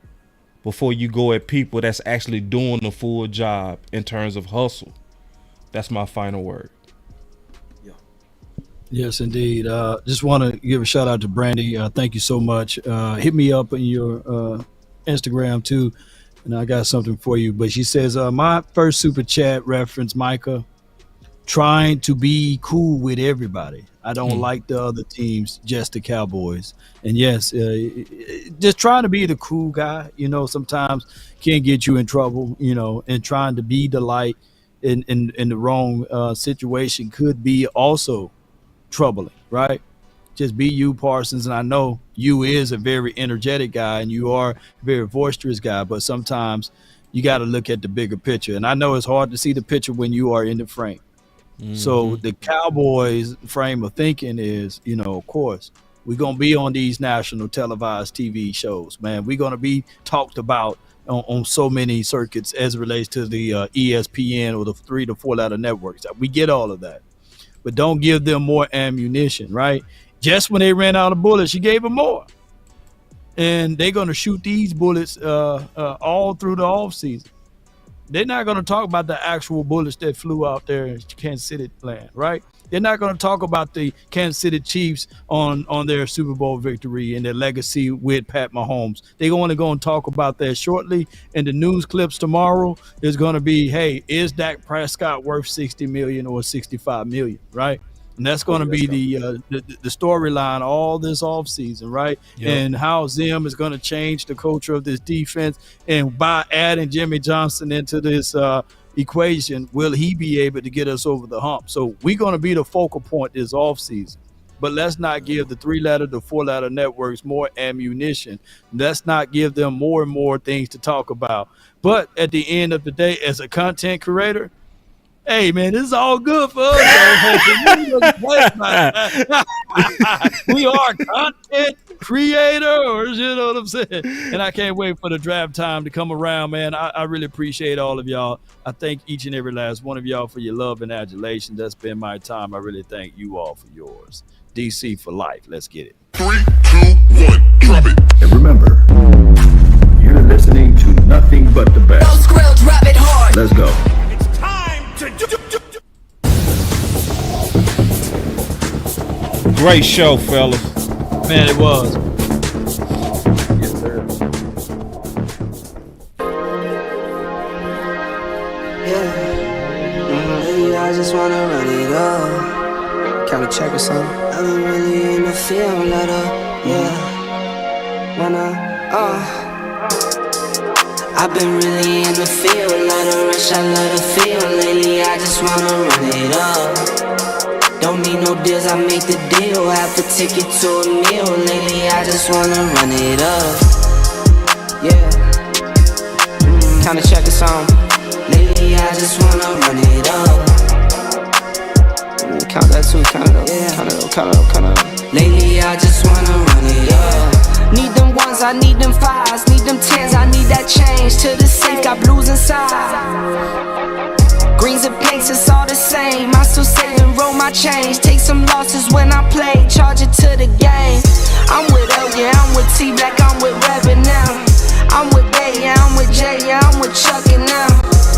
before you go at people that's actually doing the full job in terms of hustle. That's my final word. Yes, indeed. Just want to give a shout out to Brandy. Thank you so much. Hit me up on your Instagram too, and I got something for you. But she says, my first super chat reference Micah trying to be cool with everybody. I don't like the other teams, just the Cowboys. And yes, just trying to be the cool guy, sometimes can get you in trouble, and trying to be the light, in the wrong situation could be also troubling, right? Just be you, Parsons. And I know you is a very energetic guy and you are a very boisterous guy, but sometimes you got to look at the bigger picture. And I know it's hard to see the picture when you are in the frame. Mm-hmm. So the Cowboys frame of thinking is, of course, we're going to be on these national televised TV shows, man. We're going to be talked about on so many circuits as it relates to the ESPN or the 3 to 4 letter networks. We get all of that. But don't give them more ammunition, right? Just when they ran out of bullets, you gave them more. And they're going to shoot these bullets all through the offseason. They're not going to talk about the actual bullets that flew out there in Kansas City land, right? They're not going to talk about the Kansas City Chiefs on their Super Bowl victory and their legacy with Pat Mahomes. They're going to go and talk about that shortly. And the news clips tomorrow is going to be, hey, is Dak Prescott worth $60 million or $65 million, right? And that's going to be the storyline all this offseason, right? Yep. And how Zim is going to change the culture of this defense. And by adding Jimmy Johnson into this equation, will he be able to get us over the hump? So we're going to be the focal point this offseason. But let's not give the 3-letter to 4-letter networks more ammunition. Let's not give them more and more things to talk about. But at the end of the day, as a content creator, hey, man, this is all good for us. We are content creators, you know what I'm saying? And I can't wait for the draft time to come around, man. I really appreciate all of y'all. I thank each and every last one of y'all for your love and adulation. That's been my time. I really thank you all for yours. DC for life. Let's get it. 3, 2, 1, drop it. And remember, you're listening to nothing but the best. Those grills, drop it hard. Let's go. Great show, fellas. Man, it was. Yes, sir. Yeah, I just wanna run it up. Can we check or something? I've been really in the field, let up. Yeah, I've been really in the field, let her rush, I let her feel. Lately, I just wanna run it up. Don't need no deals, I make the deal. Half a ticket to a meal. Lately, I just wanna run it up. Yeah. Kinda check a song. Lately, I just wanna run it up. Count that too, count it up. Yeah. Count it up. Lately, I just wanna run it up. Need them ones, I need them fives. Need them tens, I need that change. To the safe, got blues inside. Greens and pinks, it's all the same. I still save and roll my change. Take some losses when I play, charge it to the game. I'm with L, yeah, I'm with T Black, I'm with Reverend now. I'm with Bay, yeah, I'm with Jay, yeah, I'm with Chuck and now.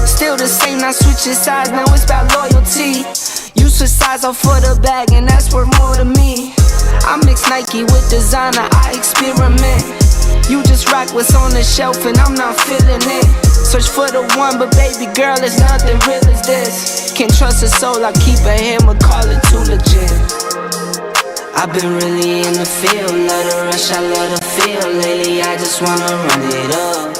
Still the same, not switching sides, now it's about loyalty. You switch sides off for the bag, and that's worth more to me. I mix Nike with designer, I experiment. You just rock what's on the shelf, and I'm not feeling it. Search for the one, but baby girl, it's nothing real as this. Can't trust a soul, I keep a hammer, call it too legit. I've been really in the field, let her rush, I let her feel. Lately, I just wanna run it up.